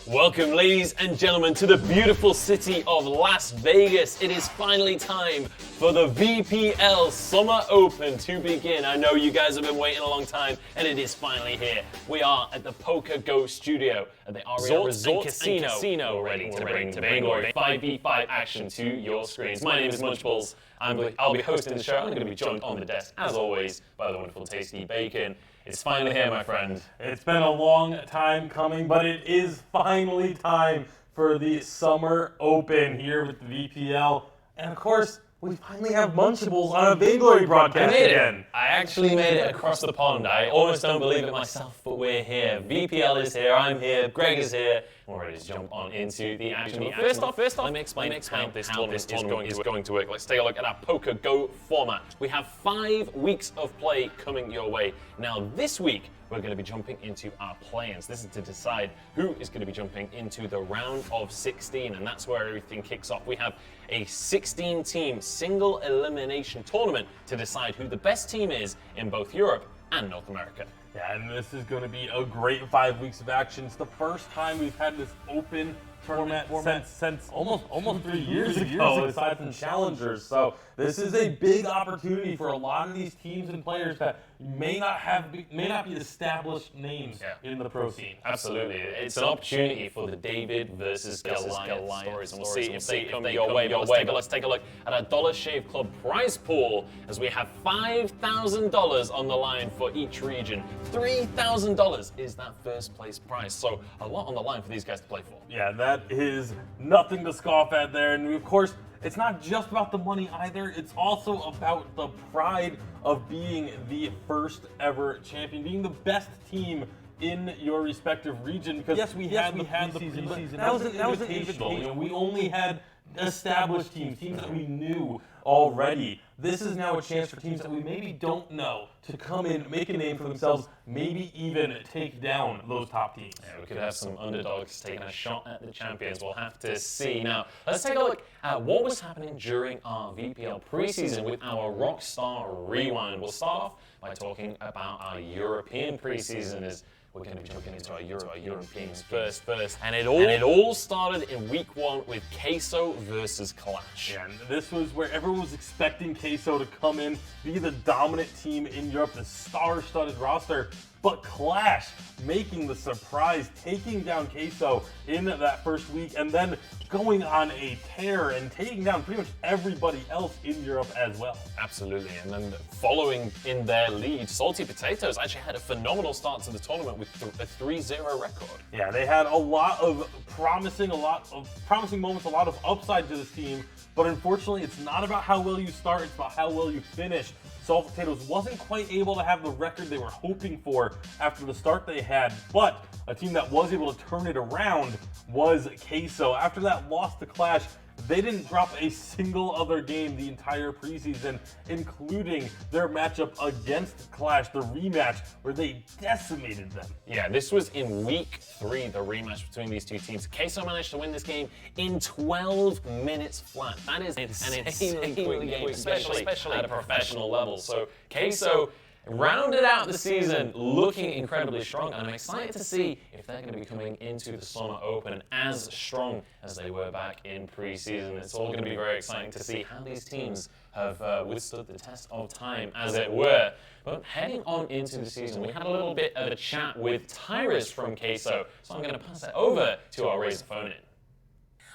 Welcome, ladies and gentlemen, to the beautiful city of Las Vegas. It is finally time for the VPL Summer Open to begin. I know you guys have been waiting a long time, and it is finally here. We are at the Poker Go studio at the Aria Resort and Casino, ready to bring Vainglory 5v5 action to your screens. My name is Munchballs. I'll be hosting the show. I'm going to be joined on the desk, as always, by the wonderful Tasty Bacon. It's finally here, my friend. It's been a long time coming, but it is finally time for the Summer Open here with the VPL. And of course, we finally have Munchables on a Vainglory broadcast again. I actually made it across the pond. I almost don't believe it myself, but we're here. VPL is here, I'm here, Greg is here. We're ready to jump on into the action. But first off, let me explain how this tournament is going to work. Let's take a look at our Poker Go format. We have 5 weeks of play coming your way. Now, this week, we're going to be jumping into our play-ins. This is to decide who is going to be jumping into the round of 16, and that's where everything kicks off. We have a 16-team single elimination tournament to decide who the best team is in both Europe and North America. Yeah, and this is going to be a great 5 weeks of action. It's the first time we've had this open tournament since almost 3 years ago, aside from challengers. So this is a big opportunity for a lot of these teams and players that may not be established names in the pro scene. Absolutely, it's an opportunity for the David versus Goliath stories, and we'll see if they come your way. But let's take a look at our Dollar Shave Club prize pool, as we have $5,000 on the line for each region. $3,000 is that first place prize, so a lot on the line for these guys to play for. Yeah, that is nothing to scoff at there, and of course, it's not just about the money either, it's also about the pride of being the first ever champion, being the best team in your respective region. Because yes, we had the preseason. That was invitational. You know, we only had established teams that we knew already. This is now a chance for teams that we maybe don't know to come in, make a name for themselves, maybe even take down those top teams. Yeah, we could have some underdogs taking a shot at the champions. We'll have to see. Now, let's take a look at what was happening during our VPL preseason with our Rockstar Rewind. We'll start off by talking about our European preseason, as we're going to be jumping into our Europeans first. And it all started in week 1 with Queso versus Clash. Yeah, and this was where everyone was expecting Queso to come in, be the dominant team in Europe, the star-studded roster. But Clash making the surprise, taking down Queso in that first week, and then going on a tear and taking down pretty much everybody else in Europe as well. Absolutely, and then following in their lead, Salty Potatoes actually had a phenomenal start to the tournament with a 3-0 record. Yeah, they had a lot of promising moments, a lot of upside to this team, but unfortunately it's not about how well you start, it's about how well you finish. Salty Potatoes wasn't quite able to have the record they were hoping for after the start they had, but a team that was able to turn it around was Queso. After that loss to Clash, they didn't drop a single other game the entire preseason, including their matchup against Clash, the rematch, where they decimated them. Yeah, this was in week 3, the rematch between these two teams. Queso managed to win this game in 12 minutes flat. That is an insanely quick game, especially at a professional level. So Queso rounded out the season looking incredibly strong, and I'm excited to see if they're going to be coming into the Summer Open as strong as they were back in preseason. It's all going to be very exciting to see how these teams have withstood the test of time, as it were. But heading on into the season, we had a little bit of a chat with Tyrus from Queso, so I'm going to pass it over to our Razor phone in.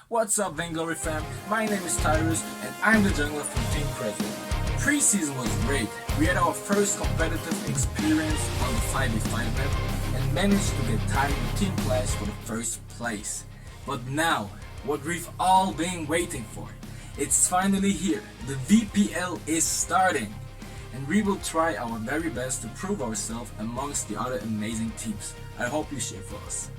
What's up, Vainglory fam? My name is Tyrus, and I'm the jungler from Team Crescent. Preseason was great. We had our first competitive experience on the 5v5 map and managed to get tied in Team Clash for the first place. But now, what we've all been waiting for, it's finally here. The VPL is starting, and we will try our very best to prove ourselves amongst the other amazing teams. I hope you cheer for us.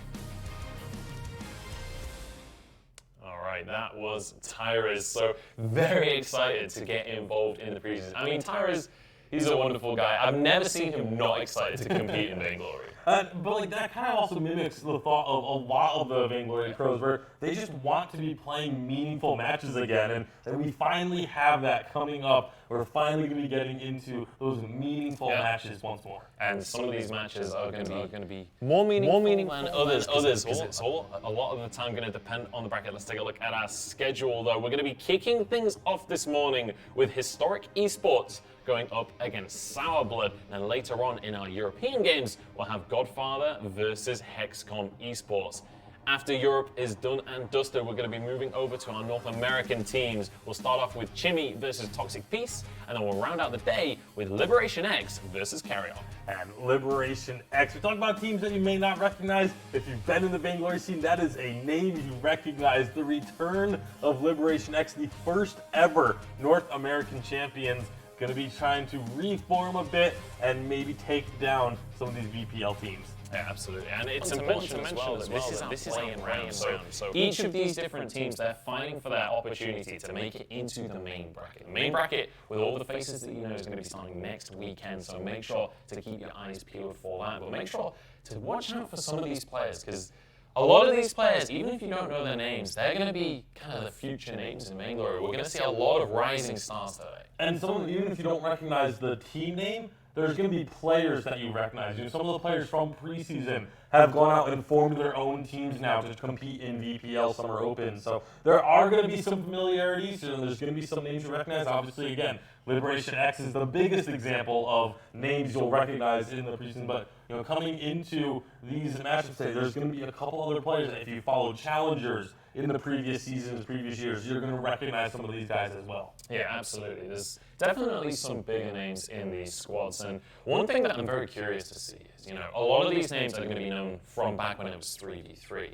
That was Tyrus. So very excited to get involved in the preseason. I mean, Tyrus, He's a wonderful guy. I've never seen him not excited to compete in Vainglory. But like that kind of also mimics the thought of a lot of the Vainglory pros, where they just want to be playing meaningful matches again, and we finally have that coming up. We're finally going to be getting into those meaningful matches once more. And some of these matches are going to be more meaningful than others, because it's all a lot of the time going to depend on the bracket. Let's take a look at our schedule, though. We're going to be kicking things off this morning with Historic Esports going up against Sourblood, and later on in our European games, we'll have Godfather versus Hexcom Esports. After Europe is done and dusted, we're going to be moving over to our North American teams. We'll start off with Chimmy versus Toxic Peace, and then we'll round out the day with Liberation X versus Carry On. And Liberation X, we're talking about teams that you may not recognize. If you've been in the Vainglory scene, that is a name you recognize. The return of Liberation X, the first ever North American champions, going to be trying to reform a bit and maybe take down some of these VPL teams. Yeah, absolutely. And it's important to mention as well that this is our playing round. So each of these different teams, they're fighting for that opportunity to make it into the main bracket. The main bracket, with all the faces that you know, is going to be starting next weekend. So make sure to keep your eyes peeled for that. But make sure to watch out for some of these players, because a lot of these players, even if you don't know their names, they're going to be kind of the future names in Vainglory. We're going to see a lot of rising stars today. And some, even if you don't recognize the team name, there's going to be players that you recognize. You know, some of the players from preseason have gone out and formed their own teams now to compete in VPL Summer Open. So there are going to be some familiarities, and there's going to be some names you recognize. Obviously, again, Liberation X is the biggest example of names you'll recognize in the preseason. But you know, coming into these matchups today, there's going to be a couple other players that if you follow challengers in the previous seasons, previous years, you're going to recognize some of these guys as well. Yeah, absolutely. There's definitely some bigger names in these squads. And one thing that I'm very curious to see is, you know, a lot of these names are going to be known from back when it was 3v3.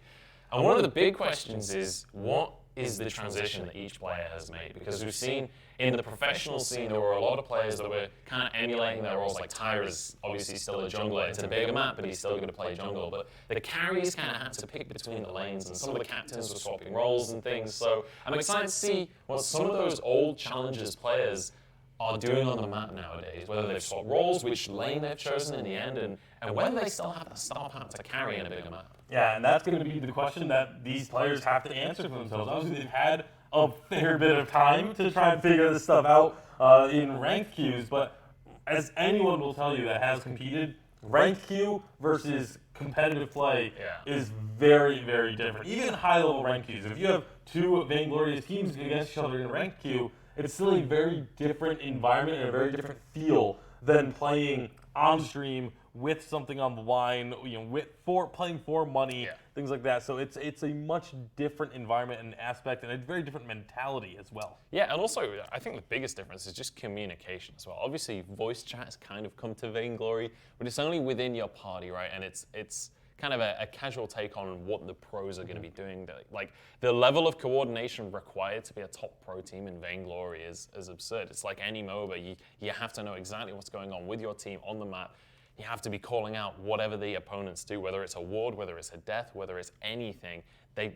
And one of the big questions is, what is the transition that each player has made? Because we've seen in the professional scene, there were a lot of players that were kind of emulating their roles. Like Tyra is obviously still a jungler. It's a bigger map, but he's still going to play jungle. But the carries kind of had to pick between the lanes, and some of the captains were swapping roles and things. So I'm excited to see what some of those old challengers players are doing on the map nowadays, whether they've swapped roles, which lane they've chosen in the end, and whether they still have that star power to carry in a bigger map. Yeah, and that's going to be the question that these players have to answer for themselves. Obviously, they've had a fair bit of time to try and figure this stuff out in ranked queues, but as anyone will tell you that has competed, ranked queue versus competitive play is very, very different. Even high-level ranked queues. If you have two Vainglorious teams against each other in a ranked queue, it's still a very different environment and a very different feel than playing on stream with something on the line, you know, playing for money, things like that. So it's a much different environment and aspect, and a very different mentality as well. Yeah, and also I think the biggest difference is just communication as well. Obviously, voice chat has kind of come to Vainglory, but it's only within your party, right? And it's kind of a casual take on what the pros are going to be doing. Like, the level of coordination required to be a top pro team in Vainglory is absurd. It's like any MOBA. You have to know exactly what's going on with your team on the map. You have to be calling out whatever the opponents do, whether it's a ward, whether it's a death, whether it's anything.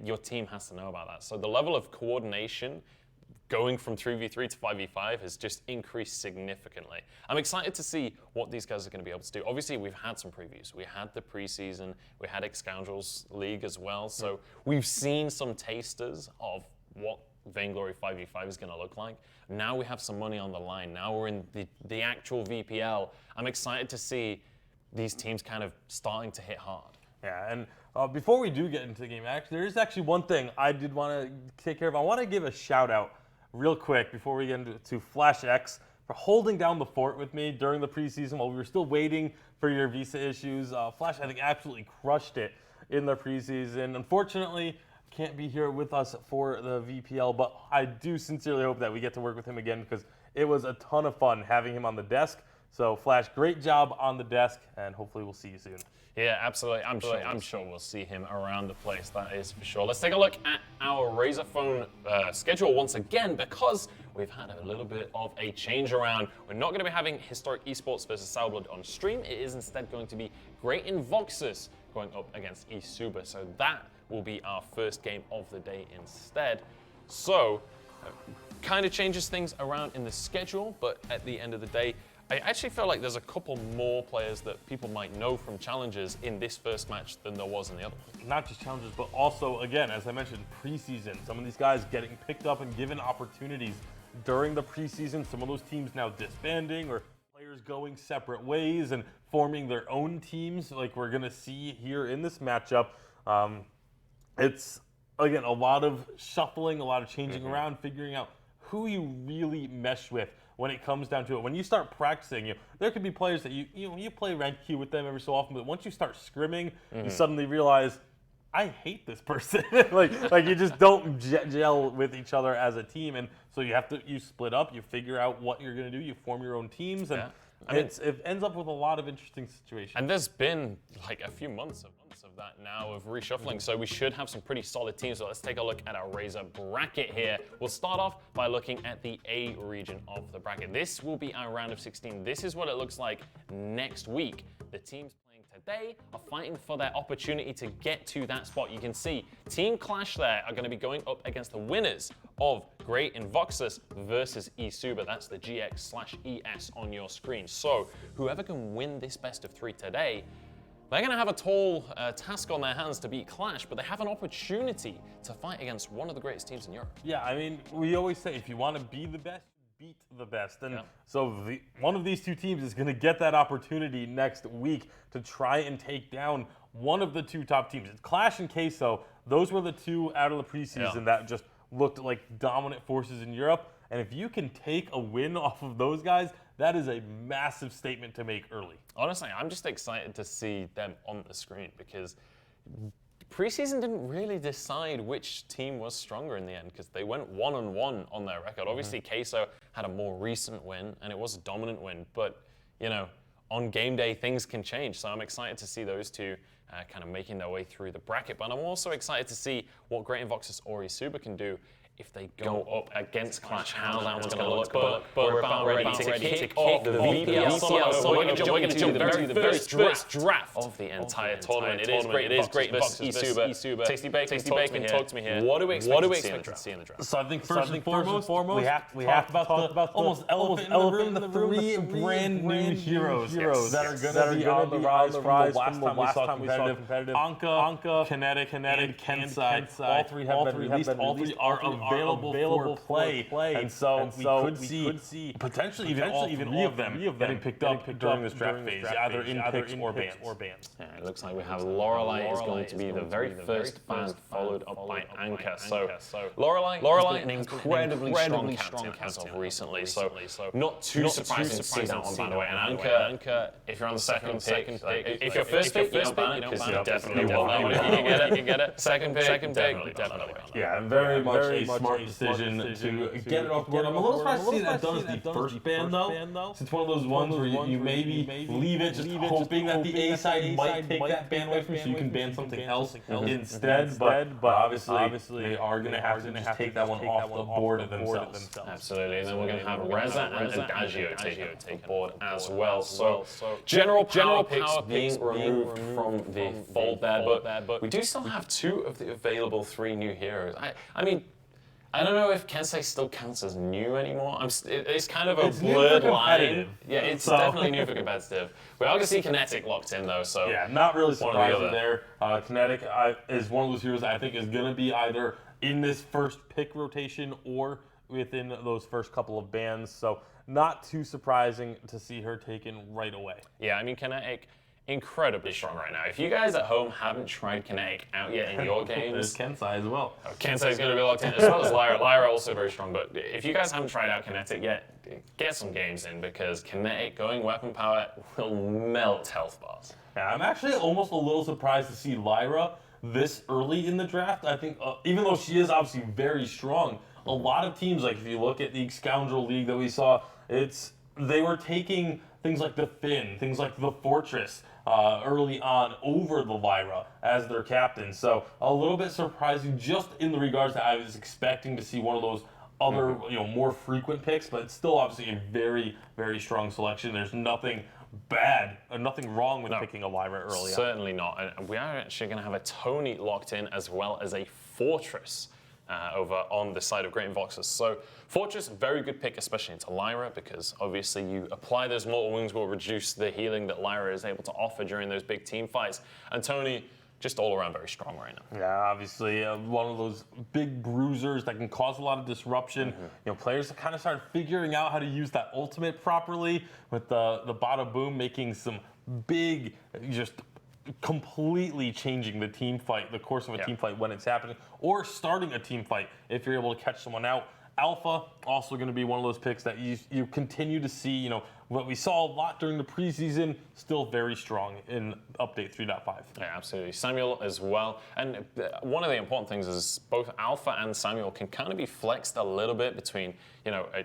Your team has to know about that. So the level of coordination going from 3v3 to 5v5 has just increased significantly. I'm excited to see what these guys are going to be able to do. Obviously, we've had some previews. We had the preseason. We had Ex-Scoundrels League as well. So we've seen some tasters of what Vainglory 5v5 is going to look like. Now we have some money on the line. Now we're in the actual VPL. I'm excited to see these teams kind of starting to hit hard. Yeah, and before we do get into the game, there is actually one thing I did want to take care of. I want to give a shout out real quick before we get into Flash X for holding down the fort with me during the preseason while we were still waiting for your visa issues. Flash, I think, absolutely crushed it in the preseason. Unfortunately, can't be here with us for the VPL, but I do sincerely hope that we get to work with him again, because it was a ton of fun having him on the desk. So Flash, great job on the desk, and hopefully we'll see you soon. Yeah, absolutely. I'm sure we'll see him around the place, that is for sure. Let's take a look at our Razor Phone schedule once again, because we've had a little bit of a change around. We're not going to be having Historic Esports versus Sourblood on stream. It is instead going to be Great Invoxus going up against Isuba. So that will be our first game of the day instead. So kind of changes things around in the schedule, but at the end of the day, I actually feel like there's a couple more players that people might know from challenges in this first match than there was in the other one. Not just challenges, but also, again, as I mentioned, preseason. Some of these guys getting picked up and given opportunities during the preseason. Some of those teams now disbanding or players going separate ways and forming their own teams like we're going to see here in this matchup. It's, again, a lot of shuffling, a lot of changing around, figuring out who you really mesh with when it comes down to it. When you start practicing, there could be players that you play ranked queue with them every so often, but once you start scrimming, you suddenly realize, I hate this person. like you just don't gel with each other as a team, and so you split up, you figure out what you're going to do, you form your own teams, and it ends up with a lot of interesting situations. And there's been like a few months of that now of reshuffling, so we should have some pretty solid teams. So let's take a look at our Razor bracket here. We'll start off by looking at the A region of the bracket. This will be our round of 16. This is what it looks like next week. The teams playing today are fighting for their opportunity to get to that spot. You can see Team Clash there are going to be going up against the winners of Great Invoxus versus eSuba. That's the GX/ES on your screen. So whoever can win this best of 3 today, they're going to have a tall task on their hands to beat Clash, but they have an opportunity to fight against one of the greatest teams in Europe. Yeah, I mean, we always say if you want to be the best, beat the best. And so one of these two teams is going to get that opportunity next week to try and take down one of the two top teams. It's Clash and Queso. Those were the two out of the preseason that just looked like dominant forces in Europe. And if you can take a win off of those guys, that is a massive statement to make early. Honestly, I'm just excited to see them on the screen because preseason didn't really decide which team was stronger in the end because they went 1-1 on their record. Obviously, Queso had a more recent win and it was a dominant win, but on game day things can change. So I'm excited to see those two kind of making their way through the bracket. But I'm also excited to see what Great Invoxus or eSuba can do if they go up against Clash, how that one's going to look. But we're about ready to kick off the VPL. So we're going to jump into the very first draft of the entire tournament. It is Great Invoxus versus eSuba. Tasty Bacon, talk to me here. What do we expect to see in the draft? So I think first and foremost, we have to talk about almost elephant in the room, the 3 brand new heroes that are going to be on the rise from the last time we saw competitive. Anka, Kinetic, and Kensai. All 3 have been released. All 3 are available for play. And so we could see potentially even all 3 of them getting picked up during this draft phase, either in picks or bans. Yeah, it looks like we have Lorelei is going to be the very first fan, followed up by Anka. So Lorelei, an incredibly strong captain as of recently. So not too surprising to see that one, by the way. And Anka, if you're on the second pick, if you're first pick, you don't ban it because you definitely will. If you can get it. Second pick, definitely. Yeah, very much a smart decision to get it off the board. I'm a little surprised to see that done as the first ban, though. It's one of those ones where you maybe leave it just hoping that the A side might take that ban away from you so you can ban something else instead. But obviously, they are going to have to just take that one off the board themselves. Absolutely. And then we're going to have Reza and Adagio take the board as well. So general power picks being removed from the fold there, but we do still have 2 of the available 3 new heroes. I mean, I don't know if Kensei still counts as new anymore. It's kind of a blurred line. Yeah, it's definitely new for competitive. We are going to see Kinetic locked in though, so yeah, not really surprising there. Kinetic is one of those heroes that I think is going to be either in this first pick rotation or within those first couple of bans. So not too surprising to see her taken right away. Yeah, I mean Kinetic, incredibly strong right now. If you guys at home haven't tried Kinetic out yet in your games, there's Kensai as well. Kensai is going to be locked in, as well as Lyra. Lyra also very strong, but if you guys haven't tried out Kinetic yet, get some games in because Kinetic going weapon power will melt health bars. Yeah, I'm actually almost a little surprised to see Lyra this early in the draft. I think, even though she is obviously very strong, a lot of teams, like if you look at the Scoundrel League that we saw, they were taking things like the Finn, things like the Fortress early on over the Lyra as their captain. So a little bit surprising just in the regards that I was expecting to see one of those other, more frequent picks, but it's still obviously a very, very strong selection. There's nothing bad, nothing wrong with picking a Lyra early on. Certainly not. And we are actually going to have a Tony locked in as well as a Fortress over on the side of Great Invoxus. So Fortress, very good pick, especially into Lyra, because obviously you apply those Mortal Wounds will reduce the healing that Lyra is able to offer during those big team fights. And Tony, just all around very strong right now. Yeah, obviously one of those big bruisers that can cause a lot of disruption. Players kind of started figuring out how to use that ultimate properly with the Bada Boom making some big, just completely changing the team fight, the course of a team fight when it's happening, or starting a team fight if you're able to catch someone out. Alpha, also going to be one of those picks that you continue to see, what we saw a lot during the preseason, still very strong in update 3.5. Yeah, absolutely. Samuel as well. And one of the important things is both Alpha and Samuel can kind of be flexed a little bit between,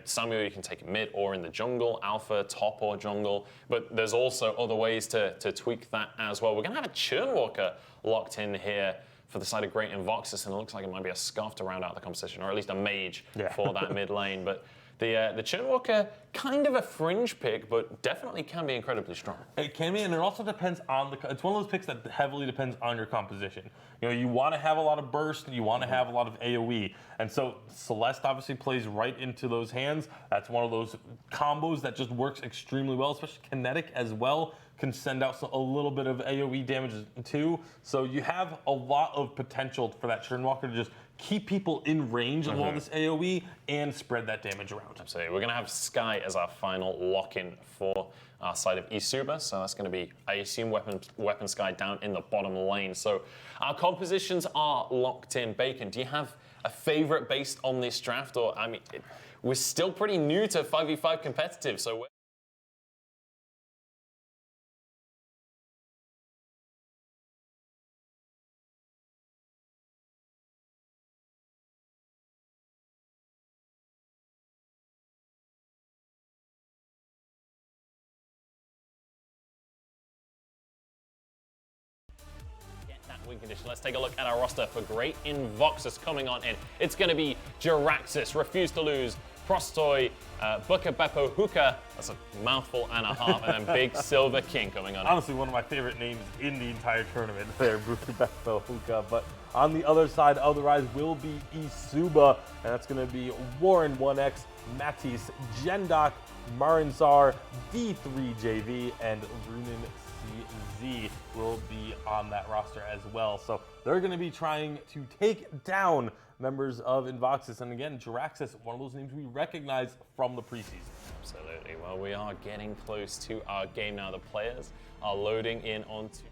Samuel you can take mid or in the jungle, Alpha top or jungle, but there's also other ways to tweak that as well. We're going to have a Churnwalker locked in here for the side of Great Invoxus, and it looks like it might be a Scarf to round out the composition, or at least a Mage for that mid lane. But the Churnwalker, kind of a fringe pick, but definitely can be incredibly strong. It can be, and it also depends on it's one of those picks that heavily depends on your composition. You want to have a lot of burst, and you want to have a lot of AoE, and so Celeste obviously plays right into those hands. That's one of those combos that just works extremely well, especially Kinetic as well. Can send out a little bit of AoE damage too. So you have a lot of potential for that Churnwalker to just keep people in range of all this AoE and spread that damage around. Absolutely. We're going to have Sky as our final lock-in for our side of Isuba. So that's going to be, I assume, weapon Sky down in the bottom lane. So our compositions are locked in. Bacon, do you have a favorite based on this draft? Or, we're still pretty new to 5v5 competitive, so win condition. Let's take a look at our roster for Great Invoxus coming on in. It's going to be Jiraxis, Refuse to Lose, Prostoy, Buka Beppo Hookah, that's a mouthful and a half, and then Big Silver King coming on. Honestly, one of my favorite names in the entire tournament there, Buka Beppo Hookah. But on the other side of the rise will be Isuba, and that's going to be Warren 1X, Matisse, Jendok, Marinsar, D3JV, and Runin CZ will be on that roster as well. So they're going to be trying to take down members of Invoxus. And again, Jiraxis, one of those names we recognize from the preseason. Absolutely. Well, we are getting close to our game now. The players are loading in onto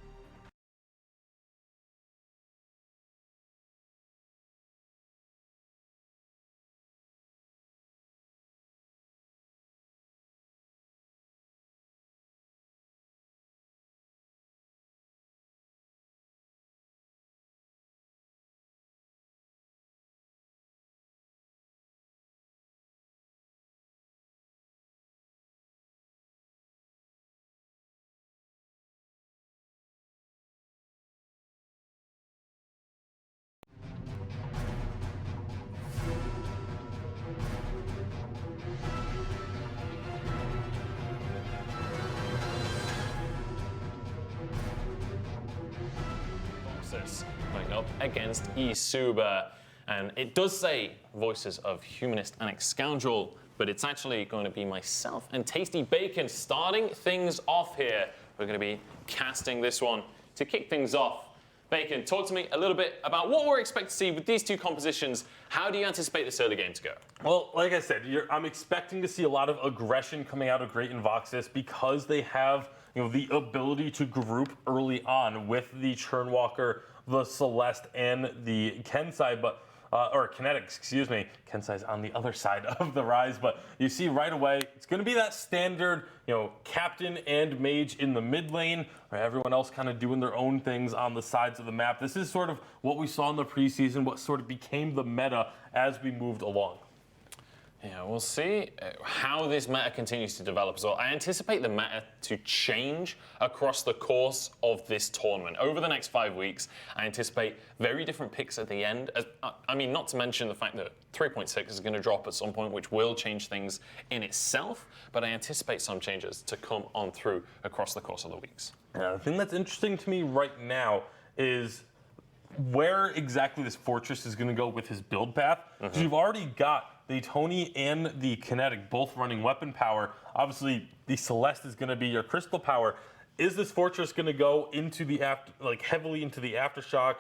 going up against Isuba. And it does say Voices of Humanist and Ex-Scoundrel, but it's actually going to be myself and Tasty Bacon starting things off here. We're going to be casting this one to kick things off. Bacon, talk to me a little bit about what we're expecting to see with these two compositions. How do you anticipate this early game to go? Well, like I said, I'm expecting to see a lot of aggression coming out of Great Invoxus because they have the ability to group early on with the Churnwalker, the Celeste, and the Kensai, or Kinetic, excuse me. Kensai's on the other side of the rise, but you see right away, it's going to be that standard, Captain and Mage in the mid lane, where everyone else kind of doing their own things on the sides of the map. This is sort of what we saw in the preseason, what sort of became the meta as we moved along. Yeah, we'll see how this meta continues to develop as well. I anticipate the meta to change across the course of this tournament. Over the next 5 weeks, I anticipate very different picks at the end. Not to mention the fact that 3.6 is going to drop at some point, which will change things in itself, but I anticipate some changes to come on through across the course of the weeks. Yeah, the thing that's interesting to me right now is where exactly this Fortress is going to go with his build path. So you've already got the Tony and the Kinetic both running weapon power. Obviously, the Celeste is going to be your crystal power. Is this Fortress going to go into the heavily into the Aftershock?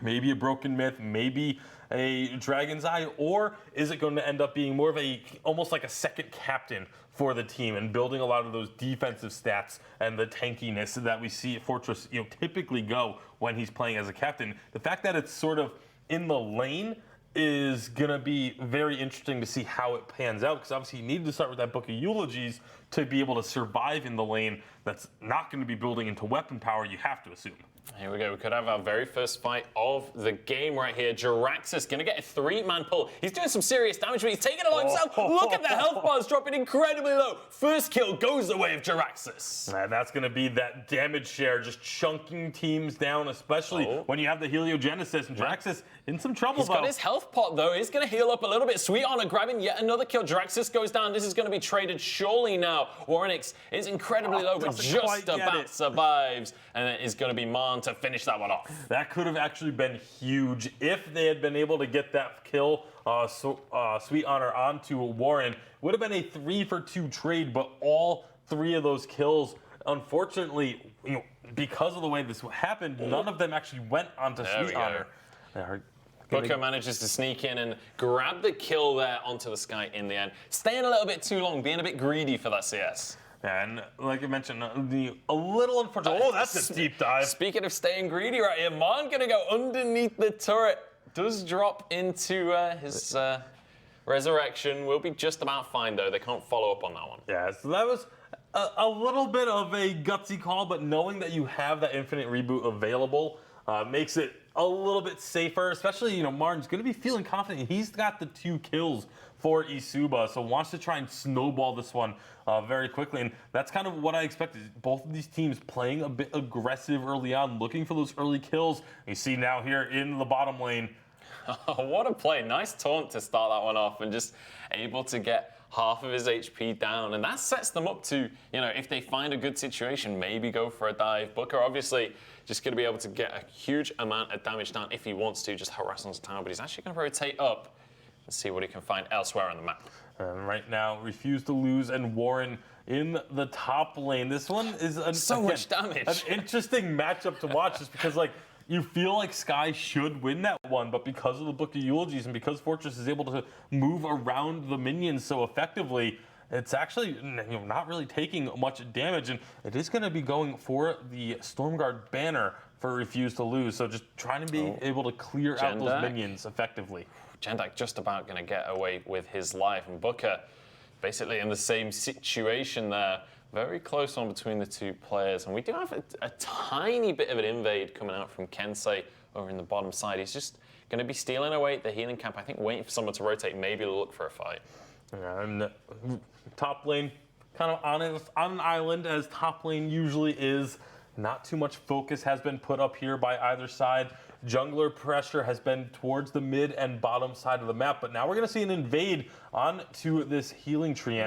Maybe a Broken Myth, maybe a Dragon's Eye, or is it going to end up being more of almost like a second captain for the team and building a lot of those defensive stats and the tankiness that we see Fortress typically go when he's playing as a captain? The fact that it's sort of in the lane is going to be very interesting to see how it pans out, because obviously you need to start with that Book of Eulogies to be able to survive in the lane that's not going to be building into weapon power, you have to assume. Here we go. We could have our very first fight of the game right here. Jiraxis going to get a 3-man pull. He's doing some serious damage, but he's taking it on himself. Look at the health bars dropping incredibly low. First kill goes the way of Jiraxis. And that's going to be that damage share, just chunking teams down, especially when you have the Heliogenesis. And Jiraxis in some trouble, He's got his health pot, though. He's going to heal up a little bit. Sweet Honor grabbing yet another kill. Jiraxis goes down. This is going to be traded surely now. Warrenix is incredibly low, but just about survives. And it is going to be Mon to finish that one off. That could have actually been huge if they had been able to get that kill, Sweet Honor onto Warren. Would have been a 3-for-2 trade, but all 3 of those kills, unfortunately, because of the way this happened, none of them actually went onto Sweet Honor. Booker manages to sneak in and grab the kill there onto the Sky in the end. Staying a little bit too long, being a bit greedy for that CS. And like I mentioned, a little unfortunate. Oh, that's a deep dive. Speaking of staying greedy right here, Mon gonna go underneath the turret. Does drop into his resurrection. Will be just about fine though. They can't follow up on that one. Yeah, so that was a little bit of a gutsy call, but knowing that you have that infinite reboot available makes it a little bit safer, especially, Martin's going to be feeling confident. He's got the 2 kills for Isuba, so wants to try and snowball this one very quickly. And that's kind of what I expected. Both of these teams playing a bit aggressive early on, looking for those early kills. You see now here in the bottom lane. What a play. Nice taunt to start that one off and just able to get half of his HP down. And that sets them up to, if they find a good situation, maybe go for a dive. Booker obviously just going to be able to get a huge amount of damage down if he wants to, just harass on the tower. But he's actually going to rotate up and see what he can find elsewhere on the map. And right now, Refuse to Lose and Warren in the top lane. This one is much damage. An interesting matchup to watch, just because you feel like Sky should win that one, but because of the Book of Eulogies and because Fortress is able to move around the minions so effectively, it's actually not really taking much damage, and it is going to be going for the Stormguard banner for Refuse to Lose. So just trying to be able to clear out those minions effectively. Jendak just about going to get away with his life, and Booker basically in the same situation there. Very close on between the 2 players, and we do have a tiny bit of an invade coming out from Kensei over in the bottom side. He's just going to be stealing away the healing camp, I think, waiting for someone to rotate, maybe look for a fight. And top lane, kind of on an island, as top lane usually is. Not too much focus has been put up here by either side. Jungler pressure has been towards the mid and bottom side of the map, but now we're going to see an invade onto this healing tree.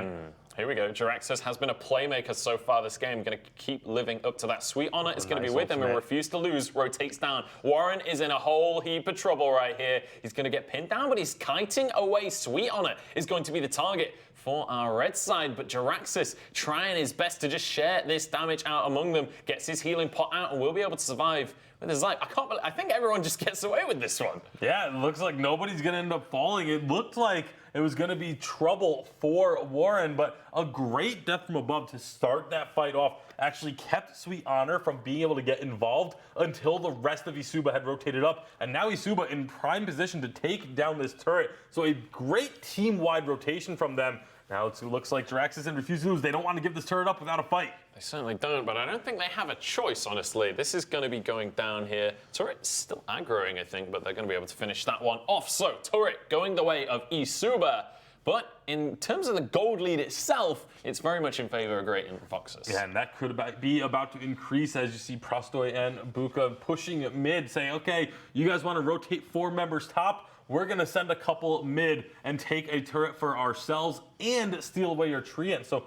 Here we go. Jiraxis has been a playmaker so far this game. Going to keep living up to that. Sweet Honor is going to be with him and Refuse to Lose. Rotates down. Warren is in a whole heap of trouble right here. He's going to get pinned down, but he's kiting away. Sweet Honor is going to be the target for our red side, but Jiraxis trying his best to just share this damage out among them. Gets his healing pot out and will be able to survive with his life. I think everyone just gets away with this one. Yeah, it looks like nobody's going to end up falling. It looked like it was going to be trouble for Warren, but a great death from above to start that fight off actually kept Sweet Honor from being able to get involved until the rest of Isuba had rotated up. And now Isuba in prime position to take down this turret. So a great team-wide rotation from them. Now it looks like Jiraxis and Refuse to Lose, they don't want to give this turret up without a fight. They certainly don't, but I don't think they have a choice, honestly. This is going to be going down here. Turret's still aggroing, I think, but they're going to be able to finish that one off. So, turret going the way of Isuba. But in terms of the gold lead itself, it's very much in favor of Great and Foxes. Yeah, and that could be about to increase as you see Prostoy and Buka pushing mid, saying, okay, you guys want to rotate 4 members top? We're going to send a couple mid and take a turret for ourselves and steal away your Treant. So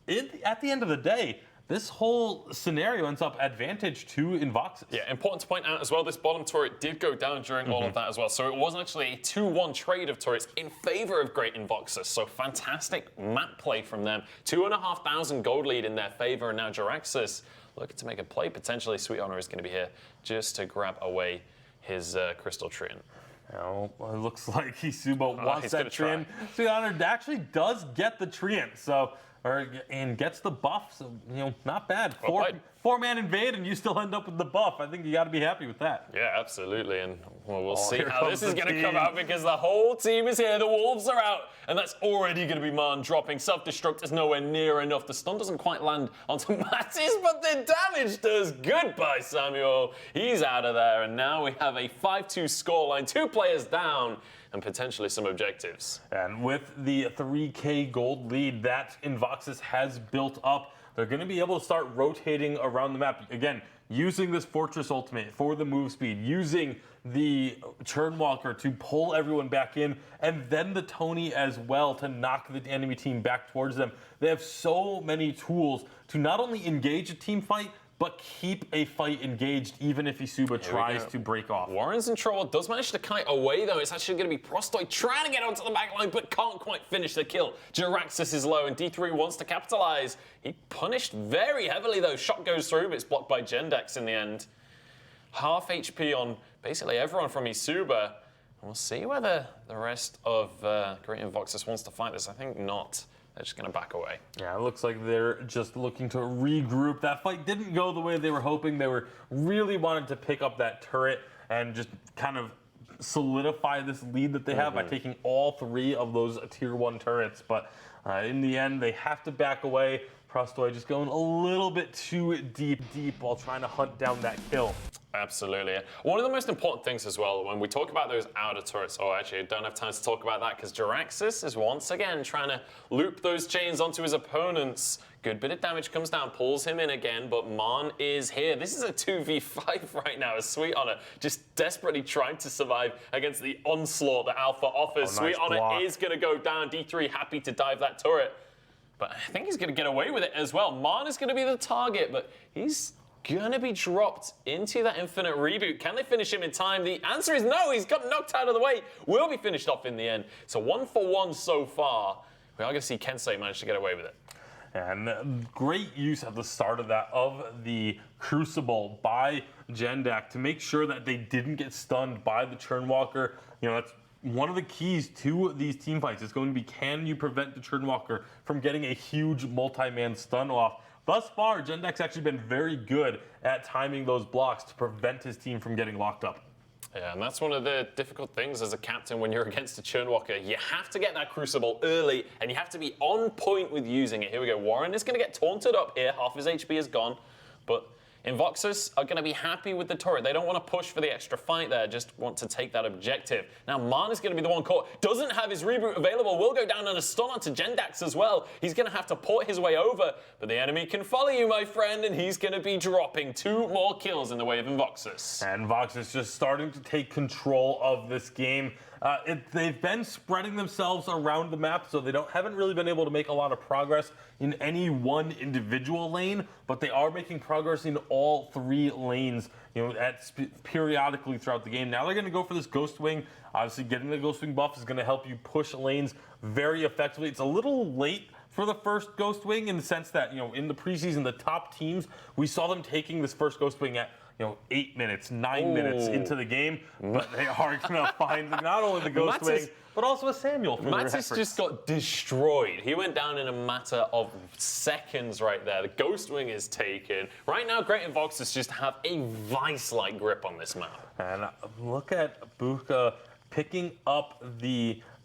at the end of the day, this whole scenario ends up advantage to Invoxes. Yeah, important to point out as well, this bottom turret did go down during all of that as well. So it was actually a 2-1 trade of turrets in favor of Great Invoxes. So fantastic map play from them. 2,500 gold lead in their favor. And now Jiraxis looking to make a play. Potentially Sweet Honor is going to be here just to grab away his Crystal Treant. Well, it looks like Isuba wants that Treant. Sweet Honor actually does get the Treant, and gets the buff, so not bad. Four-man invade, and you still end up with the buff. I think you got to be happy with that. Yeah, absolutely, and we'll see how this is going to come out because the whole team is here. The Wolves are out, and that's already going to be Marn dropping. Self-destruct is nowhere near enough. The stun doesn't quite land onto Mattis, but the damage does. Goodbye, Samuel. He's out of there, and now we have a 5-2 scoreline. 2 players down, and potentially some objectives. And with the 3K gold lead that Invoxes has built up, they're going to be able to start rotating around the map. Again, using this Fortress ultimate for the move speed, using the Churnwalker to pull everyone back in, and then the Tony as well to knock the enemy team back towards them. They have so many tools to not only engage a team fight, but keep a fight engaged even if Isuba tries to break off. Warren's in trouble, does manage to kite away though. It's actually going to be Prostoy trying to get onto the back line, but can't quite finish the kill. Jiraxis is low and D3 wants to capitalize. He punished very heavily though. Shot goes through, but it's blocked by Gendex in the end. Half HP on basically everyone from Isuba. We'll see whether the rest of Great Invoxes wants to fight this. I think not. They're just going to back away. Yeah, it looks like they're just looking to regroup. That fight didn't go the way they were hoping. They were really wanted to pick up that turret and just kind of solidify this lead that they have by taking all 3 of those tier 1 turrets. But in the end, they have to back away. Prostoy just going a little bit too deep while trying to hunt down that kill. Absolutely. One of the most important things as well, when we talk about those outer turrets, actually I don't have time to talk about that because Jiraxis is once again trying to loop those chains onto his opponents. Good bit of damage comes down, pulls him in again, but Marn is here. This is a 2v5 right now, as Sweet Honor just desperately trying to survive against the onslaught that Alpha offers. Nice Sweet Honor block. is going to go down. D3 happy to dive that turret, but I think he's going to get away with it as well. Marn is going to be the target, but he's gonna be dropped into that infinite reboot. Can they finish him in time? The answer is no. He's got knocked out of the way. Will be finished off in the end. So 1-for-1 so far. We are gonna see Kensei manage to get away with it. And great use at the start of that of the Crucible by Gendak to make sure that they didn't get stunned by the Churnwalker. That's one of the keys to these team fights. Is going to be, can you prevent the Churnwalker from getting a huge multi-man stun off? Thus far, Gendek's actually been very good at timing those blocks to prevent his team from getting locked up. Yeah, and that's one of the difficult things as a captain when you're against a Churnwalker. You have to get that Crucible early, and you have to be on point with using it. Here we go. Warren is going to get taunted up here. Half his HP is gone, but Invoxes are going to be happy with the turret. They don't want to push for the extra fight there, just want to take that objective. Now, Marn is going to be the one caught. Doesn't have his reboot available. Will go down on a stun onto Gendax as well. He's going to have to port his way over, but the enemy can follow you, my friend, and he's going to be dropping 2 more kills in the way of Invoxes. And Invoxes just starting to take control of this game. They've been spreading themselves around the map, so they haven't really been able to make a lot of progress in any one individual lane, but they are making progress in all 3 lanes, periodically throughout the game. Now they're going to go for this Ghost Wing. Obviously, getting the Ghost Wing buff is going to help you push lanes very effectively. It's a little late for the first Ghost Wing in the sense that, in the preseason, the top teams, we saw them taking this first Ghost Wing at 8 minutes, 9 minutes into the game, but they are going to find not only the Ghost Wing, but also a Samuel for their efforts. Mattis just got destroyed. He went down in a matter of seconds right there. The Ghost Wing is taken. Right now, Great Invoxes just have a vice-like grip on this map. And look at Buka picking up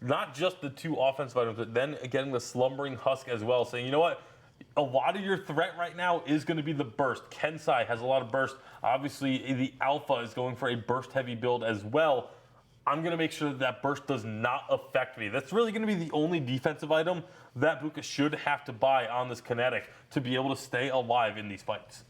not just the 2 offensive items, but then getting the Slumbering Husk as well, saying, you know what? A lot of your threat right now is going to be the burst. Kensai has a lot of burst. Obviously, the Alpha is going for a burst-heavy build as well. I'm going to make sure that burst does not affect me. That's really going to be the only defensive item that Buka should have to buy on this Kinetic to be able to stay alive in these fights.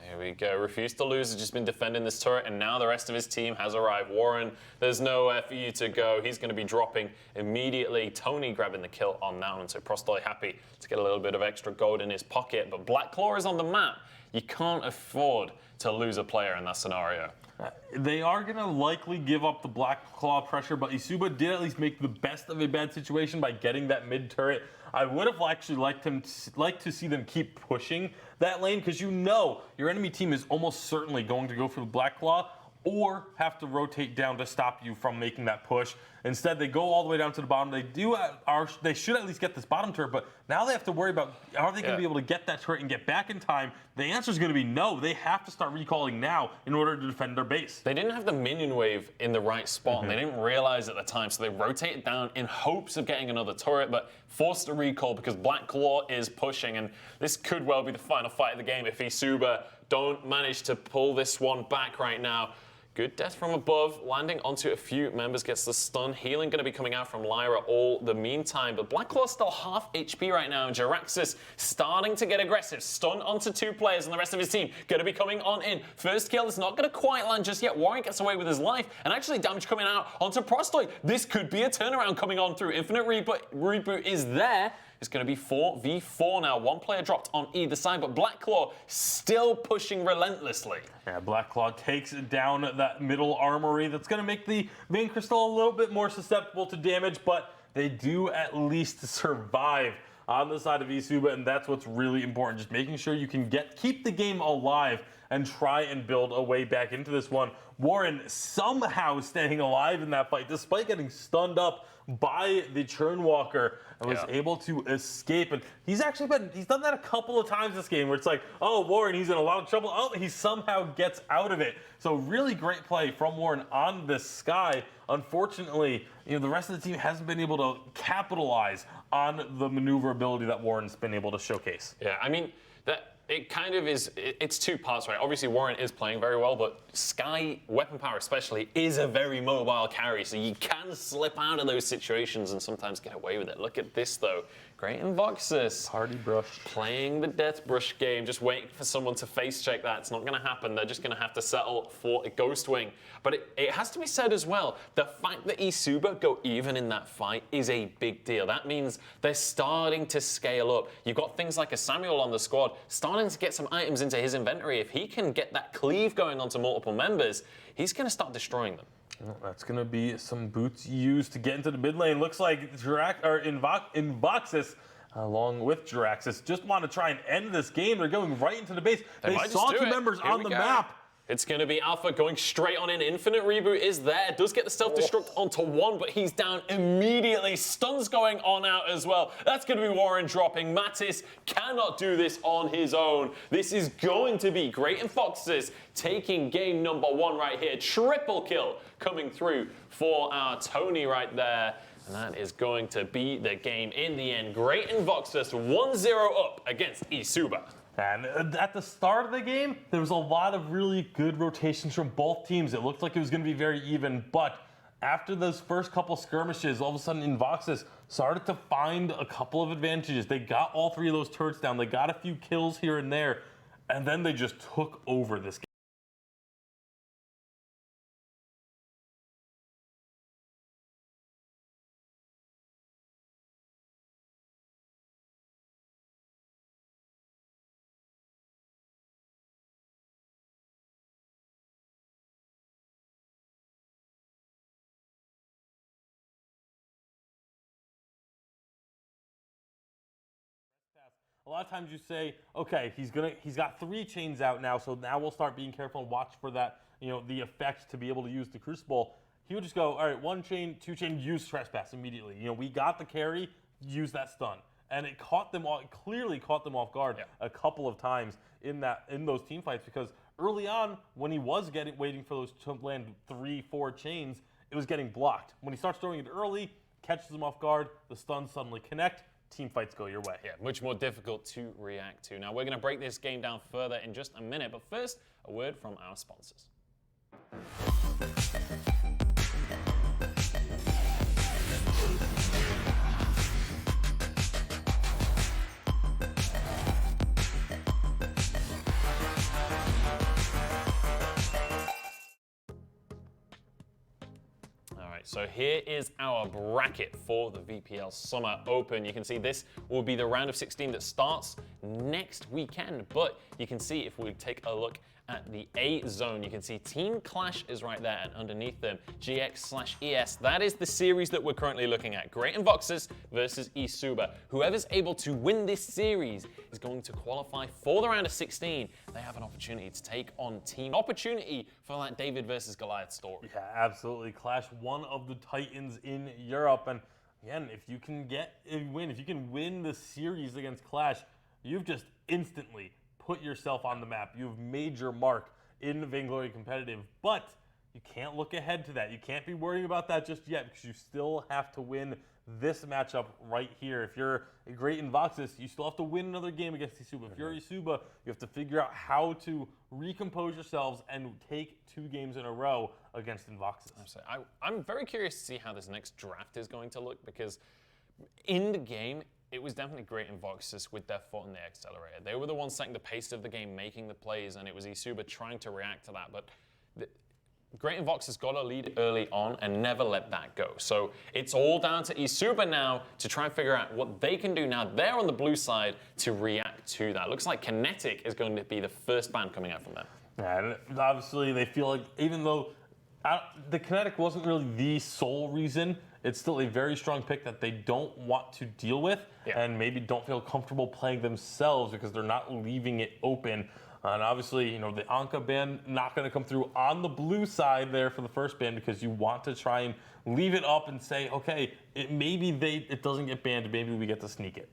Here we go. Refused to lose has just been defending this turret, and now the rest of his team has arrived. Warren, there's nowhere for you to go. He's going to be dropping immediately. Tony grabbing the kill on that one, so Prostoy happy to get a little bit of extra gold in his pocket. But Black Claw is on the map. You can't afford to lose a player in that scenario. They are going to likely give up the Black Claw pressure, but Isuba did at least make the best of a bad situation by getting that mid turret. I would have actually liked to see them keep pushing that lane, because you know your enemy team is almost certainly going to go for the Black Claw or have to rotate down to stop you from making that push. Instead, they go all the way down to the bottom. They should at least get this bottom turret, but now they have to worry about, are they going to be able to get that turret and get back in time? The answer is going to be no. They have to start recalling now in order to defend their base. They didn't have the minion wave in the right spot, and they didn't realize at the time, so they rotated down in hopes of getting another turret, but forced a recall because Black Claw is pushing, and this could well be the final fight of the game if Isuba don't manage to pull this one back right now. Good death from above, landing onto a few members, gets the stun. Healing going to be coming out from Lyra all the meantime, but Black Claw's still half HP right now, and Jiraxis starting to get aggressive. Stun onto 2 players, and the rest of his team going to be coming on in. First kill is not going to quite land just yet. Warren gets away with his life, and actually damage coming out onto Prostoy. This could be a turnaround coming on through. Infinite Reboot is there. It's going to be 4v4 now. 1 player dropped on either side, but Black Claw still pushing relentlessly. Yeah, Black Claw takes down that middle armory. That's going to make the Vein Crystal a little bit more susceptible to damage, but they do at least survive on the side of Isuba, and that's what's really important. Just making sure you can keep the game alive and try and build a way back into this one. Warren somehow staying alive in that fight, despite getting stunned up by the Churnwalker, and was able to escape. And he's done that a couple of times this game, where it's like, oh, Warren, he's in a lot of trouble. Oh, he somehow gets out of it. So really great play from Warren on this Sky. Unfortunately, the rest of the team hasn't been able to capitalize on the maneuverability that Warren's been able to showcase. Yeah, I mean, it kind of is, it's 2 parts, right? Obviously, Warren is playing very well, but Sky, weapon power especially, is a very mobile carry, so you can slip out of those situations and sometimes get away with it. Look at this, though. Great Invoxis. Party brush. Playing the Death Brush game, just waiting for someone to face check that. It's not going to happen. They're just going to have to settle for a Ghost Wing. But it has to be said as well, the fact that Isuba go even in that fight is a big deal. That means they're starting to scale up. You've got things like a Samuel on the squad, starting to get some items into his inventory. If he can get that cleave going onto multiple members, he's going to start destroying them. Well, that's going to be some boots used to get into the mid lane. Looks like Invoxis, along with Jiraxis, just want to try and end this game. They're going right into the base. They saw 2 members on the map. It's going to be Alpha going straight on in. Infinite Reboot is there. Does get the self-destruct onto 1, but he's down immediately. Stuns going on out as well. That's going to be Warren dropping. Mattis cannot do this on his own. This is going to be Great Invoxis taking game number 1 right here. Triple kill coming through for our Tony right there. And that is going to be the game in the end. Great Invoxis 1-0 up against Isuba. And at the start of the game, there was a lot of really good rotations from both teams. It looked like it was going to be very even, but after those first couple skirmishes, all of a sudden Invoxis started to find a couple of advantages. They got all 3 of those turrets down. They got a few kills here and there, and then they just took over this game. A lot of times you say, okay, he's got 3 chains out now, so now we'll start being careful and watch for that, the effect to be able to use the Crucible. He would just go, all right, 1 chain, 2 chain, use Trespass immediately. We got the carry, use that stun. And it clearly caught them off guard a couple of times in those team fights, because early on, when he was waiting for those to land 3-4 chains, it was getting blocked. When he starts throwing it early, catches them off guard, the stuns suddenly connect, team fights go your way. Yeah, much more difficult to react to. Now, we're going to break this game down further in just a minute, but first, a word from our sponsors. so here is our bracket for the VPL Summer Open. You can see this will be the round of 16 that starts next weekend, but you can see if we take a look at the A zone, you can see Team Clash is right there, and underneath them, GX/ES. That is the series that we're currently looking at. Great Invoxes versus eSuba. Whoever's able to win this series is going to qualify for the round of 16. They have an opportunity to take on Team. Opportunity for that David versus Goliath story. Yeah, absolutely. Clash, one of the titans in Europe, and again, if you can win the series against Clash, you've just instantly put yourself on the map. You've made your mark in Vainglory competitive, but you can't look ahead to that. You can't be worrying about that just yet because you still have to win this matchup right here. If you're a great Invoxis, you still have to win another game against eSuba. If you're eSuba, you have to figure out how to recompose yourselves and take 2 games in a row against Invoxis. I'm very curious to see how this next draft is going to look, because in the game, it was definitely great Invoxis with their foot on the accelerator. They were the ones setting the pace of the game, making the plays, and it was eSuba trying to react to that. But Great Invoxis got a lead early on and never let that go. So it's all down to eSuba now to try and figure out what they can do now. They're on the blue side to react to that. Looks like Kinetic is going to be the first ban coming out from them. Yeah, and obviously they feel like, even though the Kinetic wasn't really the sole reason, it's still a very strong pick that they don't want to deal with, and maybe don't feel comfortable playing themselves because they're not leaving it open. And obviously, you know, the Anka ban not going to come through on the blue side there for the first ban, because you want to try and leave it up and say, okay, it doesn't get banned, maybe we get to sneak it.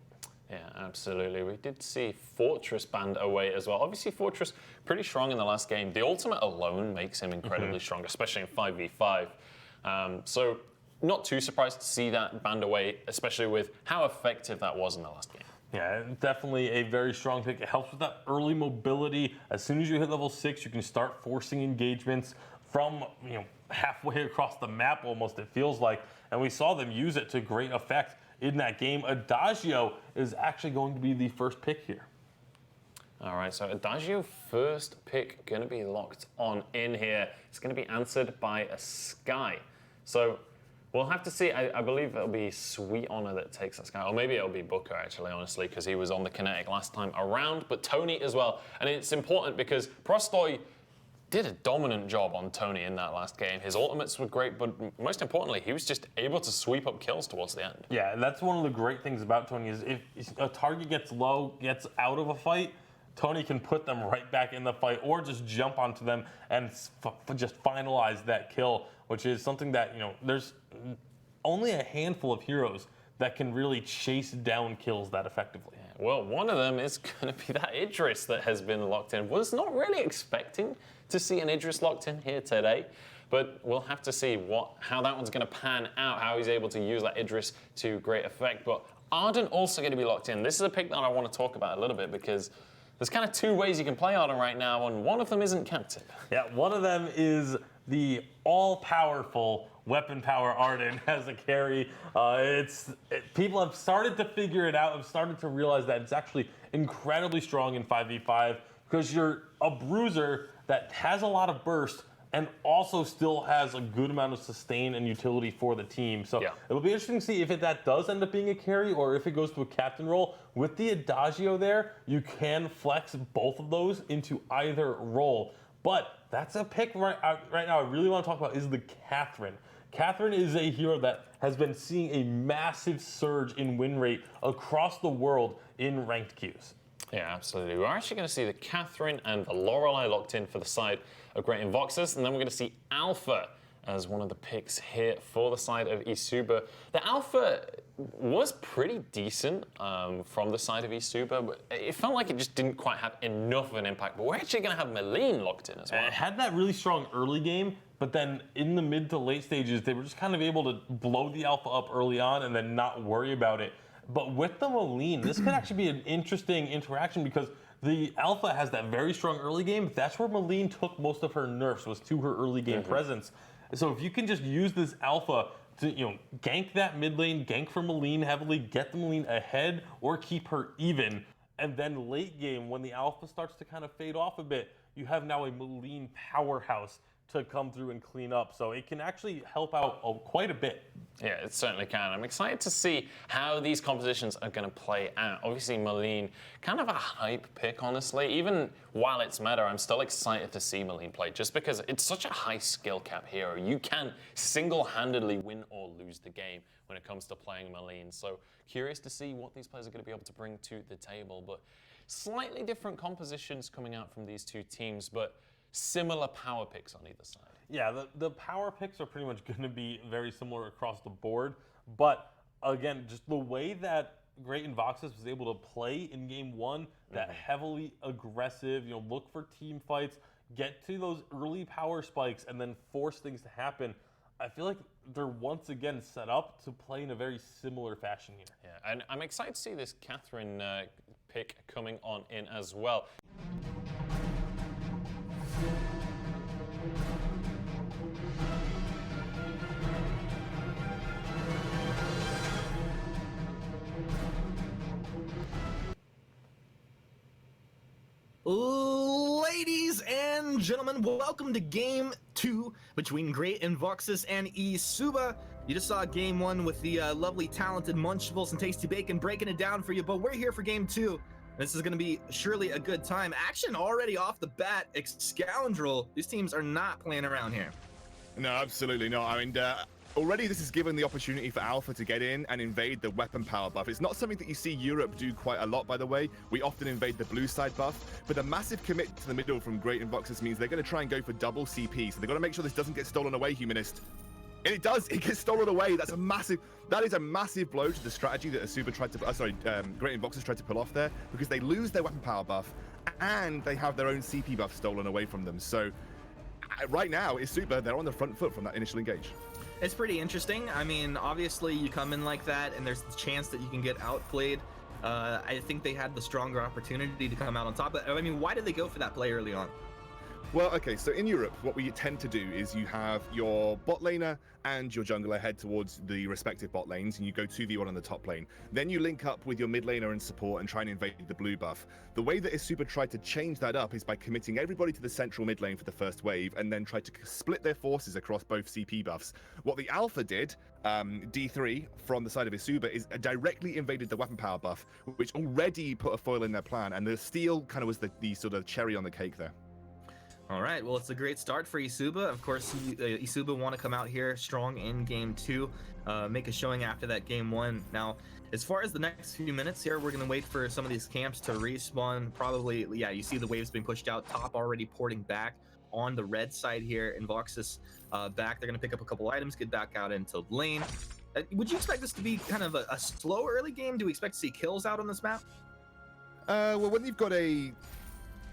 Yeah, absolutely. We did see Fortress banned away as well. Obviously, Fortress pretty strong in the last game. The ultimate alone makes him incredibly strong, especially in 5v5. So not too surprised to see that banned away, especially with how effective that was in the last game. Yeah, definitely a very strong pick. It helps with that early mobility. As soon as you hit level 6, you can start forcing engagements from, you know, halfway across the map almost, it feels like. And we saw them use it to great effect in that game. Adagio is actually going to be the first pick here. All right, so Adagio first pick going to be locked on in here. It's going to be answered by a Sky. So we'll have to see. I believe it'll be Sweet Honor that takes that Sky, or maybe it'll be Booker actually, honestly, because he was on the Kinetic last time around, but Tony as well. And it's important because Prostoy did a dominant job on Tony in that last game. His ultimates were great, but most importantly, he was just able to sweep up kills towards the end. Yeah, and that's one of the great things about Tony is if a target gets low, gets out of a fight, Tony can put them right back in the fight or just jump onto them and just finalize that kill, which is something that, you know, there's only a handful of heroes that can really chase down kills that effectively. Yeah, well, one of them is going to be that Idris that has been locked in. Was not really expecting to see an Idris locked in here today, but we'll have to see how that one's going to pan out, how he's able to use that Idris to great effect. But Arden also going to be locked in. This is a pick that I want to talk about a little bit because there's kind of 2 ways you can play Arden right now, and one of them isn't captain. Yeah, one of them is the all-powerful weapon power Arden as a carry. People have started to figure it out, have started to realize that it's actually incredibly strong in 5v5 because you're a bruiser that has a lot of burst and also still has a good amount of sustain and utility for the team. So it'll be interesting to see if that does end up being a carry or if it goes to a captain role. With the Adagio there, you can flex both of those into either role. But that's a pick right now I really want to talk about is the Catherine. Catherine is a hero that has been seeing a massive surge in win rate across the world in ranked queues. Yeah, absolutely. We're actually going to see the Catherine and the Lorelei locked in for the side of Great Invoxis, and then we're going to see Alpha as one of the picks here for the side of eSuba. The Alpha was pretty decent from the side of eSuba, but it felt like it just didn't quite have enough of an impact. But we're actually going to have Malene locked in as well. It had that really strong early game, but then in the mid to late stages, they were just kind of able to blow the Alpha up early on and then not worry about it. But with the Malene, this could actually be an interesting interaction because the Alpha has that very strong early game. That's where Malene took most of her nerfs, was to her early game presence. So if you can just use this Alpha to, you know, gank that mid lane, gank for Malene heavily, get the Malene ahead, or keep her even, and then late game, when the Alpha starts to kind of fade off a bit, you have now a Malene powerhouse to come through and clean up. So it can actually help out quite a bit. Yeah, it certainly can. I'm excited to see how these compositions are going to play out. Obviously, Moline, kind of a hype pick, honestly. Even while it's meta, I'm still excited to see Moline play, just because it's such a high skill cap hero. You can single-handedly win or lose the game when it comes to playing Moline. So curious to see what these players are going to be able to bring to the table. But slightly different compositions coming out from these two teams, but similar power picks on either side. Yeah, the power picks are pretty much going to be very similar across the board. But again, just the way that Great Invoxis was able to play in game one, that heavily aggressive, look for team fights, get to those early power spikes, and then force things to happen. I feel like they're once again set up to play in a very similar fashion here. Yeah, and I'm excited to see this Catherine pick coming on in as well. Ladies and gentlemen, welcome to Game 2 between Great Invoxis and Isuba. You just saw Game 1 with the lovely, talented Munchables and Tasty Bacon breaking it down for you, but we're here for Game 2. This is going to be surely a good time. Action already off the bat, Scoundrel. These teams are not playing around here. No, absolutely not. I mean, already this is given the opportunity for Alpha to get in and invade the weapon power buff. It's not something that you see Europe do quite a lot, by the way. We often invade the blue side buff, but the massive commit to the middle from Great Invoxis means they're going to try and go for double CP, so they've got to make sure this doesn't get stolen away, Humanist. And it does, it gets stolen away. That is a massive blow to the strategy that Asuba tried to, Great Invoxis tried to pull off there, because they lose their weapon power buff and they have their own CP buff stolen away from them. So right now, Isuba, they're on the front foot from that initial engage. It's pretty interesting. I mean, obviously you come in like that and there's the chance that you can get outplayed. I think they had the stronger opportunity to come out on top. But I mean, why did they go for that play early on? Well, okay, so in Europe, what we tend to do is you have your bot laner and your jungler head towards the respective bot lanes, and you go 2v1 on the top lane. Then you link up with your mid laner and support and try and invade the blue buff. The way that Isuba tried to change that up is by committing everybody to the central mid lane for the first wave, and then tried to split their forces across both CP buffs. What the Alpha did, D3, from the side of Isuba, is directly invaded the weapon power buff, which already put a foil in their plan, and the steal kind of was the sort of cherry on the cake there. All right, well, it's a great start for Isuba. Of course, Isuba want to come out here strong in Game 2, make a showing after that Game 1. Now, as far as the next few minutes here, we're going to wait for some of these camps to respawn. Probably, yeah, you see the waves being pushed out. Top already porting back on the red side here. Invoxis back. They're going to pick up a couple items, get back out into lane. Would you expect this to be kind of a slow early game? Do we expect to see kills out on this map? Well, when you've got a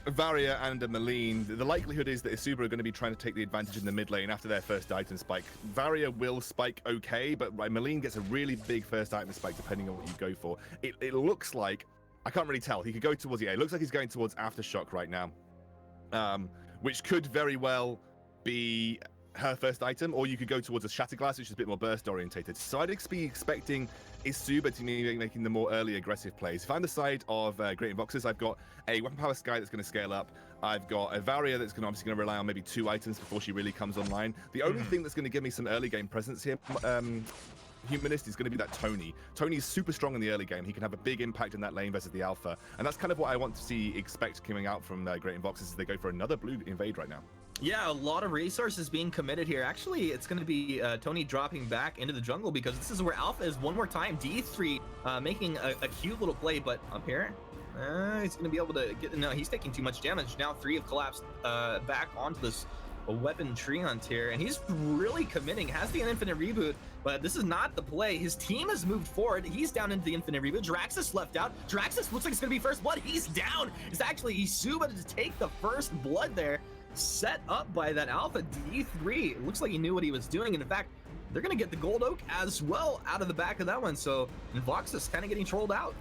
Varia and a Moline, the likelihood is that Isuba are going to be trying to take the advantage in the mid lane after their first item spike. Varia will spike okay, but Moline gets a really big first item spike depending on what you go for. It looks like, I can't really tell, he could go towards, yeah, it looks like he's going towards Aftershock right now, which could very well be her first item, or you could go towards a Shatterglass, which is a bit more burst orientated. So I'd be expecting Isuba to be making the more early aggressive plays. If I'm the side of Great Invoxis, I've got a Weapon Power Sky that's going to scale up. I've got a Varia that's obviously going to rely on maybe 2 items before she really comes online. The only thing that's going to give me some early game presence here, Humanist, is going to be that Tony. Tony is super strong in the early game. He can have a big impact in that lane versus the Alpha. And that's kind of what I want to expect coming out from Great Invoxis as they go for another blue invade right now. Yeah, a lot of resources being committed here. Actually, it's going to be Tony dropping back into the jungle because this is where Alpha is one more time. D3 making a cute little play, but up here, he's going to be able to get... No, he's taking too much damage. Now 3 have collapsed back onto this weapon tree hunt here, and he's really committing. Has the infinite reboot, but this is not the play. His team has moved forward. He's down into the infinite reboot. Draxus left out. Draxus looks like it's going to be first blood. He's down. It's actually Isuba to take the first blood there. Set up by that Alpha. D3. It looks like he knew what he was doing, and in fact, they're going to get the Gold Oak as well out of the back of that one, so Invoxis kind of getting trolled out.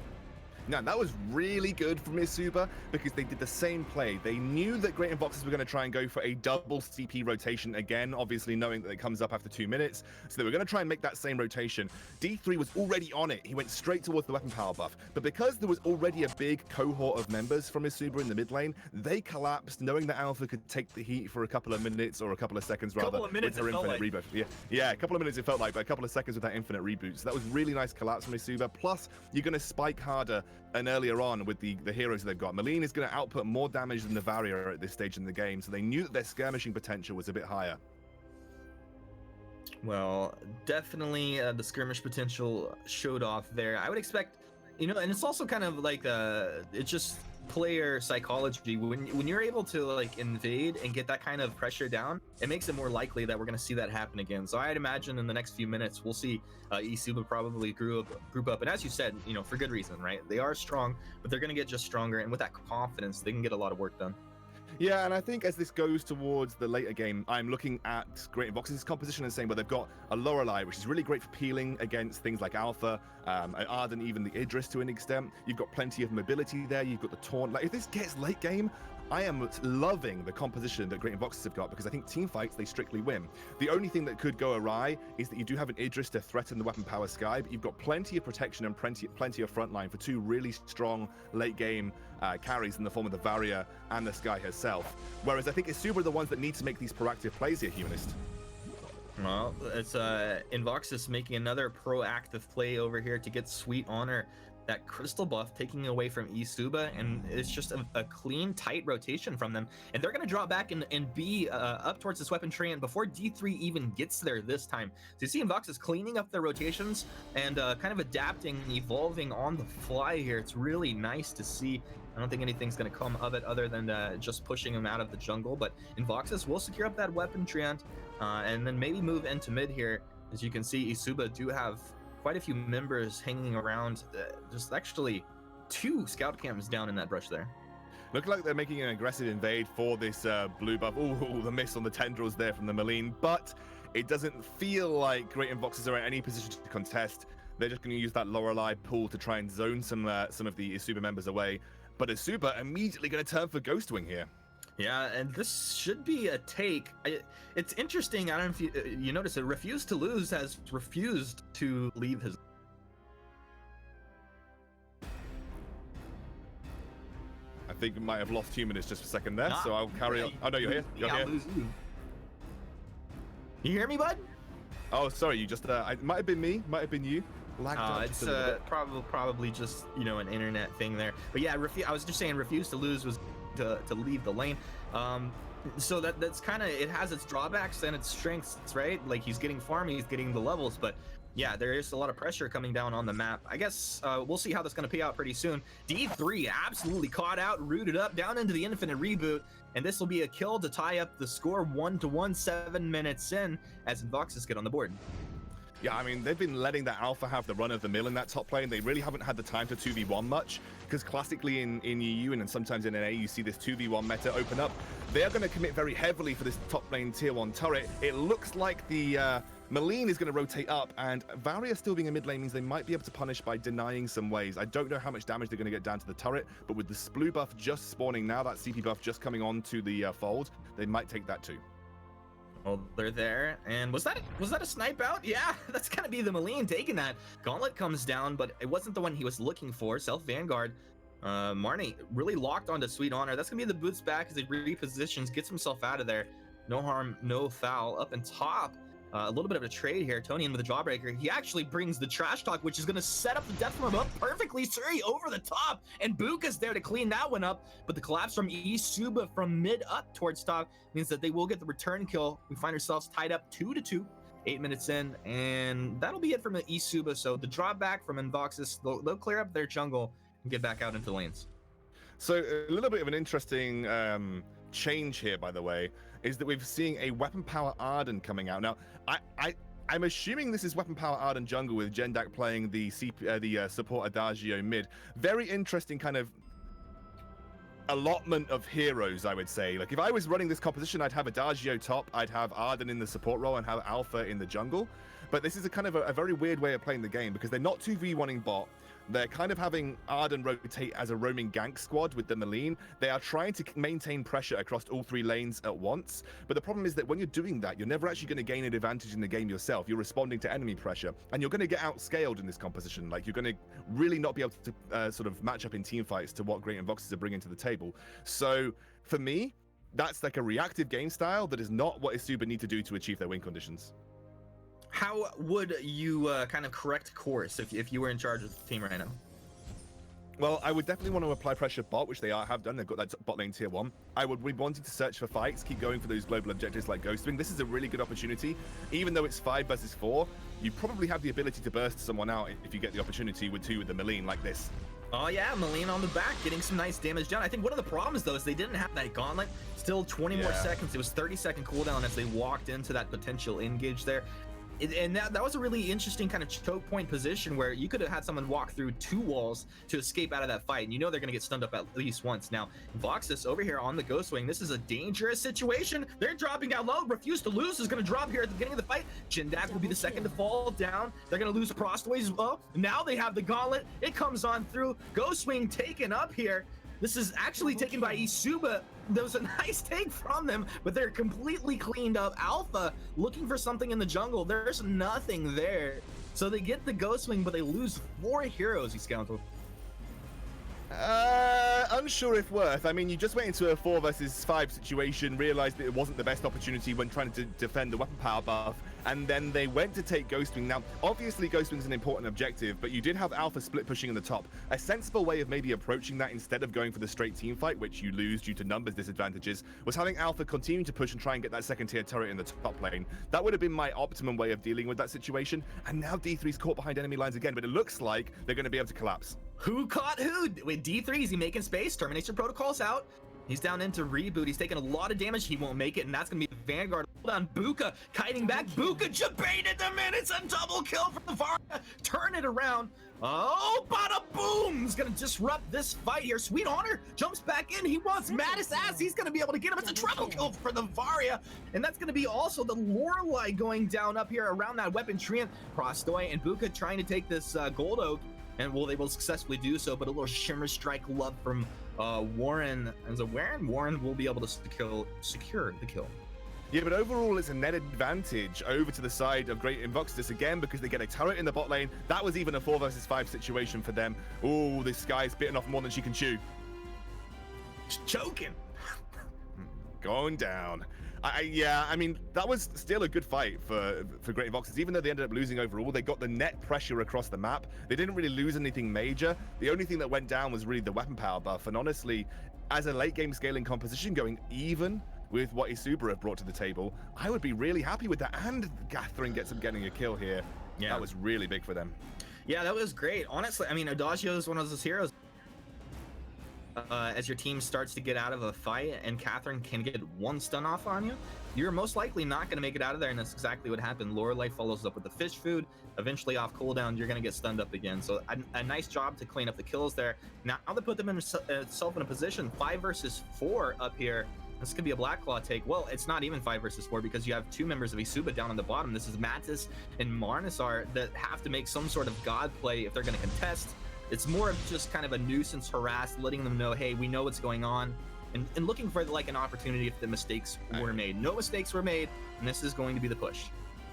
Now, that was really good from Isuba because they did the same play. They knew that Great Invoxes were going to try and go for a double CP rotation again, obviously knowing that it comes up after 2 minutes. So they were going to try and make that same rotation. D3 was already on it. He went straight towards the weapon power buff. But because there was already a big cohort of members from Isuba in the mid lane, they collapsed, knowing that Alpha could take the heat for a couple of minutes, or a couple of seconds rather, couple of minutes, with her it felt infinite reboot. Yeah, a couple of minutes it felt like, but a couple of seconds with that infinite reboot. So that was really nice collapse from Isuba. Plus, you're going to spike harder and earlier on with the heroes they've got. Maline is going to output more damage than the Varia at this stage in the game, so they knew that their skirmishing potential was a bit higher. Well, definitely the skirmish potential showed off there. I would expect, and it's also kind of like it's just player psychology. When you're able to like invade and get that kind of pressure down, it makes it more likely that we're going to see that happen again. So I'd imagine in the next few minutes we'll see Isuba probably group up, and as you said, for good reason, right? They are strong, but they're going to get just stronger, and with that confidence, they can get a lot of work done. Yeah, and I think as this goes towards the later game, I'm looking at Great Invoxes' composition and saying, well, they've got a Lorelei, which is really great for peeling against things like Alpha, Arden, even the Idris to an extent. You've got plenty of mobility there. You've got the Taunt. Like, if this gets late game, I am loving the composition that Great Invoxes have got, because I think team fights, they strictly win. The only thing that could go awry is that you do have an Idris to threaten the weapon power Sky, but you've got plenty of protection and plenty of frontline for two really strong late game carries in the form of the Varia and the Sky herself. Whereas I think Isuba are the ones that need to make these proactive plays here, Humanist. Well, it's Invoxes making another proactive play over here to get Sweet Honor that crystal buff, taking away from Isuba, and it's just a clean, tight rotation from them. And they're going to draw back and be up towards this weapon tree, and before D3 even gets there this time. So you see Invoxes cleaning up their rotations and kind of adapting and evolving on the fly here. It's really nice to see. I don't think anything's going to come of it other than just pushing him out of the jungle, but Invoxes will secure up that weapon treant and then maybe move into mid here. As you can see, Isuba do have quite a few members hanging around. Just actually 2 scout cams down in that brush there. Look like they're making an aggressive invade for this blue buff. Ooh, the miss on the tendrils there from the Maline, but it doesn't feel like Great Invoxes are in any position to contest. They're just going to use that Lorelei pool to try and zone some of the Isuba members away. But Isuba immediately going to turn for Ghost Wing here. Yeah, and this should be a take. It's interesting. I don't know if you notice it. Refuse to Lose has refused to leave his. I think we might have lost Humanist just for a second there, so I'll carry on. Oh no, you're here. You're here. You hear me, bud? Oh, sorry. You just. It might have been me. Might have been you. It's probably just an internet thing there. But yeah, I was just saying, Refuse to Lose was to leave the lane. So that's kind of, it has its drawbacks and its strengths, right? Like, he's getting farm, he's getting the levels, but yeah, there is a lot of pressure coming down on the map. I guess we'll see how that's going to pay out pretty soon. D3 absolutely caught out, rooted up down into the infinite reboot, and this will be a kill to tie up the score 1-1, 7 minutes in, as Invoxes get on the board. Yeah, I mean, they've been letting that Alpha have the run of the mill in that top lane. They really haven't had the time to 2v1 much, because classically in EU and sometimes in NA, you see this 2v1 meta open up. They're going to commit very heavily for this top lane tier 1 turret. It looks like the Maline is going to rotate up, and Varia still being a mid lane means they might be able to punish by denying some ways. I don't know how much damage they're going to get down to the turret, but with the blue buff just spawning now, that CP buff just coming on to the fold, they might take that too. Well, they're there, and was that a snipe out? Yeah, that's gonna be the Maline taking that. Gauntlet comes down, but it wasn't the one he was looking for. Self Vanguard. Marnie really locked onto Sweet Honor. That's gonna be the boots back as he repositions, gets himself out of there. No harm, no foul. Up in top, a little bit of a trade here. Tony in with the Jawbreaker. He actually brings the Trash Talk, which is going to set up the Death Storm up perfectly. Suri over the top, and Buka's there to clean that one up. But the collapse from Isuba from mid up towards top means that they will get the return kill. We find ourselves tied up 2-2, 8 minutes in, and that'll be it from the Isuba. So the drawback from Invoxes, they'll clear up their jungle and get back out into the lanes. So a little bit of an interesting change here, by the way, is that we're seeing a weapon power Arden coming out. Now, I'm assuming this is weapon power Arden jungle with Jendak playing the support Adagio mid. Very interesting kind of allotment of heroes, I would say. Like, if I was running this composition, I'd have Adagio top, I'd have Arden in the support role, and have Alpha in the jungle. But this is a kind of a very weird way of playing the game because they're not 2v1ing bot. They're kind of having Arden rotate as a roaming gank squad with the Maleen. They are trying to maintain pressure across all 3 lanes at once. But the problem is that when you're doing that, you're never actually going to gain an advantage in the game yourself. You're responding to enemy pressure, and you're going to get outscaled in this composition. Like, you're going to really not be able to sort of match up in team fights to what Great Invoxes are bringing to the table. So for me, that's like a reactive game style that is not what Isuba need to do to achieve their win conditions. How would you kind of correct course if you were in charge of the team right now? Well, I would definitely want to apply pressure bot, which they have done. They've got that bot lane tier 1. I would be wanting to search for fights, keep going for those global objectives like Ghostwing. This is a really good opportunity. Even though it's 5 versus 4, you probably have the ability to burst someone out if you get the opportunity with the Maleen like this. Oh yeah, Maleen on the back, getting some nice damage down. I think one of the problems though is they didn't have that gauntlet. Still 20 more seconds. It was 30-second cooldown as they walked into that potential engage there. And that was a really interesting kind of choke point position where you could have had someone walk through 2 walls to escape out of that fight, and you know they're going to get stunned up at least once. Now, Voxus over here on the Ghostwing, this is a dangerous situation. They're dropping down low. Refuse to Lose is going to drop here at the beginning of the fight. Jindak will be the second to fall down. They're going to lose Prostways as well. Now they have the gauntlet. It comes on through. Ghostwing taken up here. This is actually taken by Isuba. There was a nice take from them, but they're completely cleaned up. Alpha looking for something in the jungle. There's nothing there. So they get the Ghostwing, but they lose 4 heroes, you scoundrel. Unsure if worth. I mean, you just went into a 4 versus 5 situation, realized that it wasn't the best opportunity when trying to defend the weapon power buff, and then they went to take Ghostwing. Now, obviously, Ghostwing's an important objective, but you did have Alpha split pushing in the top. A sensible way of maybe approaching that instead of going for the straight team fight, which you lose due to numbers disadvantages, was having Alpha continue to push and try and get that second tier turret in the top lane. That would have been my optimum way of dealing with that situation, and now D3's caught behind enemy lines again, but it looks like they're going to be able to collapse. Who caught who? With D3, is he making space? Termination protocol's out. He's down into reboot. He's taking a lot of damage. He won't make it, and that's going to be Vanguard. Hold on, Buka kiting back. Buka jebaited them in. It's a double kill for the Varia. Turn it around. Oh, bada boom! He's going to disrupt this fight here. Sweet Honor jumps back in. He wants Mattis ass. He's going to be able to get him. It's a triple kill for the Varia, and that's going to be also the Lorelei going down up here around that weapon tree. Prostoy and Buka trying to take this Gold Oak. And will they will successfully do so, but a little Shimmer Strike love from Warren. As a Warren will be able to secure the kill. Yeah, but overall, it's a net advantage over to the side of Great Invoxes again because they get a turret in the bot lane. That was even a 4 versus 5 situation for them. Oh, this guy's bitten off more than she can chew. Choking. Going down. Yeah, I mean, that was still a good fight for Great Invoxes. Even though they ended up losing overall, they got the net pressure across the map. They didn't really lose anything major. The only thing that went down was really the weapon power buff. And honestly, as a late game scaling composition going even with what Isuba have brought to the table, I would be really happy with that. And Catherine getting a kill here. Yeah, that was really big for them. Yeah, that was great. Honestly, I mean, Adagio is one of those heroes. As your team starts to get out of a fight and Catherine can get 1 stun off on you, you're most likely not going to make it out of there, and that's exactly what happened. Lorelei follows up with the fish food. Eventually off cooldown, you're going to get stunned up again. So a nice job to clean up the kills there. Now they put them in self in a position 5 versus 4 up here. This could be a Black Claw take. Well, it's not even 5 versus 4 because you have 2 members of Isuba down on the bottom. This is Mattis and Marnisar that have to make some sort of god play if they're going to contest. It's more of just kind of a nuisance harass, letting them know, hey, we know what's going on, and looking for like an opportunity if the mistakes were made. No mistakes were made, and this is going to be the push.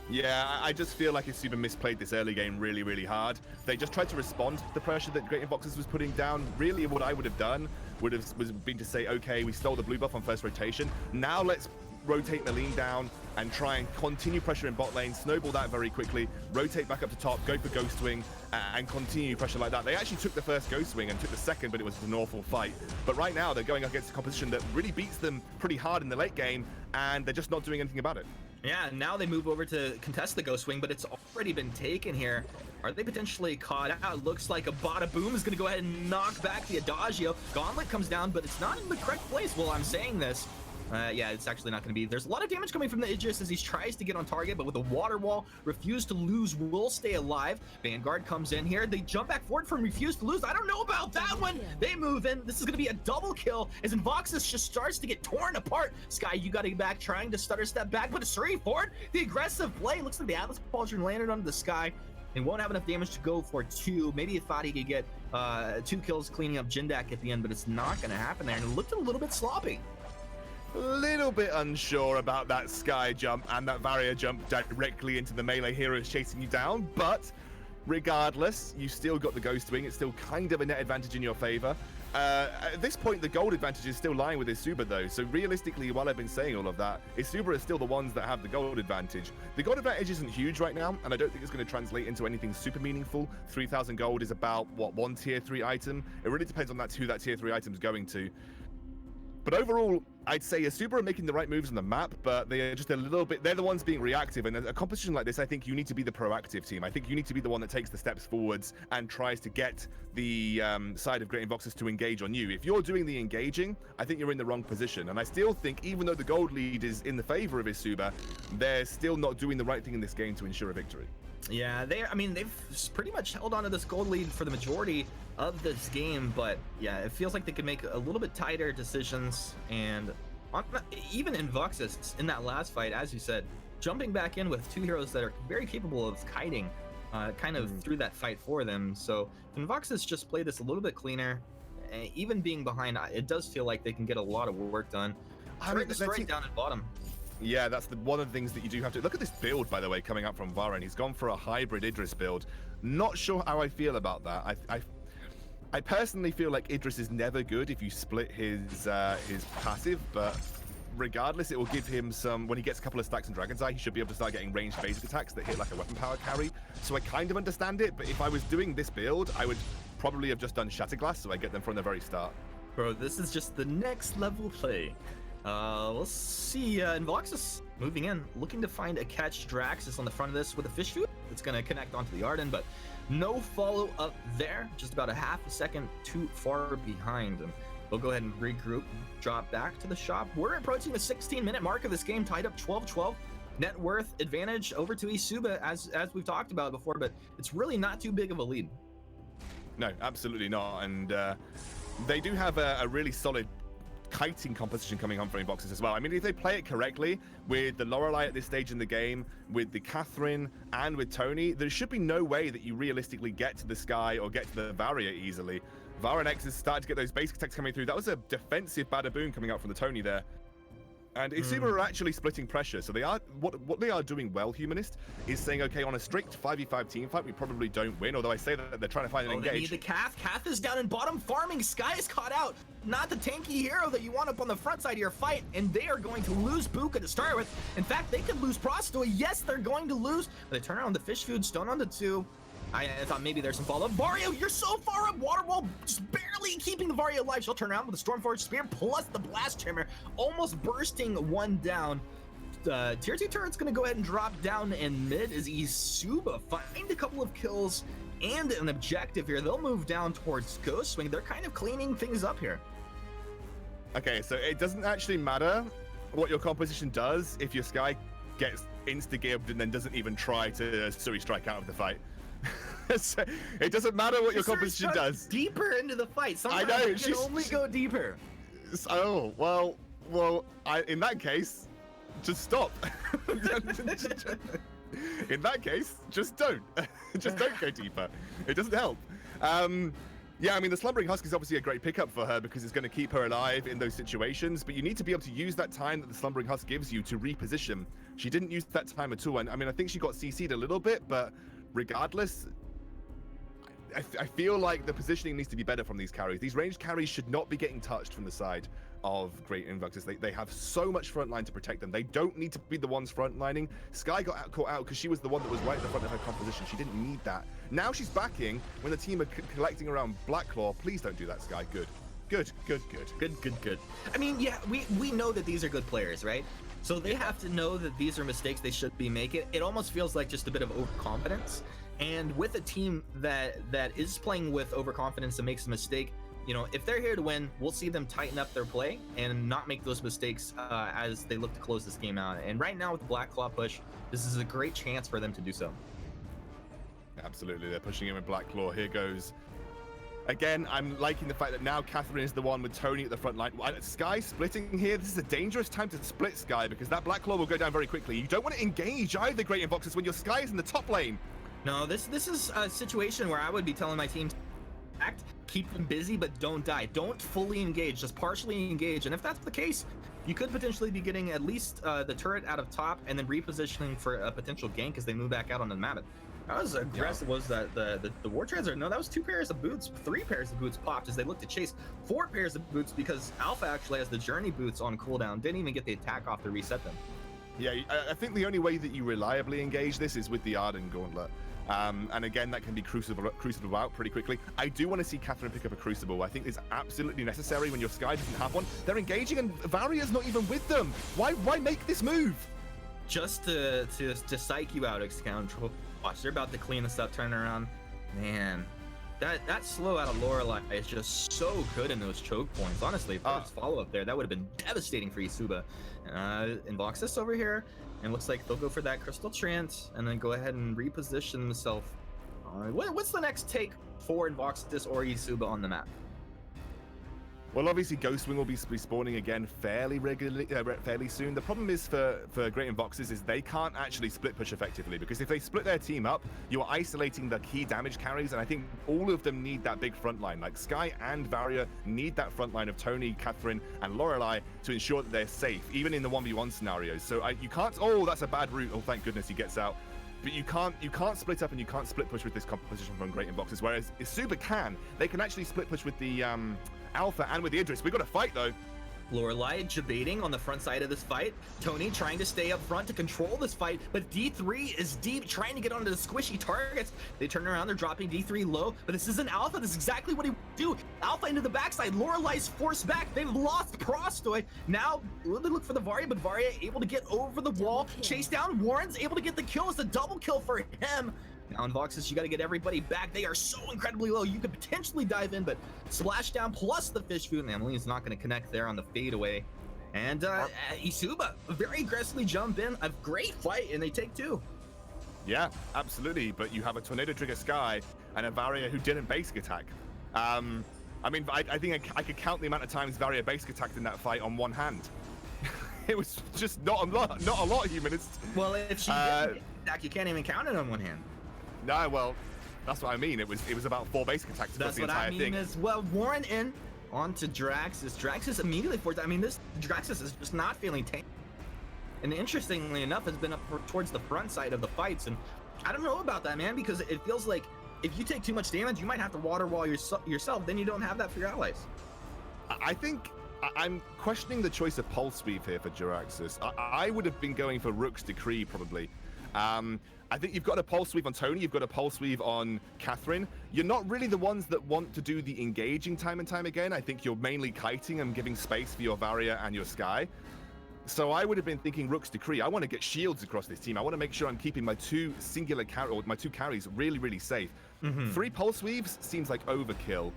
Yeah, I just feel like Isuba misplayed this early game really, really hard. They just tried to respond to the pressure that Great Invoxes was putting down. Really, what I would have done was been to say, okay, we stole the blue buff on first rotation. Now let's rotate Maleen down and try and continue pressure in bot lane, snowball that very quickly, rotate back up to top, go for Ghostwing, and continue pressure like that. They actually took the first Ghostwing and took the second, but it was an awful fight. But right now, they're going up against a composition that really beats them pretty hard in the late game, and they're just not doing anything about it. Yeah, now they move over to contest the Ghostwing, but it's already been taken here. Are they potentially caught out? Looks like a Bada Boom is going to go ahead and knock back the Adagio. Gauntlet comes down, but it's not in the correct place while I'm saying this. Yeah, it's actually not going to be. There's a lot of damage coming from the Idris as he tries to get on target, but with a water wall, Refuse to Lose will stay alive. Vanguard comes in here. They jump back forward from Refuse to Lose. I don't know about that one. They move in. This is going to be a double kill as Invoxus just starts to get torn apart. Sky, you got to get back, trying to stutter step back, but it's Suri forward. The aggressive play. Looks like the Atlas Pauldron landed on the Sky and won't have enough damage to go for 2. Maybe he thought he could get 2 kills cleaning up Jindak at the end, but it's not going to happen there. And it looked a little bit sloppy. A little bit unsure about that Sky jump and that Varia jump directly into the melee heroes chasing you down, but regardless, you still got the Ghost Wing. It's still kind of a net advantage in your favor. At this point, the gold advantage is still lying with Isuba, though. So realistically, while I've been saying all of that, Isuba is still the ones that have the gold advantage. The gold advantage isn't huge right now, and I don't think it's going to translate into anything super meaningful. 3,000 gold is about, what, 1 tier 3 item? It really depends on who that tier 3 item is going to. But overall, I'd say Asuba are making the right moves on the map, but they are just a little bit, they're the ones being reactive. And a competition like this, I think you need to be the proactive team. I think you need to be the one that takes the steps forwards and tries to get the side of Great Invoxus to engage on you. If you're doing the engaging, I think you're in the wrong position. And I still think, even though the gold lead is in the favor of Asuba, they're still not doing the right thing in this game to ensure a victory. Yeah, they've pretty much held on to this gold lead for the majority of this game, but yeah, it feels like they could make a little bit tighter decisions. And even Invoxus in that last fight, as you said, jumping back in with 2 heroes that are very capable of kiting, kind of threw that fight for them. So Invoxus just played this a little bit cleaner. Even being behind, it does feel like they can get a lot of work done. Straight down at bottom. Yeah, that's one of the things that you do have to look at. This build, by the way, coming up from Varen. He's gone for a hybrid Idris build. Not sure how I feel about that. I personally feel like Idris is never good if you split his passive, but regardless, it will give him some, when he gets a couple of stacks in Dragon's Eye, he should be able to start getting ranged basic attacks that hit like a weapon power carry. So I kind of understand it, but if I was doing this build, I would probably have just done Shatterglass, so I get them from the very start. Bro, this is just the next level play. Let's see, Invoxus moving in, looking to find a catch. Drax is on the front of this with a fish food. It's going to connect onto the Arden, but no follow up there. Just about a half a second too far behind him. We'll go ahead and regroup, drop back to the shop. We're approaching the 16-minute mark of this game, tied up 12-12. Net worth advantage over to Isuba, as we've talked about before, but it's really not too big of a lead. No, absolutely not. And they do have a really solid kiting composition coming on from Invoxus as well. I mean, if they play it correctly with the Lorelei at this stage in the game, with the Catherine and with Tony, there should be no way that you realistically get to the Sky or get to the Varia easily. Varenex has started to get those basic attacks coming through. That was a defensive bada boom coming out from the Tony there. And Isuba are actually splitting pressure, so they are what they are doing well, Humanist, is saying, okay, on a strict 5v5 team fight, we probably don't win, although I say that they're trying to find an engage. They need the Cath. Cath is down in bottom farming. Sky is caught out. Not the tanky hero that you want up on the front side of your fight, and they are going to lose Buka to start with. In fact, they could lose Prostoi. Yes, they're going to lose, but they turn around the fish food, stone on the 2. I thought maybe there's some follow-up. Vario, you're so far up. Water wall just barely keeping the Vario alive. She'll turn around with the Stormforge Spear plus the Blast Trimmer, almost bursting 1 down. Tier 2 turret's going to go ahead and drop down in mid as Isuba find a couple of kills and an objective here. They'll move down towards Ghost Swing. They're kind of cleaning things up here. Okay, so it doesn't actually matter what your composition does if your Sky gets insta-gibbed and then doesn't even try to Suri strike out of the fight. So it doesn't matter what your composition does. Deeper into the fight. Sometimes I know, you can only go deeper. Oh, well, in that case, just stop. In that case, just don't. Just don't go deeper. It doesn't help. Yeah, I mean, the Slumbering Husk is obviously a great pickup for her because it's going to keep her alive in those situations, but you need to be able to use that time that the Slumbering Husk gives you to reposition. She didn't use that time at all, and I mean, I think she got CC'd a little bit, but regardless, I feel like the positioning needs to be better from these carries. These ranged carries should not be getting touched from the side of Great Invoxus. They have so much front line to protect them. They don't need to be the ones frontlining. Sky got caught out because she was the one that was right at the front of her composition. She didn't need that. Now she's backing when the team are collecting around Blacklaw. Please don't do that, Sky. Good. I mean, yeah, we know that these are good players, right? So they have to know that these are mistakes they should be making. It almost feels like just a bit of overconfidence. And with a team that is playing with overconfidence and makes a mistake, you know, if they're here to win, we'll see them tighten up their play and not make those mistakes as they look to close this game out. And right now with the Black Claw push, this is a great chance for them to do so. Absolutely, they're pushing in with Black Claw. Here goes. Again, I'm liking the fact that now Catherine is the one with Tony at the front line. Sky splitting here. This is a dangerous time to split Sky because that Black Claw will go down very quickly. You don't want to engage either, Great Invoxes, when your Sky is in the top lane. No, this is a situation where I would be telling my team to act, keep them busy, but don't die. Don't fully engage, just partially engage. And if that's the case, you could potentially be getting at least the turret out of top and then repositioning for a potential gank as they move back out on the map. That was aggressive. Was that the War Transit? No, that was 2 pairs of boots, 3 pairs of boots popped as they look to chase 4 pairs of boots because Alpha actually has the Journey boots on cooldown. Didn't even get the attack off to reset them. Yeah, I think the only way that you reliably engage this is with the Arden Gauntlet. And again, that can be crucible out pretty quickly. I do want to see Catherine pick up a Crucible. I think it's absolutely necessary when your Sky doesn't have one. They're engaging and Varia's not even with them. Why make this move? Just to psych you out, Scoundrel. Watch, they're about to clean this up, turn around. Man, that slow out of Lorelei is just so good in those choke points. Honestly, if there was follow-up there, that would have been devastating for Isuba. Invoxis over here, and looks like they'll go for that Crystal Trance, and then go ahead and reposition themselves. What's the next take for Invoxis or Isuba on the map? Well, obviously, Ghostwing will be spawning again fairly regularly, fairly soon. The problem is for Great Invoxes is they can't actually split push effectively because if they split their team up, you're isolating the key damage carries, and I think all of them need that big front line. Like Sky and Varia need that front line of Tony, Catherine, and Lorelei to ensure that they're safe, even in the 1v1 scenarios. So you can't. Oh, that's a bad route. Oh, thank goodness he gets out. But you can't split up and you can't split push with this composition from Great Invoxes. Whereas Isuba can. They can actually split push with the Alpha and with the Idris. We've got to fight though. Lorelei debating on the front side of this fight. Tony trying to stay up front to control this fight, but D3 is deep, trying to get onto the squishy targets. They turn around, they're dropping D3 low, but this isn't Alpha. This is exactly what he would do. Alpha into the backside. Lorelei's forced back. They've lost Prostoy. Now they look for the Varia, but Varia able to get over the wall, chase down. Warren's able to get the kill. It's a double kill for him. Now in Voxes, you got to get everybody back. They are so incredibly low. You could potentially dive in, but splash down plus the fish food. And Emmeline's not going to connect there on the fadeaway. And Isuba very aggressively jump in. A great fight, and they take 2. Yeah, absolutely. But you have a Tornado Trigger Sky and a Varia who didn't basic attack. I mean, I think I could count the amount of times Varia basic attacked in that fight on one hand. It was just not a lot, Humanists. Well, if she didn't attack, you can't even count it on one hand. No, well, that's what I mean. It was about 4 basic attacks across the entire thing. That's what I mean as well. Warren in onto Draxus. Draxus immediately forced. I mean, this Draxus is just not feeling tame. And interestingly enough, has been up towards the front side of the fights. And I don't know about that, man, because it feels like if you take too much damage, you might have to water wall yourself. Then you don't have that for your allies. I think I'm questioning the choice of Pulse Weave here for Jiraxis. I would have been going for Rook's Decree, probably. I think you've got a Pulse Weave on Tony, you've got a Pulse Weave on Catherine. You're not really the ones that want to do the engaging time and time again. I think you're mainly kiting and giving space for your Varia and your Sky. So I would have been thinking Rook's Decree. I want to get shields across this team. I want to make sure I'm keeping my 2 carries really, really safe. 3 Pulse Weaves seems like overkill.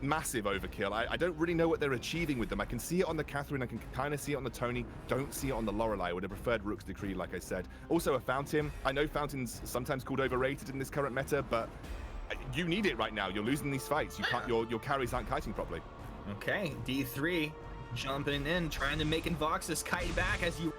Massive overkill. I don't really know what they're achieving with them. I can see it on the Catherine, I can kind of see it on the Tony, don't see it on the Lorelei. I would have preferred Rook's Decree, like I said. Also a Fountain. I know Fountain's sometimes called overrated in this current meta, but you need it right now. You're losing these fights. You can't. Your carries aren't kiting properly. Okay, D3 jumping in, trying to make Invoxis kite back as you...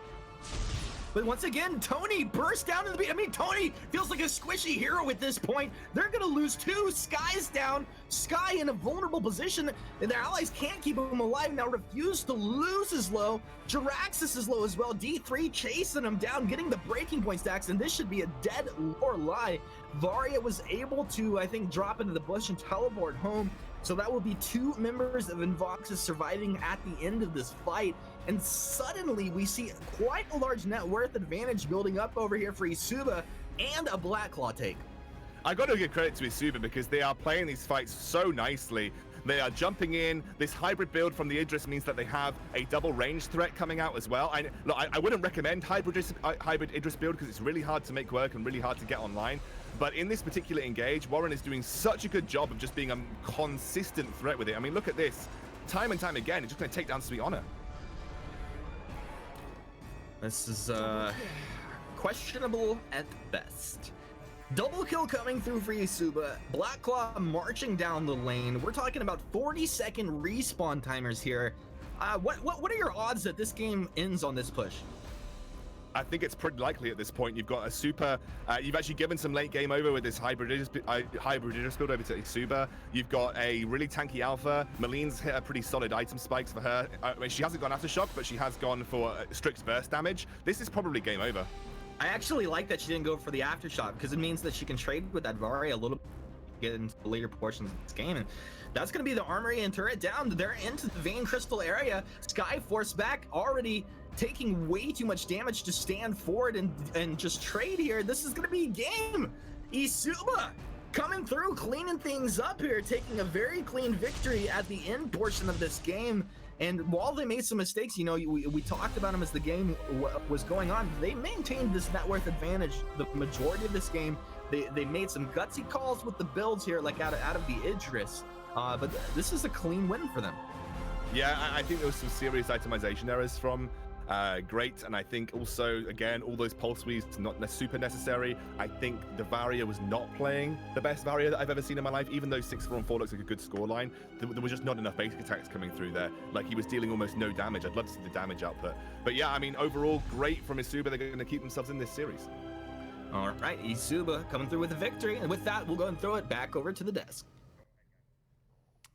But once again, Tony burst down to the beat. I mean, Tony feels like a squishy hero at this point. They're going to lose 2. Sky's down. Sky in a vulnerable position. And their allies can't keep him alive. Now refuse to lose his low. Jiraxis is low as well. D3 chasing him down, getting the breaking point stacks. And this should be a dead Lorelei. Varia was able to, I think, drop into the bush and teleport home. So that will be 2 members of Invoxis surviving at the end of this fight. And suddenly we see quite a large net worth advantage building up over here for Isuba and a Black Claw take. I got to give credit to Isuba because they are playing these fights so nicely. They are jumping in. This hybrid build from the Idris means that they have a double range threat coming out as well. I wouldn't recommend hybrid Idris build because it's really hard to make work and really hard to get online. But in this particular engage, Warren is doing such a good job of just being a consistent threat with it. I mean, look at this. Time and time again, it's just going to take down Sweet Honor. This is questionable at best. Double kill coming through for Isuba. Black Claw marching down the lane. We're talking about 40-second respawn timers here. What are your odds that this game ends on this push? I think it's pretty likely at this point. You've got a super. You've actually given some late game over with this hybrid Idris build over to Isuba. You've got a really tanky alpha. Maline's hit a pretty solid item spikes for her. I mean, she hasn't gone aftershock, but she has gone for strict burst damage. This is probably game over. I actually like that she didn't go for the aftershock because it means that she can trade with that Varia a little bit, get into the later portions of this game. And that's going to be the armory and turret down. They're into the Vein Crystal area. Skyforce back, already taking way too much damage to stand forward and just trade here. This is going to be a game. Isuba coming through, cleaning things up here, taking a very clean victory at the end portion of this game. And while they made some mistakes, you know, we talked about them as the game was going on, they maintained this net worth advantage the majority of this game. They made some gutsy calls with the builds here, like out of the Idris. But this is a clean win for them. Yeah, I think there was some serious itemization errors from Great, and I think also, again, all those pulse weaves not super necessary. I think the Varia was not playing the best Varia that I've ever seen in my life, even though 6-4-4 looks like a good scoreline. There was just not enough basic attacks coming through there. Like, he was dealing almost no damage. I'd love to see the damage output. But yeah, I mean, overall, great from Isuba. They're going to keep themselves in this series. All right, Isuba coming through with a victory. And with that, we'll go and throw it back over to the desk.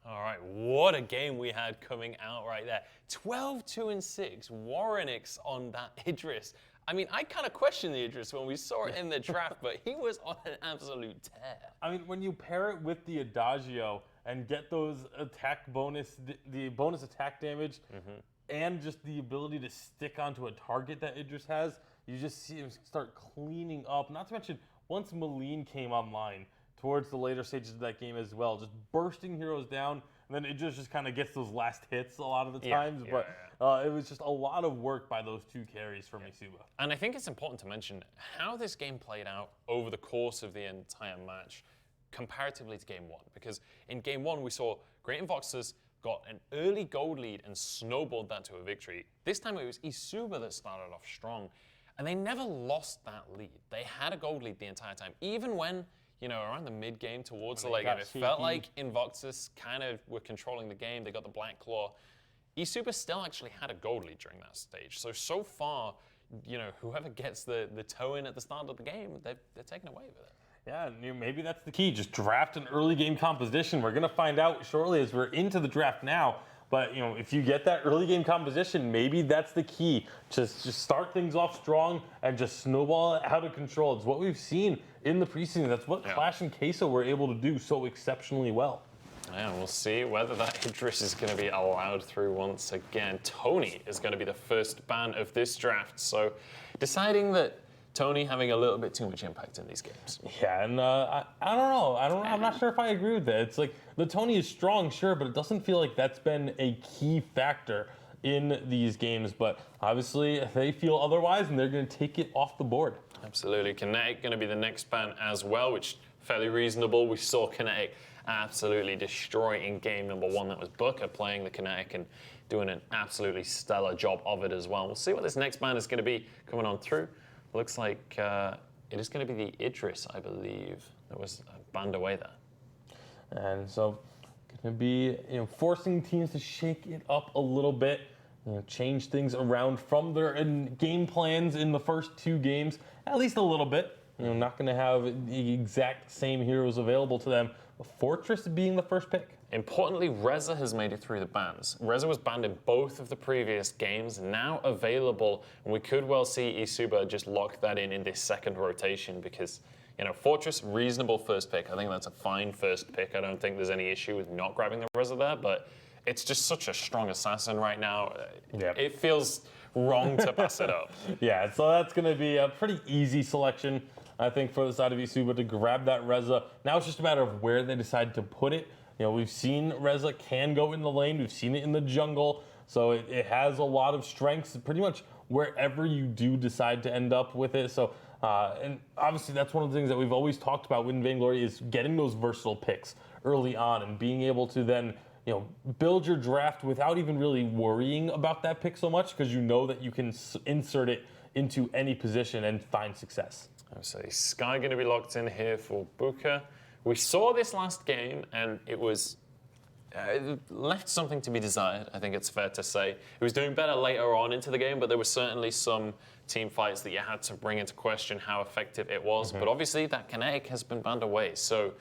All right, what a game we had coming out right there. 12-2-6, Warrenix on that Idris. I mean, I kind of questioned the Idris when we saw it in the draft, but he was on an absolute tear. I mean, when you pair it with the Adagio and get those attack bonus, the bonus attack damage, and just the ability to stick onto a target that Idris has, you just see him start cleaning up. Not to mention, once Maline came online, towards the later stages of that game as well, just bursting heroes down, and then it just kind of gets those last hits a lot of the times. But it was just a lot of work by those two carries from Isuba. And I think it's important to mention how this game played out over the course of the entire match comparatively to game one. Because in game one, we saw Great and Voxers got an early gold lead and snowballed that to a victory. This time it was Isuba that started off strong, and they never lost that lead. They had a gold lead the entire time, even when, you know, around the mid-game towards the late game, it felt like Invoxus kind of were controlling the game. They got the Black Claw. Isuba still actually had a gold lead during that stage. So far, you know, whoever gets the toe in at the start of the game, they're taking away with it. Yeah, maybe that's the key. Just draft an early game composition. We're going to find out shortly as we're into the draft now. But, you know, if you get that early game composition, maybe that's the key. Just start things off strong and just snowball it out of control. It's what we've seen in the preseason. That's what Clash and Queso were able to do so exceptionally well. Yeah, we'll see whether that Idris is going to be allowed through once again. Tony is going to be the first ban of this draft. So deciding that Tony having a little bit too much impact in these games. Yeah, and I don't know. I'm not sure if I agree with that. It's like the Tony is strong, sure, but it doesn't feel like that's been a key factor in these games. But obviously, they feel otherwise, and they're going to take it off the board. Absolutely. Kinetic going to be the next ban as well, which fairly reasonable. We saw Kinetic absolutely destroy in game number one. That was Booker playing the Kinetic and doing an absolutely stellar job of it as well. We'll see what this next ban is going to be coming on through. Looks like it is going to be the Idris, I believe, that was banned away there. And so, going to be, you know, forcing teams to shake it up a little bit, you know, change things around from their game plans in the first two games, at least a little bit. You know, not going to have the exact same heroes available to them. Fortress being the first pick. Importantly, Reza has made it through the bans. Reza was banned in both of the previous games, now available, and we could well see Isuba just lock that in this second rotation because, you know, Fortress, reasonable first pick. I think that's a fine first pick. I don't think there's any issue with not grabbing the Reza there, but it's just such a strong assassin right now. It feels wrong to pass it up. Yeah, so that's going to be a pretty easy selection, I think, for the side of Isuba to grab that Reza. Now it's just a matter of where they decide to put it. You know, we've seen Reza can go in the lane. We've seen it in the jungle. So it has a lot of strengths pretty much wherever you do decide to end up with it. So, and obviously that's one of the things that we've always talked about with Vainglory is getting those versatile picks early on and being able to then, you know, build your draft without even really worrying about that pick so much because you know that you can insert it into any position and find success. So Sky going to be locked in here for Booker. We saw this last game and it was left something to be desired, I think it's fair to say. It was doing better later on into the game, but there were certainly some team fights that you had to bring into question how effective it was. But obviously that kinetic has been banned away, so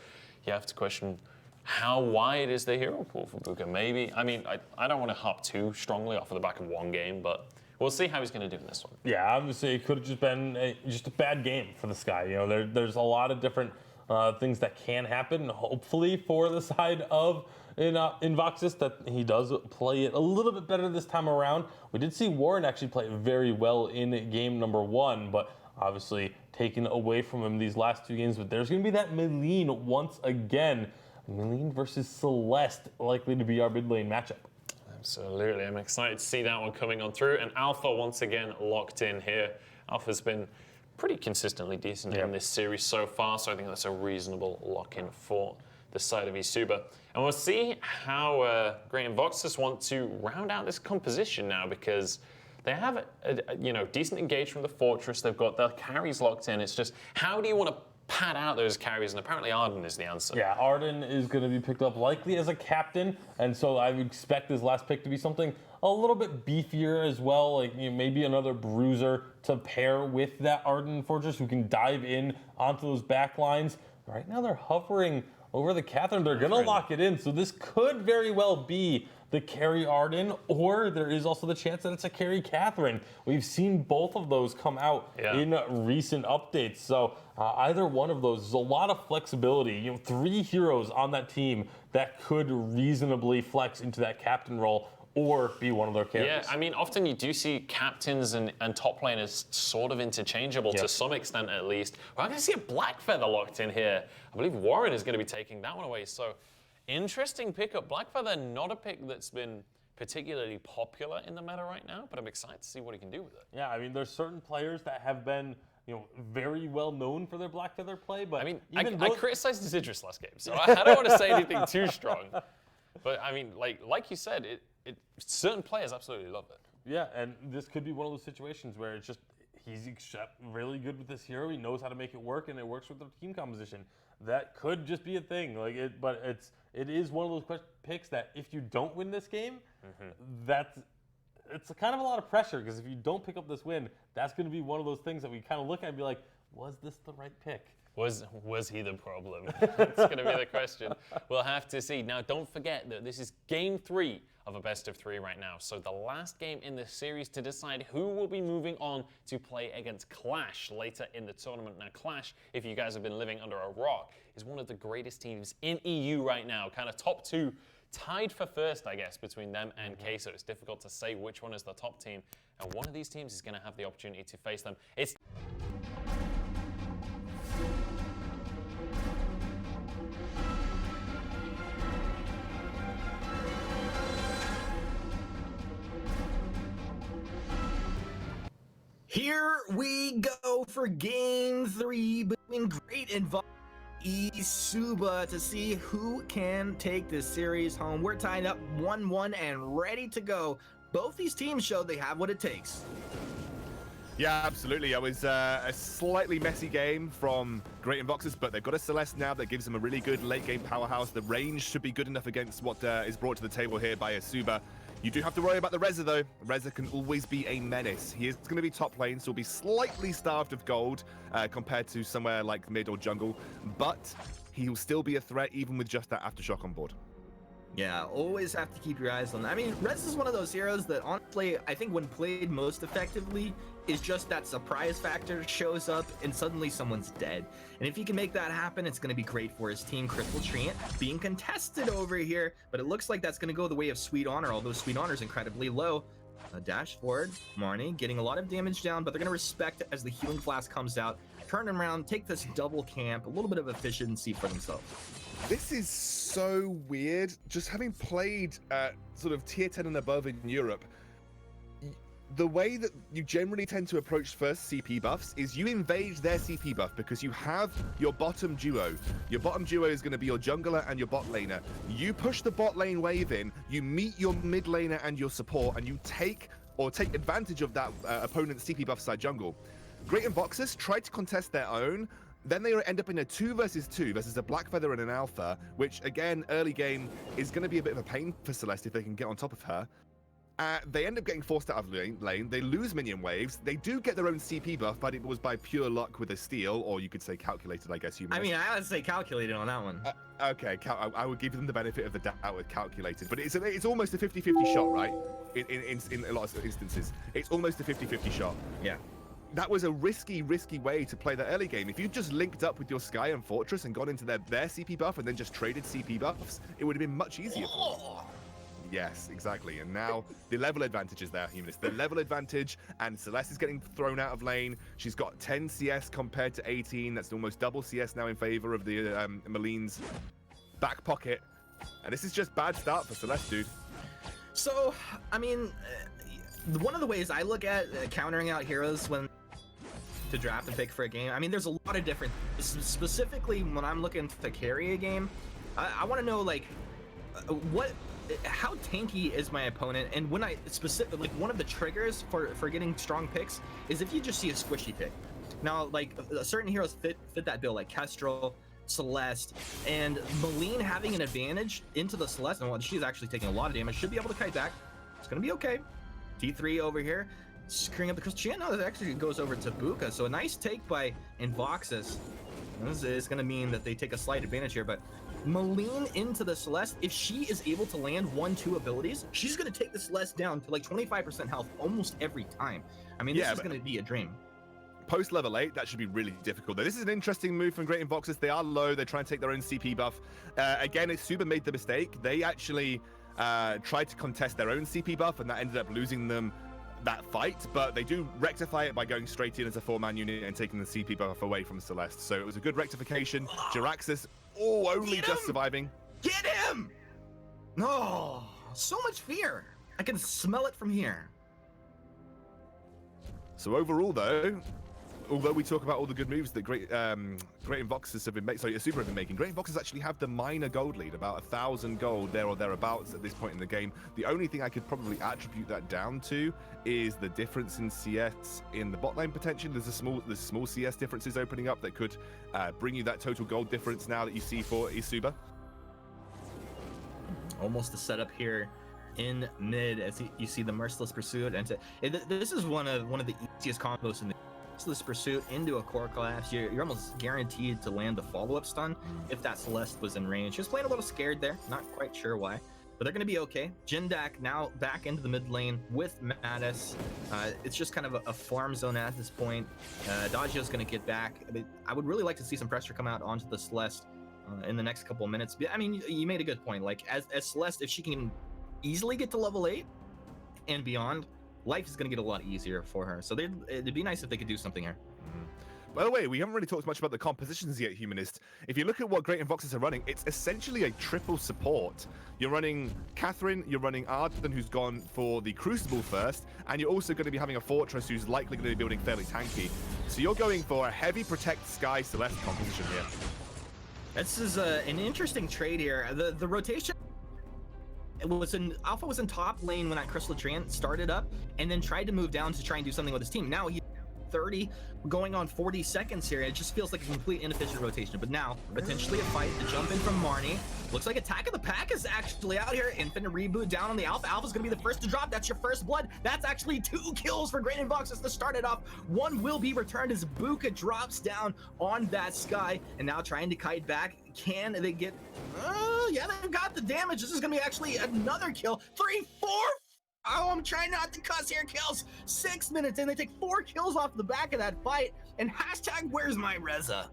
you have to question how wide is the hero pool for Booker? Maybe, I mean, I don't want to hop too strongly off of the back of one game, but we'll see how he's going to do in this one. Yeah, obviously it could have just been just a bad game for the Sky. You know, there's a lot of different things that can happen, hopefully for the side of in Voxus, that he does play it a little bit better this time around. We did see Warren actually play it very well in game number 1, but obviously taken away from him these last 2 games. But there's going to be that Meline once again. Meline versus Celeste, likely to be our mid lane matchup. Absolutely, I'm excited to see that one coming on through. And Alpha once again locked in here. Alpha's been pretty consistently decent in this series so far, so I think that's a reasonable lock-in for the side of Isuba. And we'll see how Great and Voxus want to round out this composition now, because they have a decent engage from the Fortress. They've got their carries locked in. It's just, how do you want to pad out those carries? And apparently Arden is the answer. Yeah, Arden is going to be picked up likely as a captain, and so I would expect this last pick to be something a little bit beefier as well, like maybe another bruiser to pair with that Arden Fortress who can dive in onto those back lines. Right now they're hovering over the Catherine. They're going to lock it in, so this could very well be the carry Arden, or there is also the chance that it's a carry Catherine. We've seen both of those come out in recent updates, so either one of those is a lot of flexibility. 3 heroes on that team that could reasonably flex into that captain role or be one of their carries. Yeah, I mean, often you do see captains and top laners sort of interchangeable to some extent at least. We're going to see a Black Feather locked in here. I believe Warren is going to be taking that one away, so interesting pickup. Black Feather, not a pick that's been particularly popular in the meta right now, but I'm excited to see what he can do with it. Yeah, I mean, there's certain players that have been very well known for their Black Feather play, but I mean, I criticized Idris last game, so I don't want to say anything too strong. But I mean, like you said, certain players absolutely love it. Yeah, and this could be one of those situations where it's just he's really good with this hero. He knows how to make it work, and it works with the team composition. That could just be a thing. But it is one of those picks that if you don't win this game, it's kind of a lot of pressure, because if you don't pick up this win, that's going to be one of those things that we kind of look at and be like, was this the right pick? Was he the problem? That's going to be the question. We'll have to see. Now, don't forget that this is game 3 of a best of 3 right now. So the last game in this series to decide who will be moving on to play against Clash later in the tournament. Now, Clash, if you guys have been living under a rock, is one of the greatest teams in EU right now. Kind of top 2, tied for first, I guess, between them and Queso. It's difficult to say which one is the top team. And one of these teams is going to have the opportunity to face them. Here we go for game 3 between Great and Isuba to see who can take this series home. We're tied up 1-1 and ready to go. Both these teams show they have what it takes. Yeah, absolutely. It was a slightly messy game from Great and Voxus, but they've got a Celeste now that gives them a really good late game powerhouse. The range should be good enough against what is brought to the table here by Isuba. You do have to worry about the Reza, though. Reza can always be a menace. He is going to be top lane, so he'll be slightly starved of gold compared to somewhere like mid or jungle, but he'll still be a threat even with just that Aftershock on board. Yeah, always have to keep your eyes on that. I mean, Rez is one of those heroes that honestly, I think when played most effectively, is just that surprise factor shows up and suddenly someone's dead. And if he can make that happen, it's going to be great for his team. Crystal Treant being contested over here, but it looks like that's going to go the way of Sweet Honor, although Sweet Honor is incredibly low. Dash forward, Marnie getting a lot of damage down, but they're going to respect as the healing flask comes out, turn around, take this double camp, a little bit of efficiency for themselves. This is so weird. Just having played sort of tier 10 and above in Europe, the way that you generally tend to approach first CP buffs is you invade their CP buff because you have your bottom duo. Your bottom duo is going to be your jungler and your bot laner. You push the bot lane wave in, you meet your mid laner and your support, and you take advantage of that opponent's CP buff side jungle. Great Invoxers try to contest their own. Then they end up in a 2 versus 2 versus a Blackfeather and an Alpha, which again, early game is going to be a bit of a pain for Celeste if they can get on top of her. They end up getting forced out of lane. They lose minion waves. They do get their own CP buff, but it was by pure luck with a steal, or you could say calculated, I guess. I mean, I would say calculated on that one. Okay, I would give them the benefit of the doubt with calculated, but it's almost a 50-50 shot, right? In a lot of instances, it's almost a 50-50 shot. Yeah. That was a risky way to play the early game. If you just linked up with your Sky and Fortress and got into their CP buff and then just traded CP buffs, it would have been much easier for them. Yes, exactly. And now the level advantage is there, Humanist. The level advantage, and Celeste is getting thrown out of lane. She's got 10 CS compared to 18. That's almost double CS now in favor of the Maline's back pocket. And this is just bad start for Celeste, dude. So, I mean, one of the ways I look at countering out heroes when to draft and pick for a game, I mean, there's a lot of different, specifically when I'm looking to carry a game, I want to know, like, how tanky is my opponent, and when like one of the triggers for getting strong picks is if you just see a squishy pick. Now, like, certain heroes fit that bill, like Kestrel, Celeste, and Maline having an advantage into the Celeste, and she's actually taking a lot of damage, should be able to kite back. It's gonna be okay. T3 over here, screwing up the Crystal. No, that actually goes over to Buka, so a nice take by Invoxus. This is gonna mean that they take a slight advantage here, but Maline into the Celeste, if she is able to land 1-2 abilities, she's going to take the Celeste down to like 25% health almost every time. I mean, this is going to be a dream. Post level 8, that should be really difficult. This is an interesting move from Great Invoxers. They are low. They try and take their own CP buff. Again, Super made the mistake. They actually tried to contest their own CP buff, and that ended up losing them that fight, but they do rectify it by going straight in as a 4-man unit and taking the CP buff away from Celeste. So it was a good rectification. Jiraxis, only just surviving. Get him! Oh, so much fear. I can smell it from here. So overall, though, although we talk about all the good moves that Great Invoxers have been making, Super have been making, Great Invoxers actually have the minor gold lead, about 1,000 gold there or thereabouts at this point in the game. The only thing I could probably attribute that down to is the difference in CS in the bot lane potentially. There's small CS differences opening up that could bring you that total gold difference now that you see for Isuba. Almost the setup here in mid as you see the Merciless Pursuit, and this is one of the easiest combos in the Merciless Pursuit into a core class. You're almost guaranteed to land the follow-up stun if that Celeste was in range. Just playing a little scared there, not quite sure why, but they're going to be okay. Jindak now back into the mid lane with Mattis. It's just kind of a farm zone at this point. Daggio's going to get back. I would really like to see some pressure come out onto the Celeste in the next couple of minutes. I mean, you made a good point. Like, as Celeste, if she can easily get to level 8 and beyond, life is going to get a lot easier for her. So it'd be nice if they could do something here. By the way, we haven't really talked much about the compositions yet, Humanist. If you look at what Great Invoxers are running, it's essentially a triple support. You're running Catherine, you're running Arden, who's gone for the Crucible first, and you're also going to be having a Fortress who's likely going to be building fairly tanky. So you're going for a heavy Protect Sky Celeste composition here. This is an interesting trade here. The rotation... Alpha was in top lane when that Crystal Treant started up, and then tried to move down to try and do something with his team. Now he's 30, going on 40 seconds here. It just feels like a complete inefficient rotation. But now, potentially a fight to jump in from Marnie. Looks like Attack of the Pack is actually out here. Infinite Reboot down on the Alpha. Alpha's gonna be the first to drop. That's your first blood. That's actually 2 kills for Great Invoxers to start it off. 1 will be returned as Buka drops down on that Sky, and now trying to kite back. Can they get... yeah, they've got the damage. This is gonna be actually another kill. 3, 4... Oh, I'm trying not to cuss here. Kills. 6 minutes in. They take 4 kills off the back of that fight. And hashtag where's my Reza?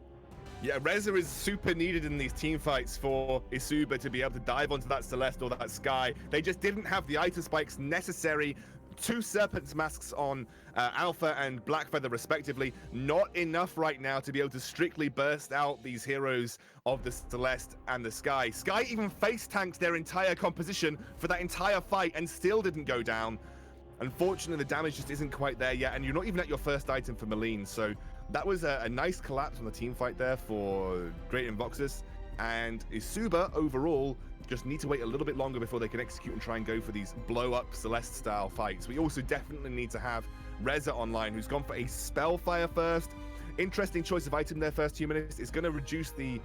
Yeah, Reza is super needed in these team fights for Isuba to be able to dive onto that Celeste or that Sky. They just didn't have the item spikes necessary 2 Serpent's Masks on Alpha and Blackfeather respectively. Not enough right now to be able to strictly burst out these heroes of the Celeste and the Sky. Sky even face tanked their entire composition for that entire fight and still didn't go down. Unfortunately, the damage just isn't quite there yet, and you're not even at your first item for Maleen, so that was a nice collapse on the team fight there for Great Invoxus, and Isuba overall just need to wait a little bit longer before they can execute and try and go for these blow-up Celeste-style fights. We also definitely need to have Reza online, who's gone for a Spellfire first. Interesting choice of item there, first Humanist. It's going to reduce the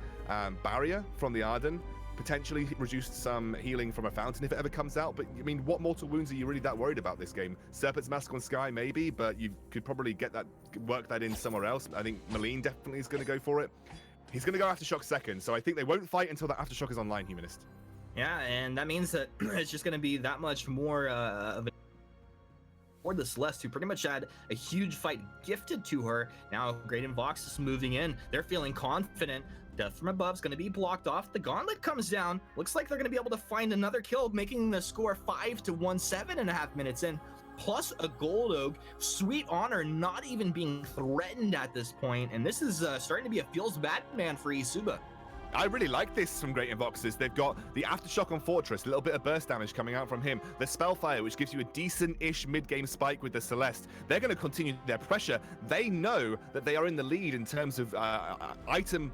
barrier from the Arden, potentially reduce some healing from a fountain if it ever comes out, but I mean, what mortal wounds are you really that worried about this game? Serpent's Mask on Sky, maybe, but you could probably work that in somewhere else. I think Maleen definitely is going to go for it. He's going to go Aftershock second, so I think they won't fight until that Aftershock is online, Humanist. Yeah, and that means that it's just going to be that much more of a for the Celeste, who pretty much had a huge fight gifted to her. Now Great Invox is moving in. They're feeling confident. Death from above is going to be blocked off. The gauntlet comes down. Looks like they're going to be able to find another kill, making the score 5-1, 7.5 minutes in. Plus a gold oak. Sweet Honor not even being threatened at this point. And this is starting to be a feels bad man for Isuba. I really like this from Great Invoxes. They've got the Aftershock on Fortress, a little bit of burst damage coming out from him. The Spellfire, which gives you a decent-ish mid-game spike with the Celeste. They're going to continue their pressure. They know that they are in the lead in terms of item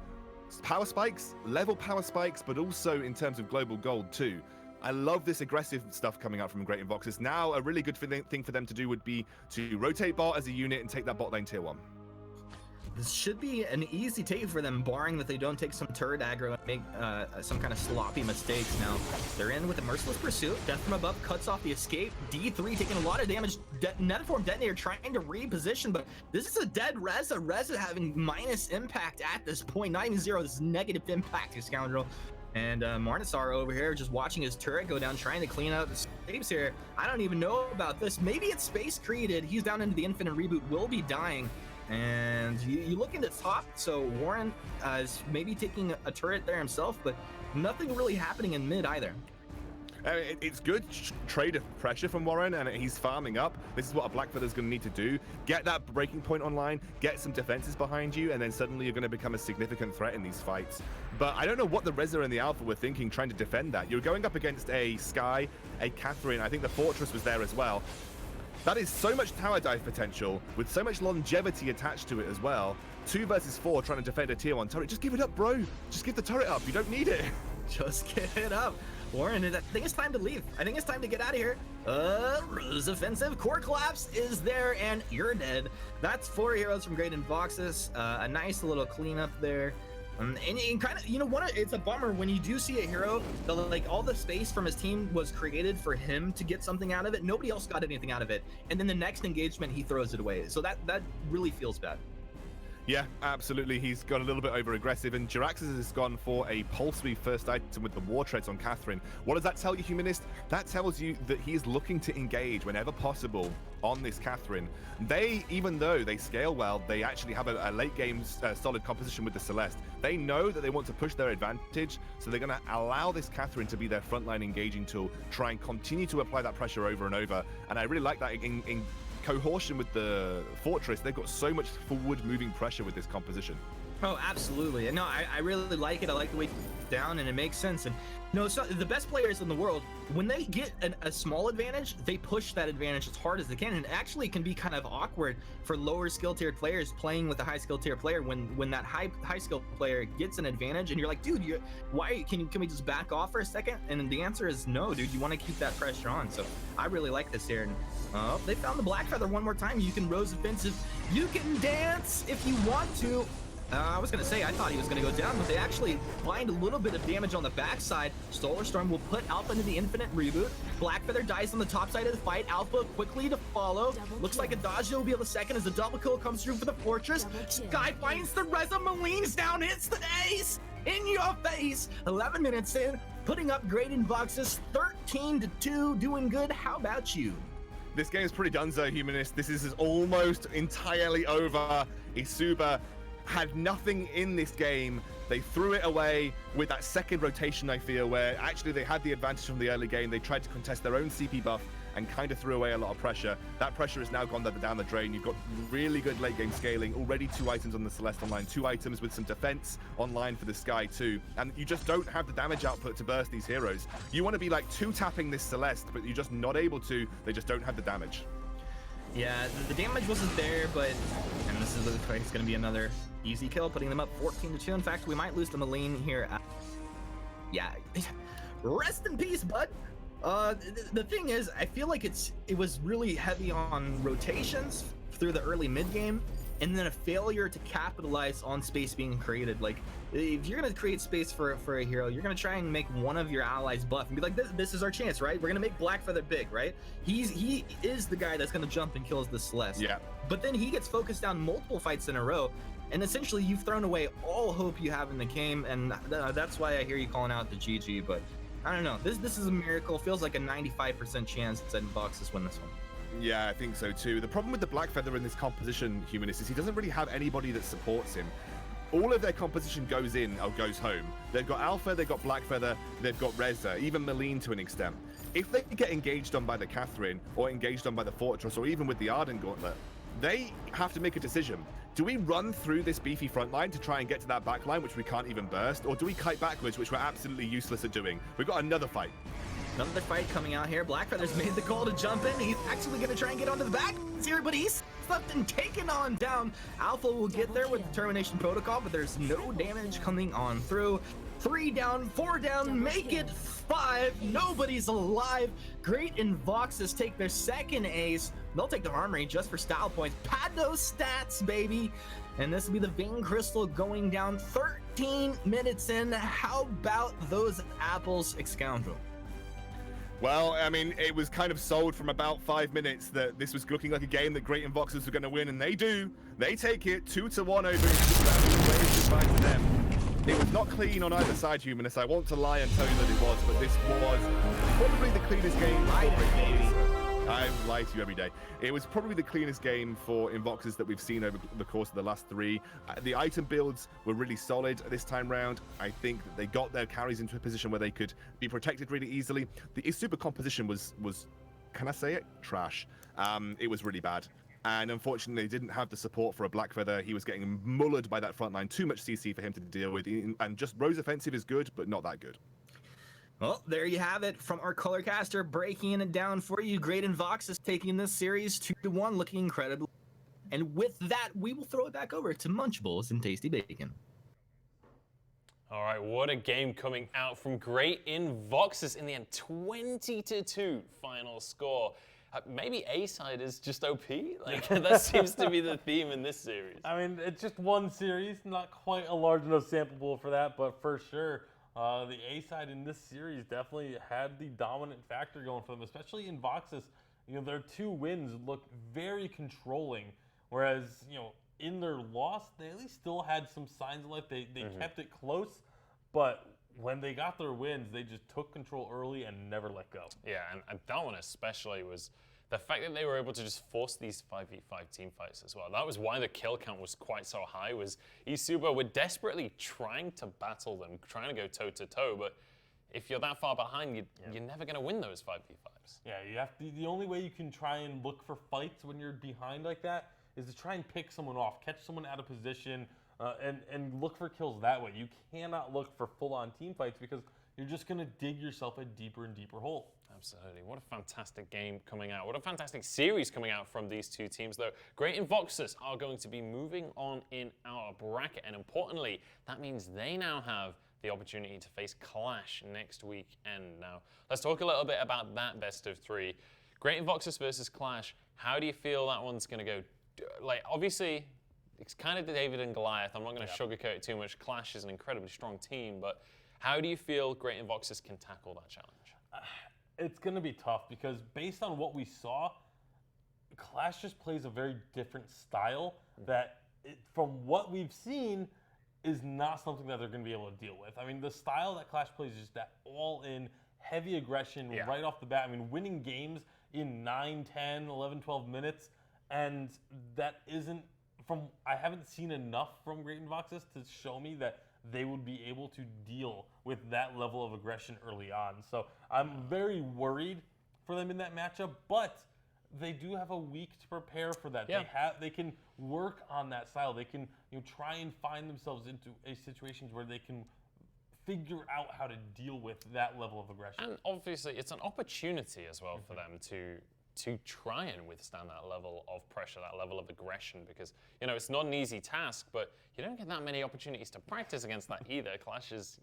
power spikes, level power spikes, but also in terms of global gold too. I love this aggressive stuff coming out from Great Invoxes. Now, a really good thing for them to do would be to rotate bot as a unit and take that bot lane tier 1. This should be an easy take for them, barring that they don't take some turret aggro and make some kind of sloppy mistakes. Now, they're in with a Merciless Pursuit. Death from above cuts off the escape. D3 taking a lot of damage. Netiform Detonator trying to reposition, but this is a dead Reza. Reza having minus impact at this point. Not even 0, this is negative impact, you scoundrel. And Marnisar over here just watching his turret go down, trying to clean out the escapes here. I don't even know about this. Maybe it's space created. He's down into the Infinite Reboot, will be dying. And you look into top, so Warren is maybe taking a turret there himself, but nothing really happening in mid either. It's good trade of pressure from Warren, and he's farming up. This is what a Blackfeather's going to need to do. Get that breaking point online, get some defenses behind you, and then suddenly you're going to become a significant threat in these fights. But I don't know what the Reza and the Alpha were thinking trying to defend that. You're going up against a Sky, a Catherine, I think the Fortress was there as well. That is so much tower dive potential, with so much longevity attached to it as well. 2 versus 4 trying to defend a tier 1 turret. Just give it up, bro. Just give the turret up. You don't need it. Just get it up. Warren, I think it's time to leave. I think it's time to get out of here. Ruse offensive. Core collapse is there, and you're dead. That's 4 heroes from Great Invoxes. A nice little cleanup there. And kind of, you know what? It's a bummer when you do see a hero that, like, all the space from his team was created for him to get something out of it. Nobody else got anything out of it. And then the next engagement, he throws it away. So that really feels bad. Yeah, absolutely. He's got a little bit over-aggressive, and Jiraxis has gone for a Pulse Weave first item with the War Treads on Catherine. What does that tell you, Humanist? That tells you that he is looking to engage whenever possible on this Catherine. Even though they scale well, they actually have a late-game solid composition with the Celeste. They know that they want to push their advantage, so they're going to allow this Catherine to be their frontline engaging tool, try and continue to apply that pressure over and over. And I really like that in cohortion with the Fortress. They've got so much forward moving pressure with this composition. Oh, absolutely. And no, I really like it. I like the way it's down, and it makes sense. And no, so the best players in the world, when they get a small advantage, they push that advantage as hard as they can. And it actually can be kind of awkward for lower skill tier players playing with a high skill tier player when that high skill player gets an advantage, and you're like, dude, can we just back off for a second? And the answer is no, dude. You want to keep that pressure on. So I really like this here. And they found the Blackfeather one more time. You can Rose offensive. You can dance if you want to. I was going to say, I thought he was going to go down, but they actually find a little bit of damage on the backside. Solar Storm will put Alpha into the Infinite Reboot. Blackfeather dies on the top side of the fight. Alpha quickly to follow. Looks like Adagio will be able to second as the double kill comes through for the Fortress. Sky finds the Reza. Maleen's down. Hits the ace in your face. 11 minutes in, putting up Great Invoxes 13-2. Doing good. How about you? This game is pretty donezo, Humanist. This is almost entirely over. Isuba had nothing in this game. They threw it away with that second rotation, I feel, where actually they had the advantage from the early game. They tried to contest their own CP buff and kind of threw away a lot of pressure. That pressure has now gone down the drain. You've got really good late game scaling, already 2 items on the Celeste online, 2 items with some defense online for the Sky too, and you just don't have the damage output to burst these heroes. You want to be like 2-tapping this Celeste, but you're just not able to. They just don't have the damage. Yeah, the damage wasn't there, but and this is looks like it's going to be another easy kill, putting them up 14-2. In fact, we might lose the Maline here. Yeah, rest in peace, bud. The thing is, I feel like it was really heavy on rotations through the early mid game, and then a failure to capitalize on space being created. Like, if you're gonna create space for a hero, you're gonna try and make one of your allies buff and be like, this is our chance, right? We're gonna make Blackfeather big, right? He is the guy that's gonna jump and kills the Celeste. Yeah. But then he gets focused down multiple fights in a row, and essentially you've thrown away all hope you have in the game, and that's why I hear you calling out the GG. But I don't know. This is a miracle. Feels like a 95% chance that Voxes win this one. Yeah, I think so too. The problem with the Blackfeather in this composition, Humanist, is he doesn't really have anybody that supports him. All of their composition goes in or goes home. They've got Alpha, they've got Blackfeather, they've got Reza, even Maline to an extent. If they get engaged on by the Catherine, or engaged on by the Fortress, or even with the Ardent Gauntlet, they have to make a decision. Do we run through this beefy front line to try and get to that back line, which we can't even burst, or do we kite backwards, which we're absolutely useless at doing? We've got another fight. Another fight coming out here. Blackfeather's made the call to jump in. He's actually going to try and get onto the back here, but he's slept and taken on down. Alpha will get there with the Termination Protocol, but there's no damage coming on through. 3 down, 4 down, make it 5. Nobody's alive. Great and Voxes take their second ace. They'll take the armory just for style points. Pad those stats, baby. And this will be the Vein Crystal going down 13 minutes in. How about those apples, Excoundrel? Well, I mean, it was kind of sold from about 5 minutes that this was looking like a game that Great Invoxers were going to win, and they do. They take it 2-1 over goodbye to them. It was not clean on either side, Humanist. I want to lie and tell you that it was, but this was probably the cleanest game. I lie to you every day. It was probably the cleanest game for Invoxers that we've seen over the course of the last 3. The item builds were really solid this time round. I think that they got their carries into a position where they could be protected really easily. The super composition was can I say it? Trash. It was really bad. And unfortunately, they didn't have the support for a Blackfeather. He was getting mullered by that front line. Too much CC for him to deal with. And just Rose offensive is good, but not that good. Well, there you have it from our colorcaster, breaking it down for you. Great and Vox is taking this series 2-1, looking incredible. And with that, we will throw it back over to Munchables and Tasty Bacon. All right, what a game coming out from Great Invoxers in the end. 20-2 final score. Maybe A-side is just OP. Like that seems to be the theme in this series. I mean, it's just one series, not quite a large enough sample pool for that, but for sure, the A-side in this series definitely had the dominant factor going for them, especially in Voxes. You know, their 2 wins look very controlling, whereas, you know, in their loss, they at least still had some signs of life. They kept it close, but when they got their wins, they just took control early and never let go. Yeah, and that one especially was the fact that they were able to just force these 5v5 team fights as well. That was why the kill count was quite so high, was eSuper were desperately trying to battle them, trying to go toe-to-toe, but if you're that far behind, you're never going to win those 5v5s. Yeah, you have to, the only way you can try and look for fights when you're behind like that is to try and pick someone off, catch someone out of position, and look for kills that way. You cannot look for full-on team fights because you're just going to dig yourself a deeper and deeper hole. Absolutely. What a fantastic game coming out. What a fantastic series coming out from these 2 teams, though. Great Invoxers are going to be moving on in our bracket, and importantly, that means they now have the opportunity to face Clash next weekend. Now, let's talk a little bit about that best of 3. Great Invoxers versus Clash. How do you feel that one's going to go? Like, obviously, it's kind of the David and Goliath. I'm not going to sugarcoat it too much. Clash is an incredibly strong team, but how do you feel Great Invoxers can tackle that challenge? It's going to be tough because based on what we saw, Clash just plays a very different style that, from what we've seen, is not something that they're going to be able to deal with. I mean, the style that Clash plays is just that all-in, heavy aggression right off the bat. I mean, winning games in 9, 10, 11, 12 minutes, and that isn't I haven't seen enough from Great Voxes to show me that they would be able to deal with that level of aggression early on. So I'm very worried for them in that matchup, but they do have a week to prepare for that. Yeah. They can work on that style. They can try and find themselves into a situations where they can figure out how to deal with that level of aggression. And obviously, it's an opportunity as well for them to try and withstand that level of pressure, that level of aggression, because it's not an easy task, but you don't get that many opportunities to practice against that either. Clash is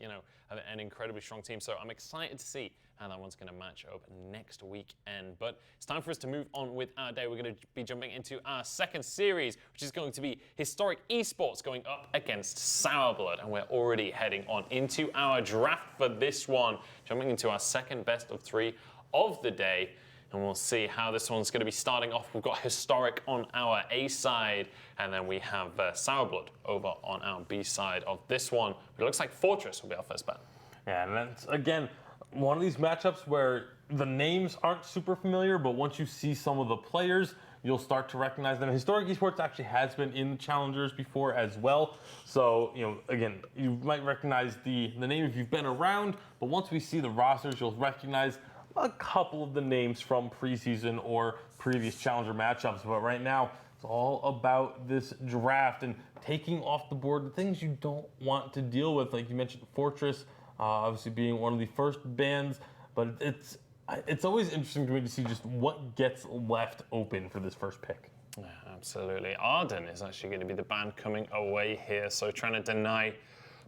an incredibly strong team, so I'm excited to see how that one's going to match up next weekend. But it's time for us to move on with our day. We're going to be jumping into our second series, which is going to be Historic Esports going up against Sourblood, and we're already heading on into our draft for this one, jumping into our second best of 3 of the day. And we'll see how this one's going to be starting off. We've got Historic on our A side, and then we have Sourblood over on our B side of this one. But it looks like Fortress will be our first bet. Yeah, and that's, again, one of these matchups where the names aren't super familiar, but once you see some of the players, you'll start to recognize them. Historic Esports actually has been in the Challengers before as well. So, again, you might recognize the name if you've been around, but once we see the rosters, you'll recognize a couple of the names from preseason or previous Challenger matchups. But right now, it's all about this draft and taking off the board the things you don't want to deal with. Like you mentioned, Fortress, obviously being one of the first bans, but it's always interesting to me to see just what gets left open for this first pick. Yeah, absolutely. Arden is actually going to be the ban coming away here, so trying to deny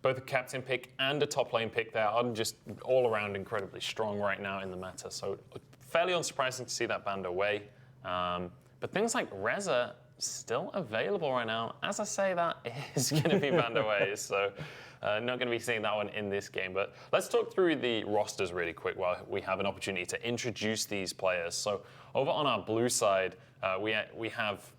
both a captain pick and a top lane pick there. Arden just all around incredibly strong right now in the meta, so fairly unsurprising to see that banned away. But things like Reza still available right now. As I say that, it is going to be banned away, so not going to be seeing that one in this game. But let's talk through the rosters really quick while we have an opportunity to introduce these players. So over on our blue side, we have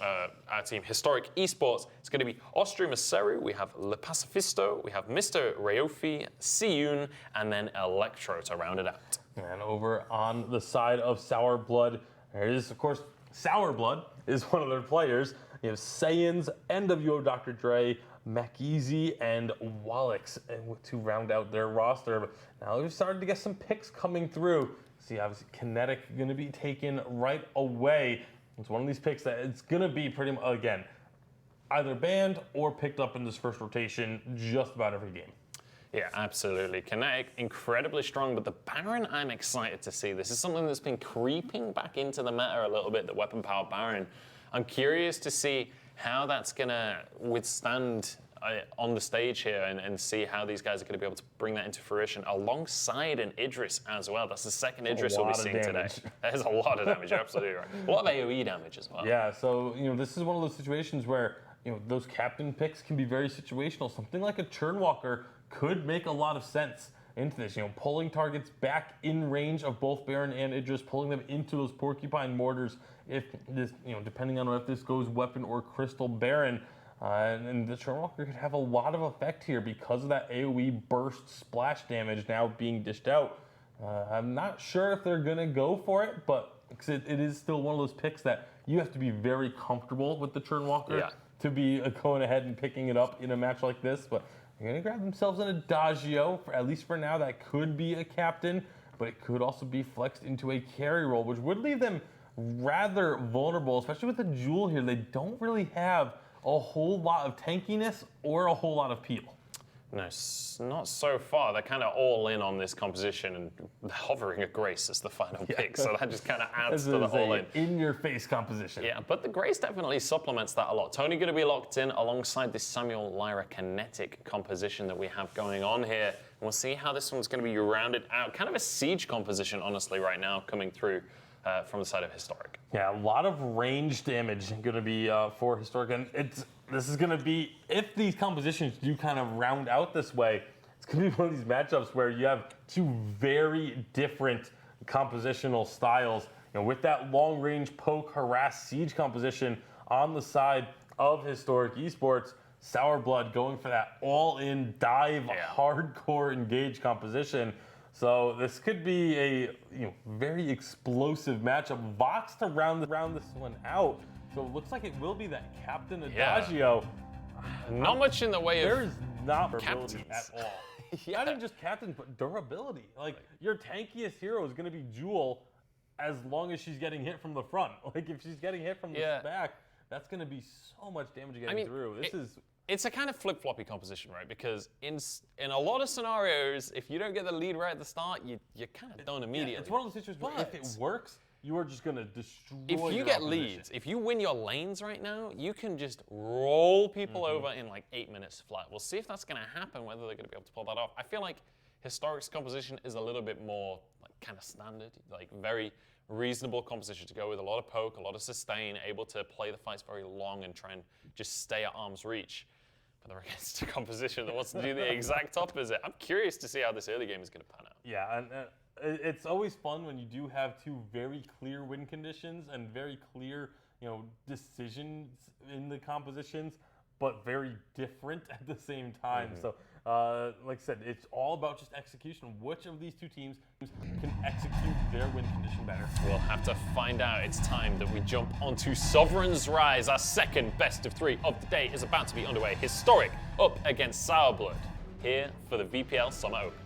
our team Historic Esports. It's going to be Austria Maseru, we have Le Pacifisto, we have Mr. Rayofi, Siyun, and then Electro to round it out. And over on the side of Sourblood, there is, of course, Sourblood is one of their players. You have Saiyans, NWO Dr. Dre, Makeezy, and Wallix to round out their roster. But now we've started to get some picks coming through. See, obviously, Kinetic going to be taken right away. It's one of these picks that it's going to be pretty much, again, either banned or picked up in this first rotation just about every game. Yeah, absolutely. Kinetic, incredibly strong, but the Baron, I'm excited to see. This is something that's been creeping back into the meta a little bit, the weapon power Baron. I'm curious to see how that's going to withstand on the stage here and see how these guys are going to be able to bring that into fruition alongside an Idris as well. That's the second Idris we'll be seeing today. There's a lot of damage, you're absolutely right. A lot of AoE damage as well. Yeah, so this is one of those situations where those captain picks can be very situational. Something like a Churnwalker could make a lot of sense into this. Pulling targets back in range of both Baron and Idris, pulling them into those Porcupine Mortars. If this, depending on if this goes weapon or crystal Baron. And the Churnwalker could have a lot of effect here because of that AoE burst splash damage now being dished out. I'm not sure if they're going to go for it, but it is still one of those picks that you have to be very comfortable with the Churnwalker to be going ahead and picking it up in a match like this. But they're going to grab themselves an Adagio, at least for now. That could be a captain, but it could also be flexed into a carry role, which would leave them rather vulnerable, especially with the Jewel here. They don't really have a whole lot of tankiness or a whole lot of peel. No, not so far. They're kind of all in on this composition and hovering a Grace as the final pick, so that just kind of adds to the whole in-your-face composition. Yeah, but the Grace definitely supplements that a lot. Tony going to be locked in alongside this Samuel Lyra kinetic composition that we have going on here. And we'll see how this one's going to be rounded out. Kind of a siege composition, honestly, right now coming through from the side of Historic. Yeah, a lot of range damage going to be for Historic, and this is going to be, if these compositions do kind of round out this way, it's going to be one of these matchups where you have two very different compositional styles. With that long range poke, harass, siege composition on the side of Historic Esports, Sourblood going for that all-in dive, hardcore engage composition. So this could be a very explosive matchup. Vox to round this one out. So it looks like it will be that Captain Adagio. Not much in the way of There's not captains durability at all. Yeah. Not even just captain, but durability. Like, your tankiest hero is going to be Jewel as long as she's getting hit from the front. Like, if she's getting hit from the back, that's going to be so much damage getting through. It's a kind of flip-floppy composition, right? Because in a lot of scenarios, if you don't get the lead right at the start, you're kind of done immediately. Yeah, it's one of those situations where if it works, you are just going to destroy If you get leads, if you win your lanes right now, you can just roll people over in like 8 minutes flat. We'll see if that's going to happen, whether they're going to be able to pull that off. I feel like Historic's composition is a little bit more like kind of standard, like very reasonable composition to go with. A lot of poke, a lot of sustain, able to play the fights very long and try and just stay at arm's reach. But they're against a composition that wants to do the exact opposite. I'm curious to see how this early game is going to pan out. Yeah, and it's always fun when you do have two very clear win conditions and very clear, decisions in the compositions, but very different at the same time. So, like I said, it's all about just execution. Which of these two teams can execute their win condition better? We'll have to find out. It's time that we jump onto Sovereign's Rise. Our second best of 3 of the day is about to be underway. Historic up against Sourblood here for the VPL Summer Open.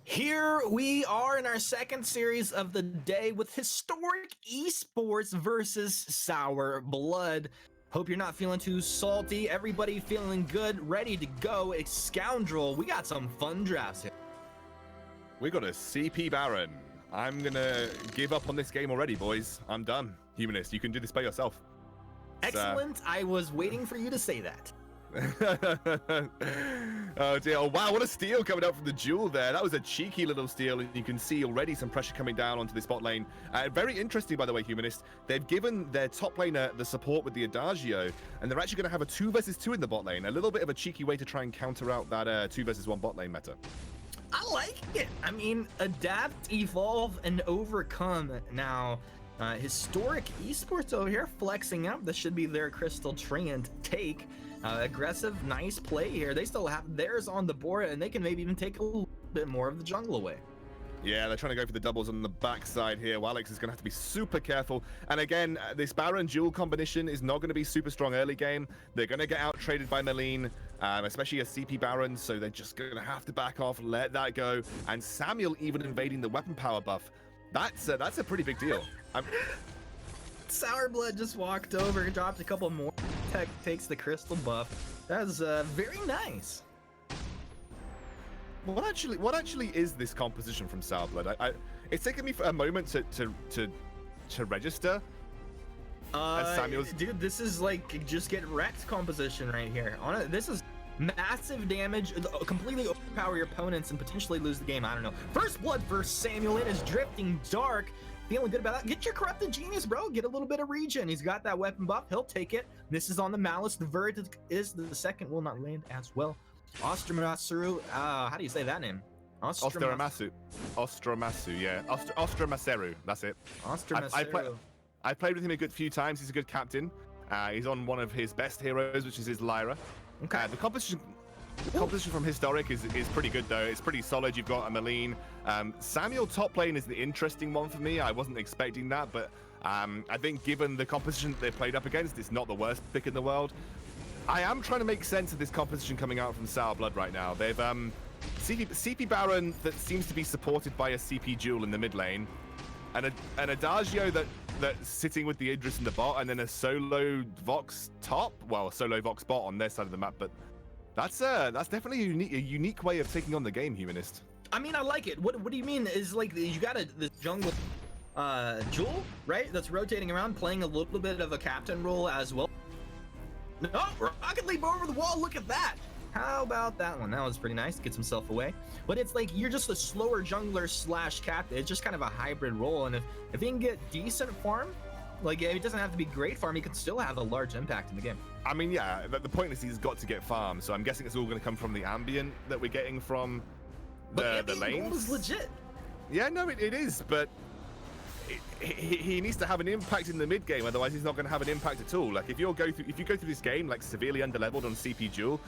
Here we are in our second series of the day with Historic Esports versus Sour Blood. Hope you're not feeling too salty. Everybody feeling good, ready to go. It's Scoundrel. We got some fun drafts here. We got a CP Baron. I'm gonna give up on this game already, boys. I'm done. Humanist, you can do this by yourself. Excellent. I was waiting for you to say that. Oh dear, oh wow, what a steal coming out from the Jewel there. That was a cheeky little steal, and you can see already some pressure coming down onto this bot lane. Very interesting, by the way, Humanist. They've given their top laner the support with the Adagio, and they're actually going to have a 2 versus 2 in the bot lane. A little bit of a cheeky way to try and counter out that 2 versus 1 bot lane meta. I like it. I mean, adapt, evolve, and overcome. Now, Historic Esports over here flexing up. This should be their Crystal Treant take. Aggressive, nice play here. They still have theirs on the board, and they can maybe even take a little bit more of the jungle away. Yeah, they're trying to go for the doubles on the backside here. Alex is going to have to be super careful. And again, this Baron Jewel combination is not going to be super strong early game. They're going to get out-traded by Meline, especially a CP Baron, so they're just going to have to back off, let that go. And Samuel even invading the weapon power buff. That's a pretty big deal. Sourblood just walked over, dropped a couple more. Tech takes the crystal buff. That's very nice. What actually is this composition from Sourblood? It's taken me a moment to register. Samuel's... Dude, this is like just get wrecked composition right here. This is massive damage, completely overpower your opponents and potentially lose the game. I don't know. First blood for Samuel. It is drifting dark. Feeling good about that. Get your Corrupted Genius, bro. Get a little bit of regen. He's got that weapon buff. He'll take it. This is on the Malice. The verdict is the second will not land as well. Ostramasaru. How do you say that name? Ostramasu, yeah. Ostramaseru. That's it. Ostramaseru. I played with him a good few times. He's a good captain. He's on one of his best heroes, which is his Lyra. Okay. The composition from Historic is pretty good, though. It's pretty solid. You've got a Meline. Samuel top lane is the interesting one for me. I wasn't expecting that, but I think given the composition that they played up against, it's not the worst pick in the world. I am trying to make sense of this composition coming out from Sourblood right now. They've CP Baron that seems to be supported by a CP Jewel in the mid lane, and an Adagio that's sitting with the Idris in the bot, and then a solo Vox top, well, solo Vox bot on their side of the map, but that's definitely a unique way of taking on the game, Humanist. I mean, I like it. What do you mean? Is like you got this jungle Jewel, right? That's rotating around, playing a little bit of a captain role as well. No, Rocket Leap over the wall. Look at that. How about that one? That was pretty nice. Gets himself away. But it's like you're just a slower jungler slash captain. It's just kind of a hybrid role. And if he can get decent farm, like it doesn't have to be great farm, he could still have a large impact in the game. I mean, yeah, the point is he's got to get farm. So I'm guessing it's all going to come from the ambient that we're getting from the lanes. Is legit. Yeah, no, it is, but he needs to have an impact in the mid game, otherwise he's not going to have an impact at all. Like if you go through this game like severely underleveled on CP Jewel,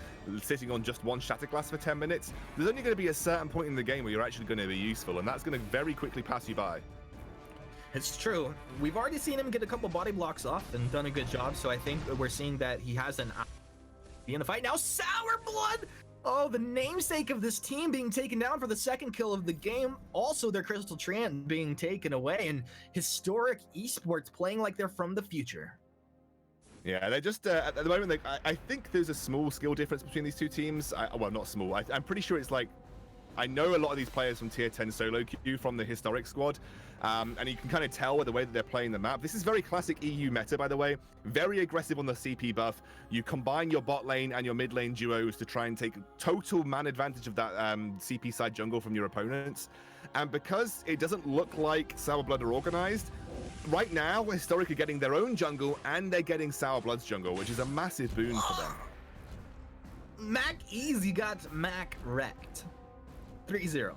sitting on just one Shatterglass for 10 minutes, there's only going to be a certain point in the game where you're actually going to be useful, and that's going to very quickly pass you by. It's true. We've already seen him get a couple body blocks off and done a good job, so I think we're seeing that he has an eye in the fight. Now, Sour Blood! Oh, the namesake of this team being taken down for the second kill of the game. Also, their Crystal Tran being taken away, and Historic Esports playing like they're from the future. Yeah, they're just, at the moment, I think there's a small skill difference between these two teams. Well, not small. I'm pretty sure it's like, I know a lot of these players from tier 10 solo queue from the Historic squad, and you can kind of tell by the way that they're playing the map. This is very classic EU meta, by the way. Very aggressive on the CP buff. You combine your bot lane and your mid lane duos to try and take total man advantage of that CP side jungle from your opponents. And because it doesn't look like Sour Blood are organized, right now, Historic are getting their own jungle and they're getting Sour Blood's jungle, which is a massive boon for them. Mac Easy got Mac wrecked. 3-0.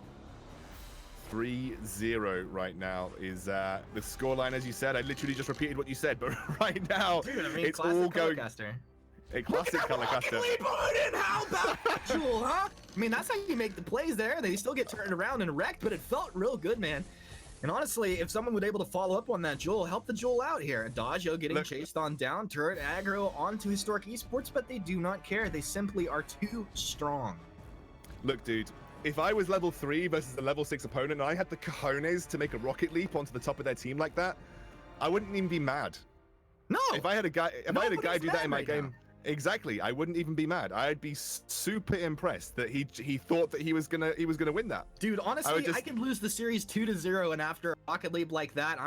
3-0 right now is the scoreline, as you said. I literally just repeated what you said, but right now, Dude, I mean, it's all going... Colorcaster. A classic Colorcaster. How about Jewel, huh? I mean, that's how you make the plays there. They still get turned around and wrecked, but it felt real good, man. And honestly, if someone would able to follow up on that Jewel, help the Jewel out here. Dodgeo getting chased on down, turret aggro onto Historic Esports, but they do not care. They simply are too strong. Look, dude. If I was level 3 versus a level 6 opponent and I had the cojones to make a rocket leap onto the top of their team like that, I wouldn't even be mad. No. If I had a guy do that in my game, exactly, I wouldn't even be mad. I'd be super impressed that he thought that he was gonna win that. Dude, honestly, I could lose the series 2-0, and after a rocket leap like that,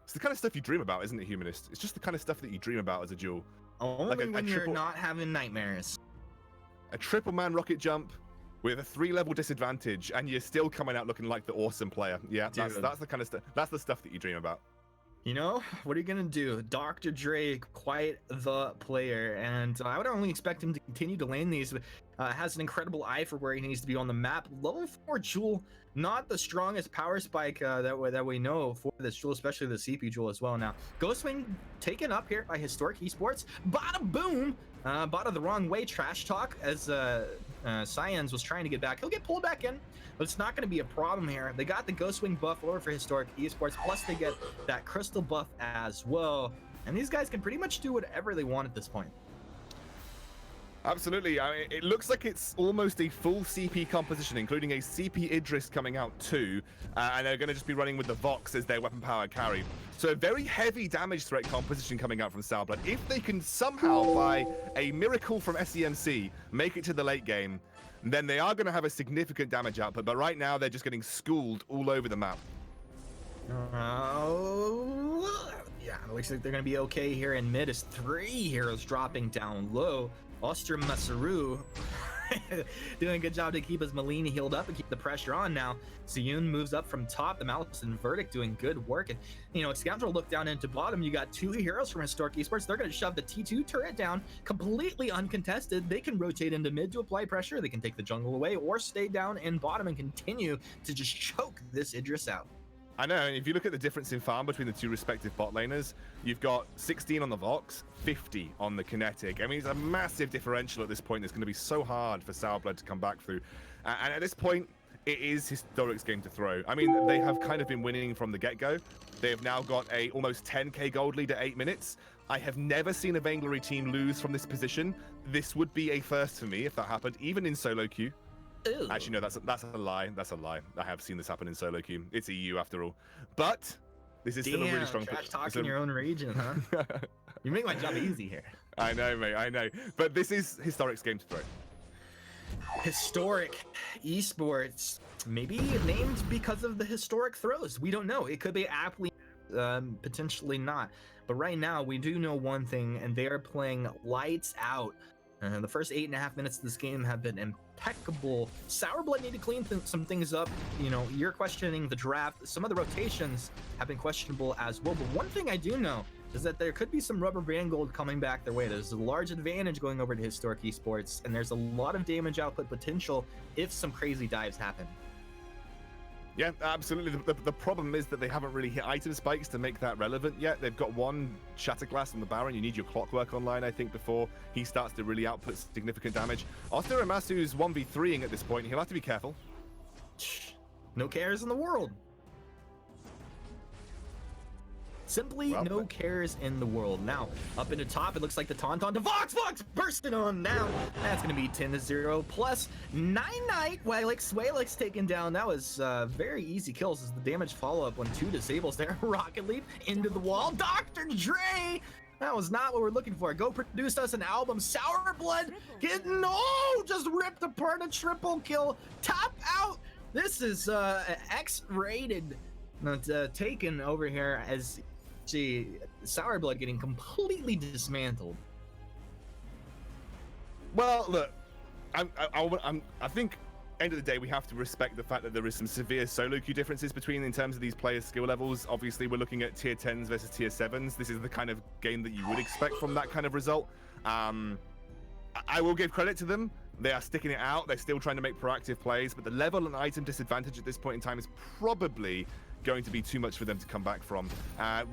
It's the kind of stuff you dream about, isn't it, Humanist? It's just the kind of stuff that you dream about as a duel. Only like when you're not having nightmares. A triple man rocket jump with a 3-level disadvantage, and you're still coming out looking like the awesome player. Yeah, that's the kind of stuff. That's the stuff that you dream about. You know, what are you gonna do? Dr. Dre, quite the player, and I would only expect him to continue to lane these. Has an incredible eye for where he needs to be on the map. Level 4 Jewel, not the strongest power spike that we know for this Jewel, especially the CP Jewel as well. Now, Ghostwing taken up here by Historic Esports. Bada boom! Bada the wrong way, trash talk, as Cyans was trying to get back. He'll get pulled back in, but it's not going to be a problem here. They got the Ghostwing buff over for Historic Esports, plus they get that Crystal buff as well. And these guys can pretty much do whatever they want at this point. Absolutely. I mean, it looks like it's almost a full CP composition, including a CP Idris coming out too, and they're going to just be running with the Vox as their weapon power carry. So a very heavy damage threat composition coming out from Sour Blood. If they can somehow, by a miracle from SEMC, make it to the late game, then they are going to have a significant damage output. But right now, they're just getting schooled all over the map. Yeah, it looks like they're going to be okay here in mid as 3 heroes dropping down low. Oster Masaru doing a good job to keep his Malini healed up and keep the pressure on now. Siyun moves up from top, the Malice and Verdict doing good work. And, you know, Scoundrel look down into bottom. You got 2 heroes from Historic Esports. They're going to shove the T2 turret down completely uncontested. They can rotate into mid to apply pressure. They can take the jungle away or stay down in bottom and continue to just choke this Idris out. I know, and if you look at the difference in farm between the 2 respective bot laners, you've got 16 on the Vox, 50 on the Kinetic. I mean, it's a massive differential at this point. It's going to be so hard for Sour Blood to come back through. And at this point, it is Historic's game to throw. I mean, they have kind of been winning from the get-go. They have now got a almost 10k gold lead at 8 minutes. I have never seen a Vainglory team lose from this position. This would be a first for me if that happened, even in solo queue. Ew. Actually, no, that's a lie. That's a lie. I have seen this happen in solo queue. It's EU after all. But this is still a really strong... Trash talk in your own region, huh? You make my job easy here. I know, mate. I know. But this is Historic's game to throw. Historic Esports, maybe named because of the historic throws. We don't know. It could be aptly, potentially not. But right now, we do know one thing, and they are playing lights out. The first 8.5 minutes of this game have been impeccable. Sour Blood need to clean some things up. You know, you're questioning the draft. Some of the rotations have been questionable as well. But one thing I do know is that there could be some rubber band gold coming back their way. There's a large advantage going over to Historic Esports, and there's a lot of damage output potential if some crazy dives happen. Yeah, absolutely. The problem is that they haven't really hit item spikes to make that relevant yet. They've got 1 Shatterglass on the Baron. You need your Clockwork online, I think, before he starts to really output significant damage. Oster Amasu's 1v3ing at this point. He'll have to be careful. No cares in the world. Simply Well, no cares in the world. Now, up in the top, it looks like the Tauntaun to Vox. Vox bursting on down. That's going to be 10-0 plus 9-Night. Swalix taken down. That was very easy kills as the damage follow-up on 2 disables there. Rocket Leap into the wall. Dr. Dre! That was not what we're looking for. Go produce us an album. Sour Blood getting, just ripped apart a triple kill. Top out. This is X-rated taken over here as Sour Blood getting completely dismantled. Well, look, I think end of the day we have to respect the fact that there is some severe solo queue differences in terms of these players' skill levels. Obviously, we're looking at tier 10s versus tier 7s. This is the kind of game that you would expect from that kind of result. I will give credit to them. They are sticking it out. They're still trying to make proactive plays, but the level and item disadvantage at this point in time is probably going to be too much for them to come back from.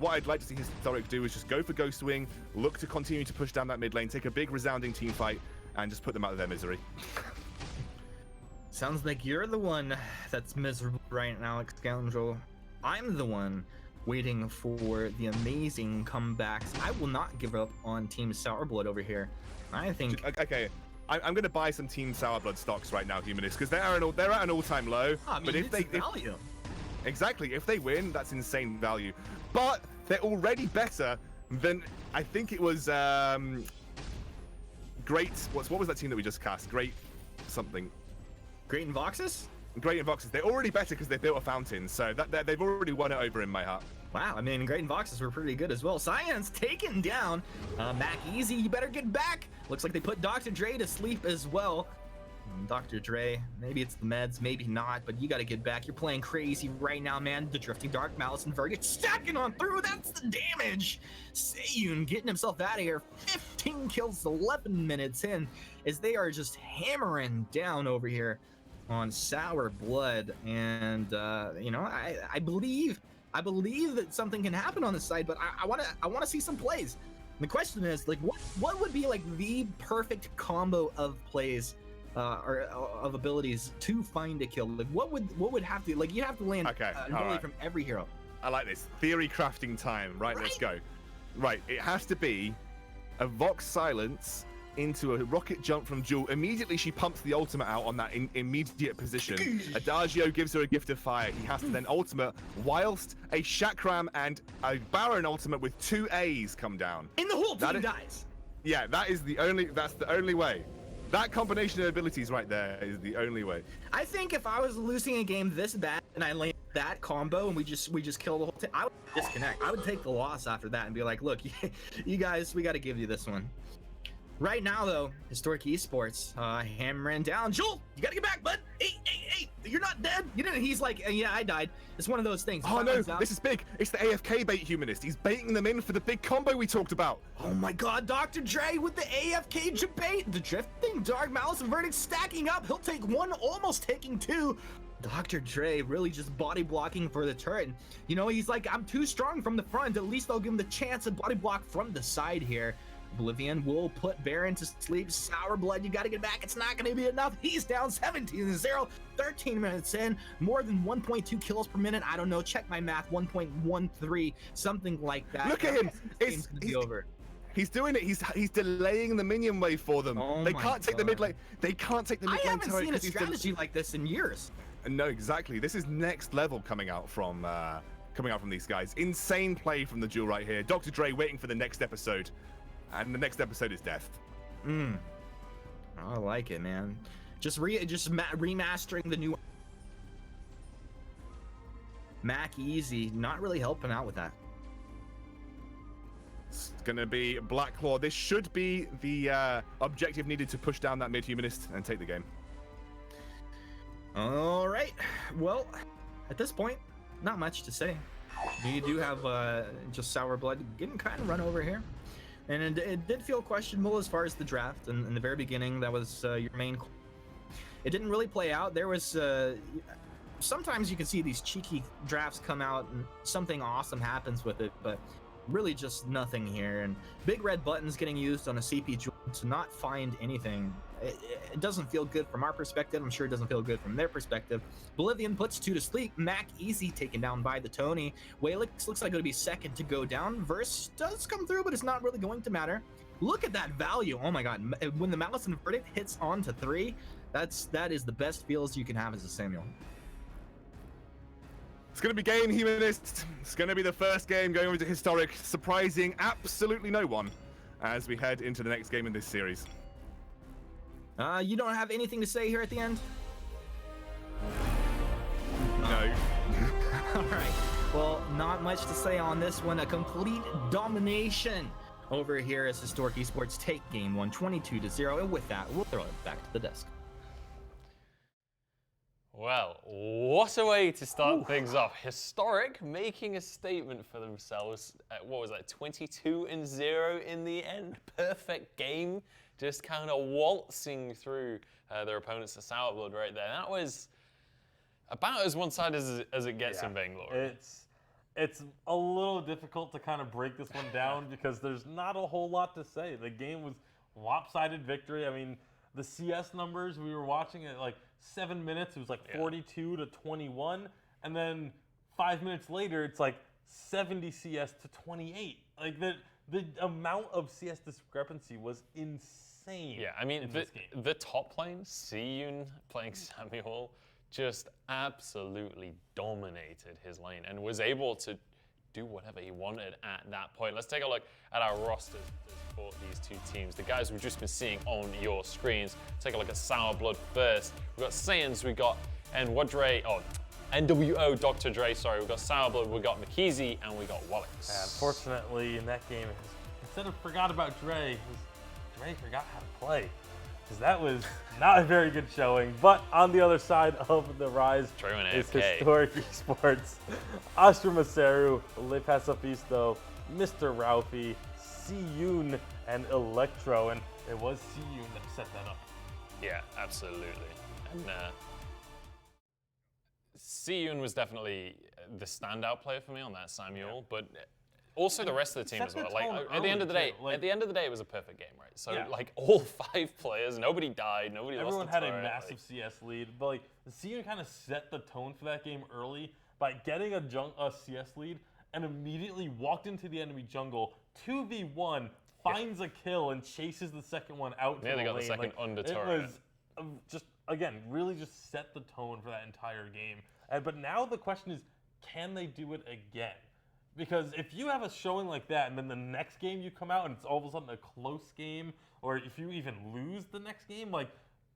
What I'd like to see Historic do is just go for Ghost Wing, look to continue to push down that mid lane, take a big resounding team fight, and just put them out of their misery. Sounds like you're the one that's miserable right now, Scoundrel. I'm the one waiting for the amazing comebacks. I will not give up on Team Sourblood over here. I think... Okay, I'm going to buy some Team Sourblood stocks right now, Humanist, because they're at an all-time low. But if they... value. Exactly, if they win, that's insane value. But they're already better than, I think it was, Great... What was that team that we just cast? Great something. Great and Voxes? Great and Voxes. They're already better because they built a fountain, so they've already won it over in my heart. Wow, I mean, Great and Voxes were pretty good as well. Cyan's taken down. Mac Easy, you better get back. Looks like they put Dr. Dre to sleep as well. Dr. Dre, maybe it's the meds, maybe not, but you gotta get back. You're playing crazy right now, man. The Drifting Dark Malice and Verdict stacking on through. That's the damage. Sayun getting himself out of here. 15 kills, 11 minutes in, as they are just hammering down over here on Sour Blood. And I believe that something can happen on this side, but I want to see some plays. And the question is, like, what would be like the perfect combo of plays or of abilities to find a kill? Like, what would have to, like, you have to land ability from every hero. I like this theory crafting time. Right, let's go. Right, it has to be a Vox Silence into a rocket jump from Jewel. Immediately she pumps the ultimate out on that immediate position. Adagio gives her a gift of fire. He has to then ultimate whilst a Chakram and a Baron ultimate with 2 A's come down. And the whole team dies. Yeah, that's the only way. That combination of abilities right there is the only way. I think if I was losing a game this bad and I landed that combo and we just kill the whole team, I would disconnect. I would take the loss after that and be like, look, you guys, we got to give you this one. Right now, though, Historic Esports hammering down. Joel, you gotta get back, bud. Hey, you're not dead. You didn't. He's like, yeah, I died. It's one of those things. Oh no, this is big. It's the AFK bait, Humanist. He's baiting them in for the big combo we talked about. Oh my God, Dr. Dre with the AFK bait. The Drifting Dark Malice and Verdict stacking up. He'll take 1, almost taking 2. Dr. Dre really just body blocking for the turret. You know, he's like, I'm too strong from the front. At least I'll give him the chance to body block from the side here. Oblivion will put Baron to sleep. Sour Blood, you gotta get back. It's not gonna be enough. He's down 17-0, 13 minutes in, more than 1.2 kills per minute. I don't know, check my math, 1.13, something like that. Look at him. It's gonna be over. He's doing it. He's delaying the minion wave for them. They can't take the mid lane. They can't take the mid lane. I haven't seen a strategy like this in years. No, exactly. This is next level coming out from these guys. Insane play from the Jewel right here. Dr. Dre waiting for the next episode. And the next episode is death. I like it, man. Just remastering the new Mac Easy, not really helping out with that. It's gonna be Black Claw. This should be the objective needed to push down that mid-humanist and take the game. All right. Well, at this point, not much to say. You do have just Sour Blood getting kind of run over here. And it did feel questionable as far as the draft. And in the very beginning, that was your main. It didn't really play out. There was sometimes you can see these cheeky drafts come out and something awesome happens with it. But really just nothing here. And big red buttons getting used on a CP to not find anything. It doesn't feel good from our perspective. I'm sure it doesn't feel good from their perspective. Bolivian puts 2 to sleep. Mac easy taken down by the Tony. Walix looks like going to be second to go down. Verse does come through, but it's not really going to matter. Look at that value. Oh my god. When the Malice and Verdict hits on to 3, that is the best feels you can have as a Samuel. It's going to be game humanist. It's going to be the first game going over to historic, surprising absolutely no one as we head into the next game in this series. You don't have anything to say here at the end? No. All right. Well, not much to say on this one. A complete domination over here as Historic Esports take game 1, 22-0. And with that, we'll throw it back to the desk. Well, what a way to start things off. Historic making a statement for themselves. What was that, 22-0 in the end? Perfect game. Just kind of waltzing through their opponents to Sourblood right there. That was about as one-sided as it gets in Vainglory. It's a little difficult to kind of break this one down because there's not a whole lot to say. The game was lopsided victory. I mean, the CS numbers, we were watching at like 7 minutes, it was like 42-21, and then 5 minutes later, it's like 70 CS to 28. Like the amount of CS discrepancy was insane. Yeah, I mean, the top lane, Siyun playing Samuel, just absolutely dominated his lane and was able to do whatever he wanted at that point. Let's take a look at our rosters for these two teams. The guys we've just been seeing on your screens. Take a look at Sourblood first. We've got Saiyans, we got NWO, Dr. Dre, sorry. We've got Sourblood, we got McKeezy, and we got Walix. Unfortunately, in that game, instead of forgot about Dre, Dre forgot how to play. Because that was not a very good showing. But on the other side of the rise is Historic Esports. Astra Maseru, Le Pacifisto, Mr. Ralphie, Siyun, and Electro. And it was Siyun that set that up. Yeah, absolutely. And Siyun was definitely the standout player for me on that Samuel, but also the rest of the team as well. Like at the end of the day, it was a perfect game, right? So like all 5 players, nobody died, nobody lost. Everyone had a massive CS lead, but like Siyun kind of set the tone for that game early by getting a CS lead and immediately walked into the enemy jungle, 2v1, finds a kill and chases the second one out to the lane. They got the second under turret. It was just, again, really just set the tone for that entire game. But now the question is, can they do it again? Because if you have a showing like that and then the next game you come out and it's all of a sudden a close game, or if you even lose the next game, like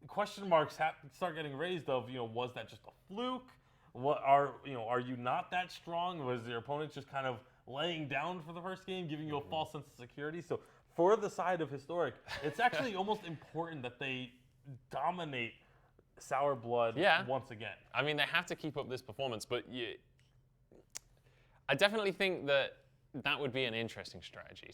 question marks start getting raised of, was that just a fluke? What are you not that strong? Was your opponent just kind of laying down for the first game, giving you a false sense of security? So for the side of Historic, it's actually almost important that they dominate Sourblood once again. I mean, they have to keep up this performance, but I definitely think that would be an interesting strategy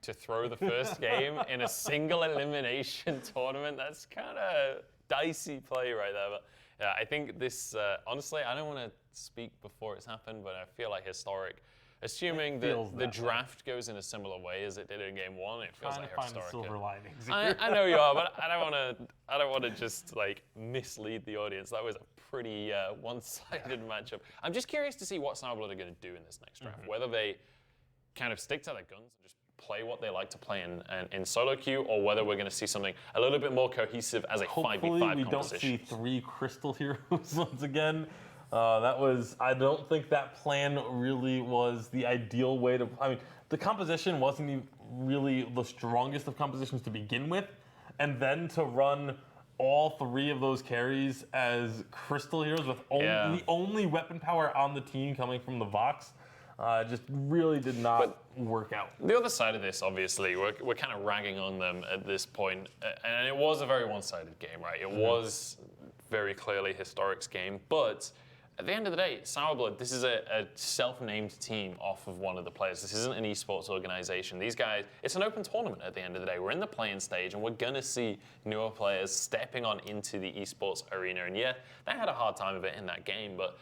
to throw the first game in a single elimination tournament. That's kind of dicey play right there. But yeah, I think this, honestly, I don't want to speak before it's happened, but I feel like Historic, assuming that the draft goes in a similar way as it did in game 1, it feels like Historic. Silver linings. I know you are, but I don't want to just like mislead the audience. That was a pretty one-sided matchup. I'm just curious to see what Sourblood are going to do in this next draft. Whether they kind of stick to their guns and just play what they like to play in solo queue, or whether we're going to see something a little bit more cohesive as a 5v5 competition. Hopefully we don't see 3 Crystal Heroes once again. I don't think that plan really was the ideal way to, the composition wasn't really the strongest of compositions to begin with, and then to run all 3 of those carries as Crystal Heroes with the only weapon power on the team coming from the Vox, just really did not work out. The other side of this, obviously, we're kind of ragging on them at this point, and it was a very one-sided game, right? It was very clearly Historic's game, but at the end of the day, Sourblood, this is a self-named team off of one of the players. This isn't an esports organization. These guys, it's an open tournament at the end of the day. We're in the playing stage, and we're going to see newer players stepping on into the esports arena. And yeah, they had a hard time of it in that game, but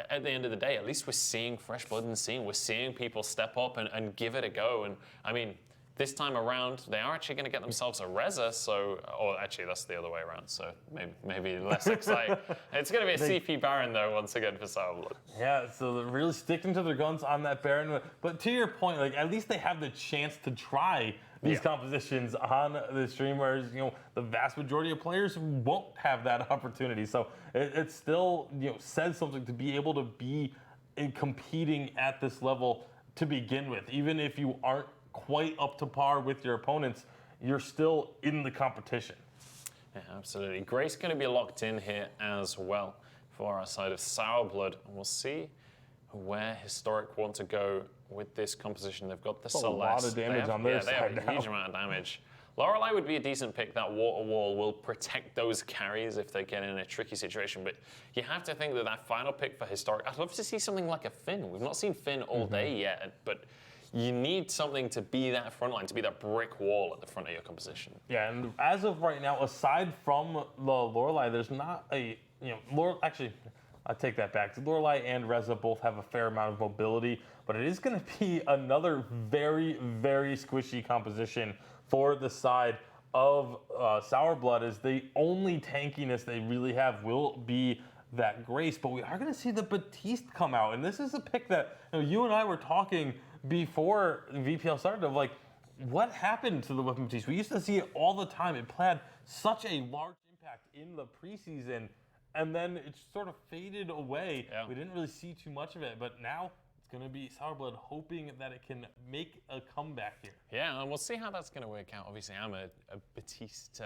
at the end of the day, at least we're seeing fresh blood in the scene. We're seeing people step up and give it a go. And I mean, this time around, they are actually going to get themselves a Reza, so, or actually that's the other way around, so maybe less exciting. It's going to be a CP Baron though, once again for Sauerblood. Yeah, so they're really sticking to their guns on that Baron. But to your point, like at least they have the chance to try these compositions on the stream, whereas the vast majority of players won't have that opportunity. So it still says something to be able to be competing at this level to begin with, even if you aren't quite up to par with your opponents, you're still in the competition. Yeah, absolutely. Grace going to be locked in here as well for our side of Sauerblood, and we'll see where Historic want to go with this composition. They've got the Celeste. A lot of damage on their side. They have a huge amount of damage. Lorelei would be a decent pick. That water wall will protect those carries if they get in a tricky situation. But you have to think that final pick for Historic, I'd love to see something like a Finn. We've not seen Finn all day yet, but you need something to be that front line, to be that brick wall at the front of your composition. Yeah, and as of right now, aside from the Lorelei, there's not a, actually, I take that back. Lorelei and Reza both have a fair amount of mobility, but it is going to be another very, very squishy composition for the side of Sauerblood, as the only tankiness they really have will be that Grace, but we are going to see the Baptiste come out, and this is a pick that you and I were talking before VPL started of like, what happened to the Weapon Baptiste? We used to see it all the time. It had such a large impact in the preseason, and then it sort of faded away. Yeah. We didn't really see too much of it, but now it's going to be Sauerblood hoping that it can make a comeback here. Yeah, and we'll see how that's going to work out. Obviously, I'm a Baptiste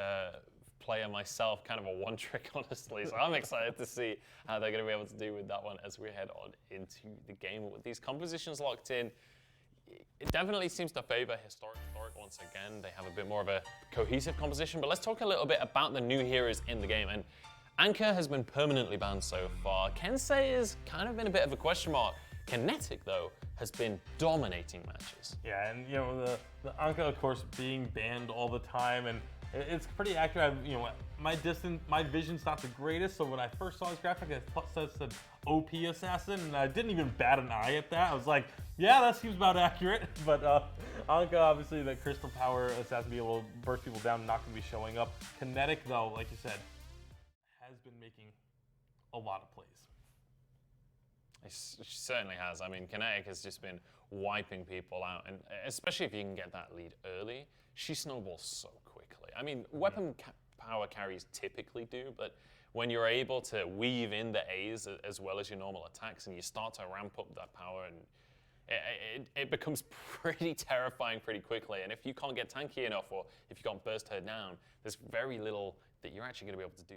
player myself, kind of a one trick, honestly. So I'm excited to see how they're going to be able to do with that one as we head on into the game. With these compositions locked in, it definitely seems to favor Historic once again. They have a bit more of a cohesive composition, but let's talk a little bit about the new heroes in the game. And Anchor has been permanently banned so far. Kensei has kind of been a bit of a question mark. Kinetic, though, has been dominating matches. Yeah, and the Anka, of course, being banned all the time, and it's pretty accurate. My vision's not the greatest, so when I first saw his graphic, it said OP assassin, and I didn't even bat an eye at that. I was like, yeah, that seems about accurate. But Anka, obviously, the crystal power assassin, be able to burst people down, not going to be showing up. Kinetic, though, like you said, has been making a lot of plays. She certainly has. I mean, Kinetic has just been wiping people out, and especially if you can get that lead early, she snowballs so quickly. I mean, weapon power carries typically do, but when you're able to weave in the A's as well as your normal attacks, and you start to ramp up that power, and it becomes pretty terrifying pretty quickly. And if you can't get tanky enough, or if you can't burst her down, there's very little that you're actually going to be able to do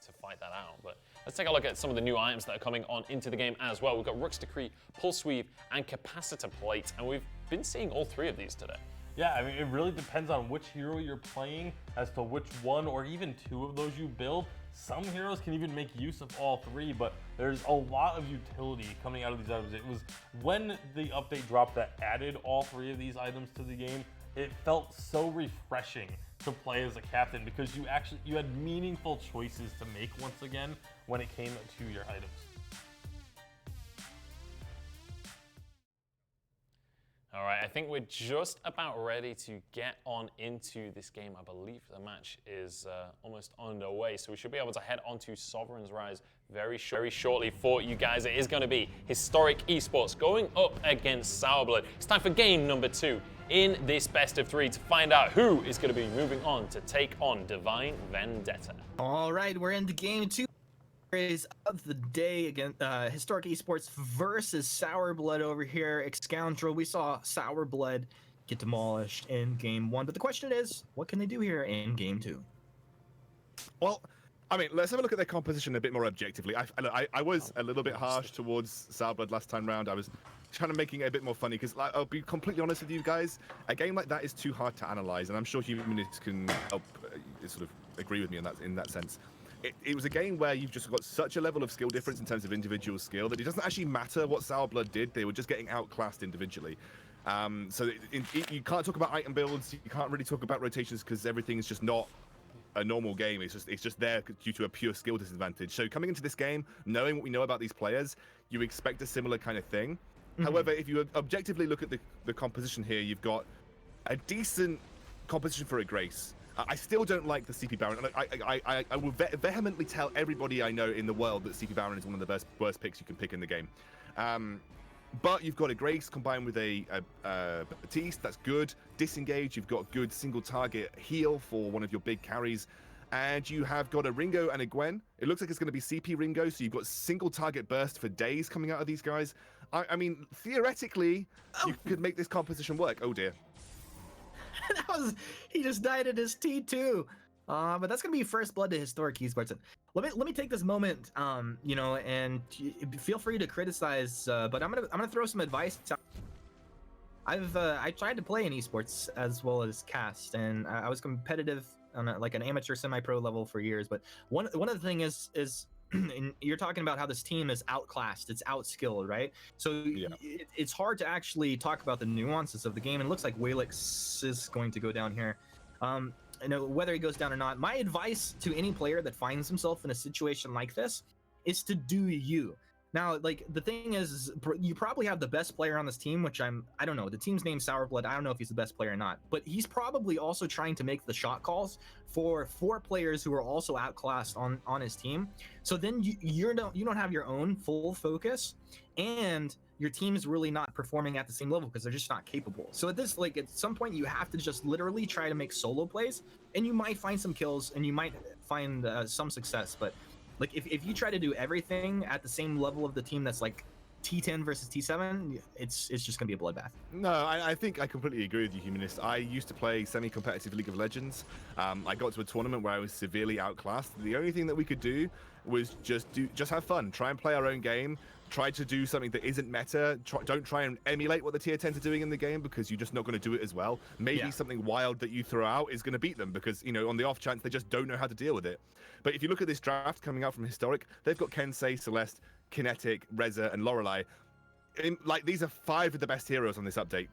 to fight that out. But let's take a look at some of the new items that are coming on into the game as well. We've got Rook's Decree, Pulse Weave, and Capacitor Plate, and we've been seeing all three of these today. Yeah, I mean, it really depends on which hero you're playing as to which one or even two of those you build. Some heroes can even make use of all three, but there's a lot of utility coming out of these items. It was when the update dropped that added all three of these items to the game, it felt so refreshing to play as a captain, because you had meaningful choices to make once again when it came to your items. All right, I think we're just about ready to get on into this game. I believe the match is almost underway, so we should be able to head on to Sovereign's Rise very shortly for you guys. It is going to be Historic Esports going up against Sauerblood. It's time for game number 2 in this best of 3 to find out who is going to be moving on to take on Divine Vendetta. All right, we're into game 2 of the day against Historic Esports versus Sauerblood over here. Scoundrel, we saw Sauerblood get demolished in game 1, but the question is, what can they do here in game 2? Well, I mean, let's have a look at their composition a bit more objectively. I was a little bit harsh towards Sauerblood last time round. I was trying to make it a bit more funny, because I'll be completely honest with you guys, a game like that is too hard to analyze, and I'm sure humanists can help sort of agree with me in that sense. It was a game where you've just got such a level of skill difference in terms of individual skill that it doesn't actually matter what Sauerblood did. They were just getting outclassed individually. So you can't talk about item builds, you can't really talk about rotations, because everything is just not a normal game. It's just there due to a pure skill disadvantage. So coming into this game, knowing what we know about these players, you expect a similar kind of thing. However, if you objectively look at the composition here, you've got a decent composition for a Grace. I still don't like the CP Baron. I will vehemently tell everybody I know in the world that CP Baron is one of the worst picks you can pick in the game. But you've got a Grace combined with a Baptiste, that's good. Disengage, you've got good single target heal for one of your big carries. And you have got a Ringo and a Gwen. It looks like it's going to be CP Ringo, so you've got single target burst for days coming out of these guys. I mean, theoretically, you could make this composition work. Oh dear. He just died at his T2. But that's gonna be first blood to Historic Esports. Let me take this moment, you know, and feel free to criticize. But I'm gonna throw some advice. I tried to play in esports as well as cast, and I was competitive on like an amateur semi-pro level for years. But one of the thing is and you're talking about how this team is outclassed, it's outskilled, right? So it's hard to actually talk about the nuances of the game. And it looks like Walix is going to go down here. You know, whether he goes down or not, my advice to any player that finds himself in a situation like this is to do you. Now, like, the thing is you probably have the best player on this team, which I don't know, the team's name's Sourblood. I don't know if he's the best player or not, but he's probably also trying to make the shot calls for 4 players who are also outclassed on his team. So then you don't have your own full focus, and your team is really not performing at the same level because they're just not capable. So at some point you have to just literally try to make solo plays, and you might find some kills and you might find some success, but like if you try to do everything at the same level of the team that's like T10 versus T7, it's just gonna be a bloodbath. No, I think I completely agree with you, Humanist. I used to play semi-competitive League of Legends. I got to a tournament where I was severely outclassed. The only thing that we could do was just have fun, try and play our own game, try to do something that isn't meta. Don't try and emulate what the tier 10s are doing in the game, because you're just not going to do it as well. Maybe something wild that you throw out is going to beat them, because, you know, on the off chance they just don't know how to deal with it. But if you look at this draft coming out from Historic, they've got Kensei, Celeste, Kinetic, Reza, and Lorelei. Like, these are 5 of the best heroes on this update.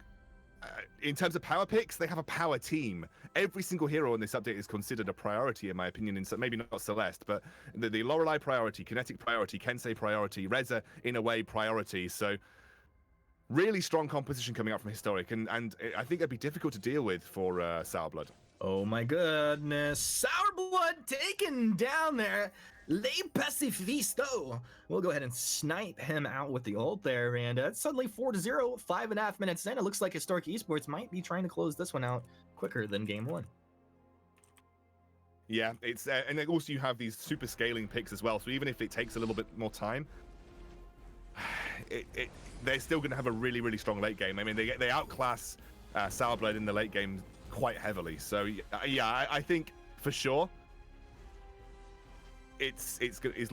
In terms of power picks, they have a power team. Every single hero on this update is considered a priority, in my opinion. Maybe not Celeste, but the Lorelei priority, Kinetic priority, Kensei priority, Reza, in a way, priority. So really strong composition coming out from Historic, and I think it'd be difficult to deal with for Sourblood. Oh my goodness. Sourblood taken down there. Le Pacifisto. We'll go ahead and snipe him out with the ult there, and it's suddenly 4-0, 5.5 minutes in. It looks like Historic Esports might be trying to close this one out quicker than game 1. Yeah, it's and then also you have these super scaling picks as well, so even if it takes a little bit more time, they're still going to have a really, really strong late game. I mean, they outclass Sourblood in the late game quite heavily. So yeah, I think for sure it's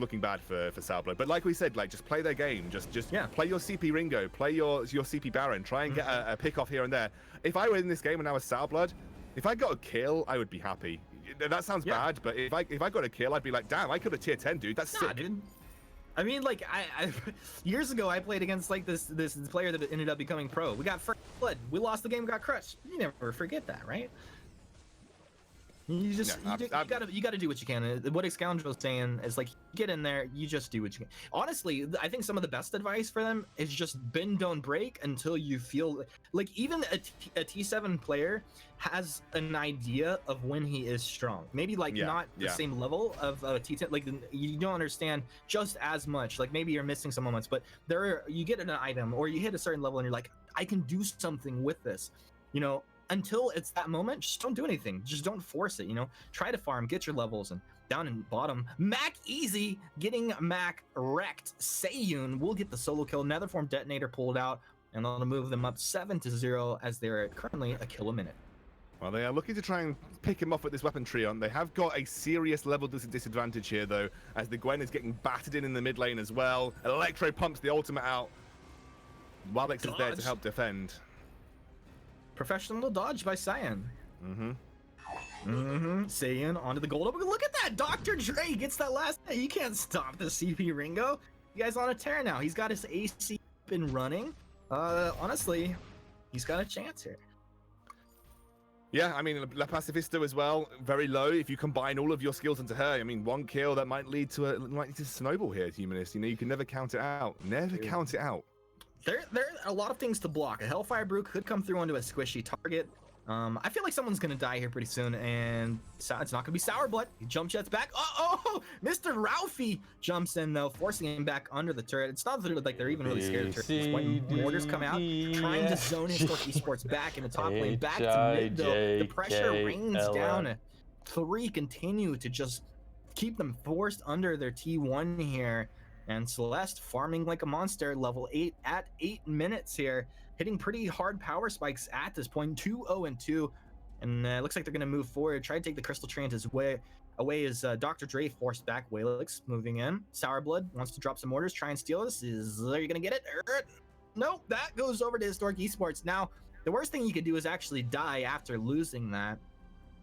looking bad for Sourblood. But like we said, like, just play their game. Just play your CP Ringo, play your CP Baron, try and get a pick off here and there. If I were in this game and I was Sourblood, if I got a kill, I would be happy. That sounds bad, but if I got a kill, I'd be like, damn, I could have tier 10, dude. That's sick. Dude. I mean, like, I years ago I played against like this player that ended up becoming pro. We got first blood. We lost the game, got crushed. You never forget that, right? You just you gotta do what you can. What Excoundrel is saying is, like, get in there, you just do what you can. Honestly, I think some of the best advice for them is just bend, don't break until you feel like even a T7 player has an idea of when he is strong. Maybe like not the same level of T10. Like, you don't understand just as much. Like, maybe you're missing some moments, but you get an item or you hit a certain level and you're like, I can do something with this, you know. Until it's that moment, just don't do anything. Just don't force it, you know. Try to farm, get your levels, and down in bottom, Mac Easy getting Mac wrecked. Seiyun will get the solo kill. Netherform detonator pulled out, and that'll move them up 7-0 as they're currently a kill a minute. Well, they are looking to try and pick him off with this weapon Treon. They have got a serious level disadvantage here, though, as the Gwen is getting battered in the mid lane as well. Electro pumps the ultimate out. Walix is there to help defend. Professional dodge by Cyan. Saiyan onto the gold. Look at that! Dr. Dre gets that last hit. You can't stop the CP Ringo. You guys on a tear now. He's got his AC up and running. Honestly, he's got a chance here. Yeah, I mean, La Pacifista as well, very low. If you combine all of your skills into her, I mean, one kill that might lead to a snowball here, Humanist. You know, you can never count it out. Never count it out. There are a lot of things to block. A Hellfire Brew could come through onto a squishy target. I feel like someone's gonna die here pretty soon, and it's not gonna be Sour Blood. He jump jets back. Oh, Mr. Ralphie jumps in though, forcing him back under the turret. It's not like they're even really scared of turrets. When Mortars come out, trying to zone Historic Esports back in the top lane, back to mid though. The pressure rains down. 3 continue to just keep them forced under their T1 here. And Celeste farming like a monster, level 8 at 8 minutes here, hitting pretty hard power spikes at this point, 2-0-2. And it looks like they're going to move forward, try to take the Crystal Trans away as Dr. Dre forced back. Waylix moving in. Sour Blood wants to drop some orders, try and steal this. Are you going to get it? Nope, that goes over to Historic Esports. Now, the worst thing you could do is actually die after losing that.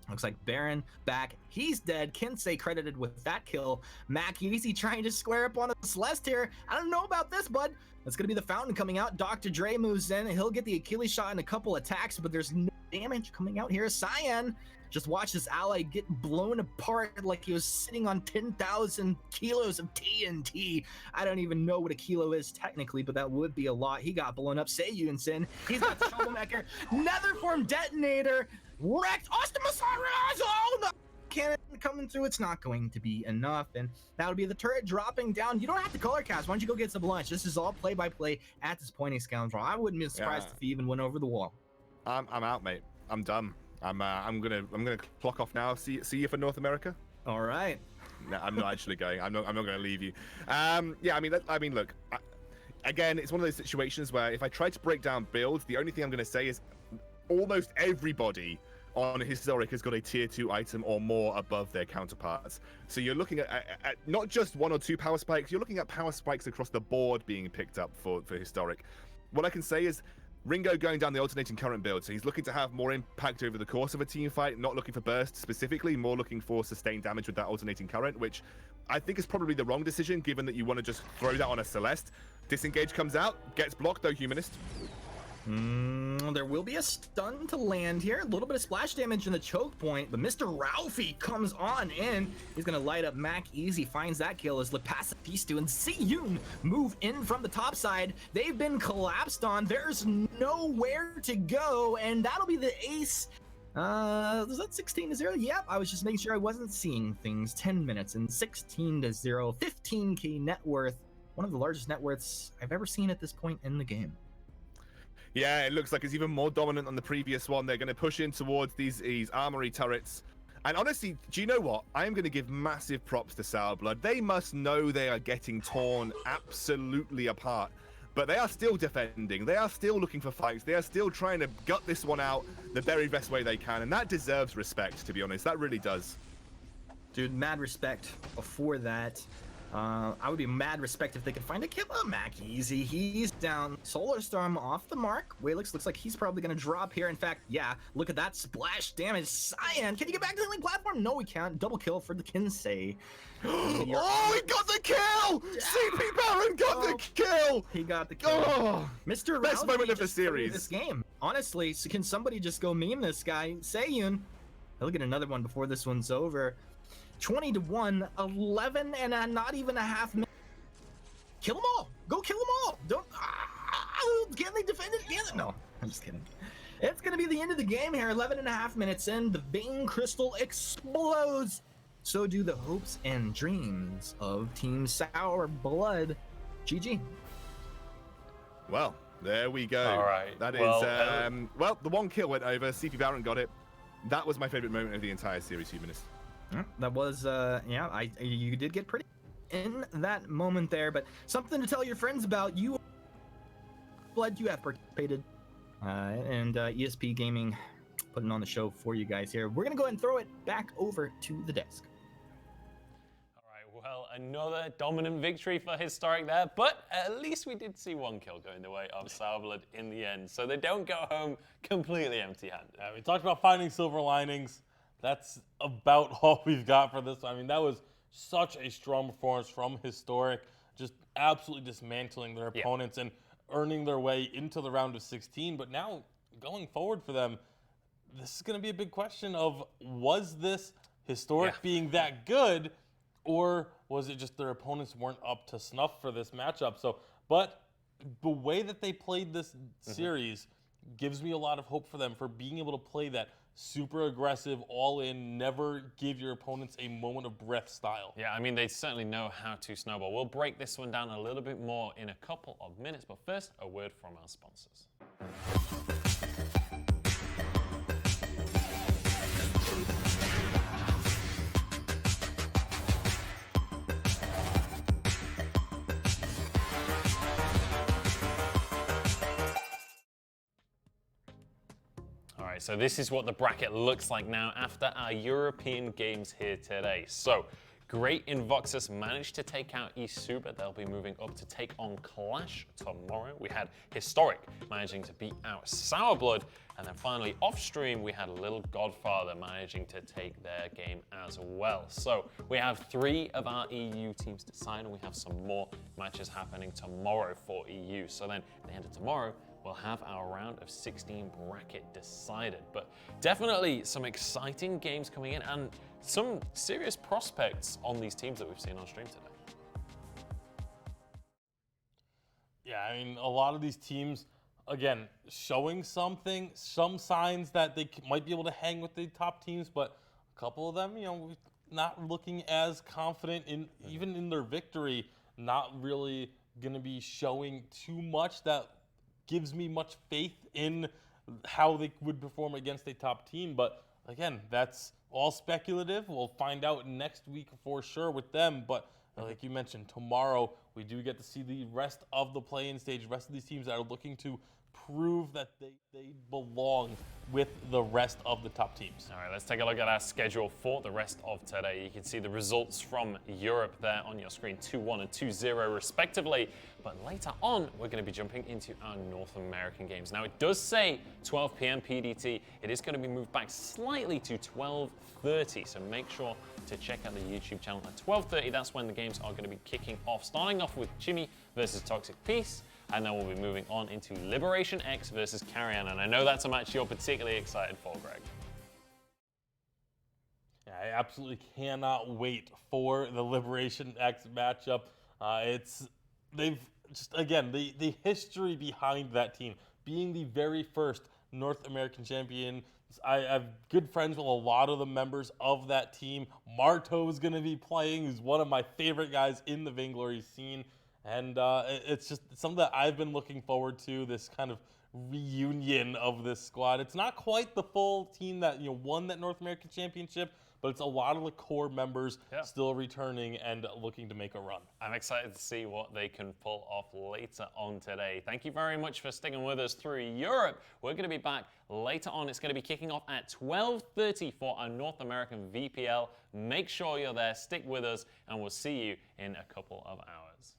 Looks like Baron back. He's dead. Kinsey credited with that kill. Mac Easy trying to square up on a Celeste here. I don't know about this, bud. That's going to be the Fountain coming out. Dr. Dre moves in. He'll get the Achilles shot in a couple attacks, but there's no damage coming out here. Cyan just watched his ally get blown apart like he was sitting on 10,000 kilos of TNT. I don't even know what a kilo is technically, but that would be a lot. He got blown up. Seiyun Sin. He's got the Troublemaker. Netherform Detonator. Wrecked Austin Masaras! Oh no! Cannon coming through, it's not going to be enough, and that'll be the turret dropping down. You don't have to color cast. Why don't you go get some lunch? This is all play-by-play at this point, Scoundrel. I wouldn't be surprised if he even went over the wall. I'm out, mate. I'm done. I'm gonna clock off now. See you for North America. All right. No, I'm not actually going. I'm not going to leave you. Yeah, I mean, look. Again, it's one of those situations where if I try to break down builds, the only thing I'm going to say is almost everybody on Historic has got a tier 2 item or more above their counterparts. So you're looking at not just 1 or 2 power spikes, you're looking at power spikes across the board being picked up for Historic. What I can say is Ringo going down the alternating current build, so he's looking to have more impact over the course of a team fight, not looking for burst specifically, more looking for sustained damage with that alternating current, which I think is probably the wrong decision given that you want to just throw that on a Celeste. Disengage comes out, gets blocked though, Humanist. There will be a stun to land here. A little bit of splash damage in the choke point, but Mr. Ralphie comes on in. He's going to light up Mac Easy, finds that kill as Le Pacifista and Seiyun move in from the top side. They've been collapsed on. There's nowhere to go, and that'll be the ace. Was that 16-0? Yep, I was just making sure I wasn't seeing things. 10 minutes and 16-0, 15k net worth. One of the largest net worths I've ever seen at this point in the game. Yeah, it looks like it's even more dominant than the previous one. They're going to push in towards these armory turrets. And honestly, do you know what? I am going to give massive props to Sour Blood. They must know they are getting torn absolutely apart. But they are still defending. They are still looking for fights. They are still trying to gut this one out the very best way they can. And that deserves respect, to be honest. That really does. Dude, mad respect for that. I would be mad respect if they could find a kill. Mac Easy, he's down. Solar Storm off the mark. Waylix looks like he's probably going to drop here. In fact, yeah, look at that splash damage. Cyan, can you get back to the lane platform? No, we can't. Double kill for the Kinsey. Oh, he got the kill! CP Baron got the kill! He got the kill. Oh, Mr. Best moment of the series. This game. Honestly, so can somebody just go meme this guy? Seiyun. He'll get another one before this one's over. 20-1, 11 and not even a half minute. Kill them all. Go kill them all. Don't. Can they defend it? Can they? No, I'm just kidding. It's going to be the end of the game here. 11 and a half minutes in. The Bane Crystal explodes. So do the hopes and dreams of Team Sour Blood. GG. Well, there we go. All right. That well, is, well, the one kill went over. CP Baron got it. That was my favorite moment of the entire series, Humanist. That was, yeah, you did get pretty in that moment there, but something to tell your friends about. You, Blood, you have participated, and ESP Gaming putting on the show for you guys here. We're going to go ahead and throw it back over to the desk. All right, well, another dominant victory for Historic there, but at least we did see one kill going the way of Sour Blood in the end, so they don't go home completely empty-handed. We talked about finding silver linings. That's about all we've got for this. I mean, that was such a strong performance from Historic, just absolutely dismantling their opponents and earning their way into the round of 16. But now, going forward for them, this is going to be a big question of, was this Historic Yeah. being that good, or was it just their opponents weren't up to snuff for this matchup? So, but the way that they played this series gives me a lot of hope for them for being able to play that super aggressive, all in, never give your opponents a moment of breath style. Yeah, I mean, they certainly know how to snowball. We'll break this one down a little bit more in a couple of minutes, but first, a word from our sponsors. All right, so this is what the bracket looks like now after our European games here today. So, Great Invoxus managed to take out eSuper. They'll be moving up to take on Clash tomorrow. We had Historic managing to beat out Sourblood. And then finally, off stream, we had Little Godfather managing to take their game as well. So we have 3 of our EU teams decided, and we have some more matches happening tomorrow for EU. So then at the end of tomorrow, we'll have our round of 16 bracket decided. But definitely some exciting games coming in and some serious prospects on these teams that we've seen on stream today. Yeah, I mean, a lot of these teams, again, showing something, some signs that they might be able to hang with the top teams, but a couple of them, you know, not looking as confident in even in their victory, not really going to be showing too much that gives me much faith in how they would perform against a top team. But again, that's all speculative. We'll find out next week for sure with them. But like you mentioned, tomorrow we do get to see the rest of the play-in stage, rest of these teams that are looking to prove that they belong with the rest of the top teams. All right, let's take a look at our schedule for the rest of today. You can see the results from Europe there on your screen, 2-1 and 2-0 respectively. But later on, we're going to be jumping into our North American games. Now, it does say 12 p.m. PDT. It is going to be moved back slightly to 12:30, so make sure to check out the YouTube channel at 12:30. That's when the games are going to be kicking off, starting off with Jimmy versus Toxic Peace. And then we'll be moving on into Liberation X versus Carrion. And I know that's a match you're particularly excited for, Greg. Yeah, I absolutely cannot wait for the Liberation X matchup. They've just, again, the history behind that team, being the very first North American champion. I have good friends with a lot of the members of that team. Marto is going to be playing, who's one of my favorite guys in the Vainglory scene. And it's just something that I've been looking forward to, this kind of reunion of this squad. It's not quite the full team that won that North American Championship, but it's a lot of the core members still returning and looking to make a run. I'm excited to see what they can pull off later on today. Thank you very much for sticking with us through Europe. We're going to be back later on. It's going to be kicking off at 12:30 for our North American VPL. Make sure you're there, stick with us, and we'll see you in a couple of hours.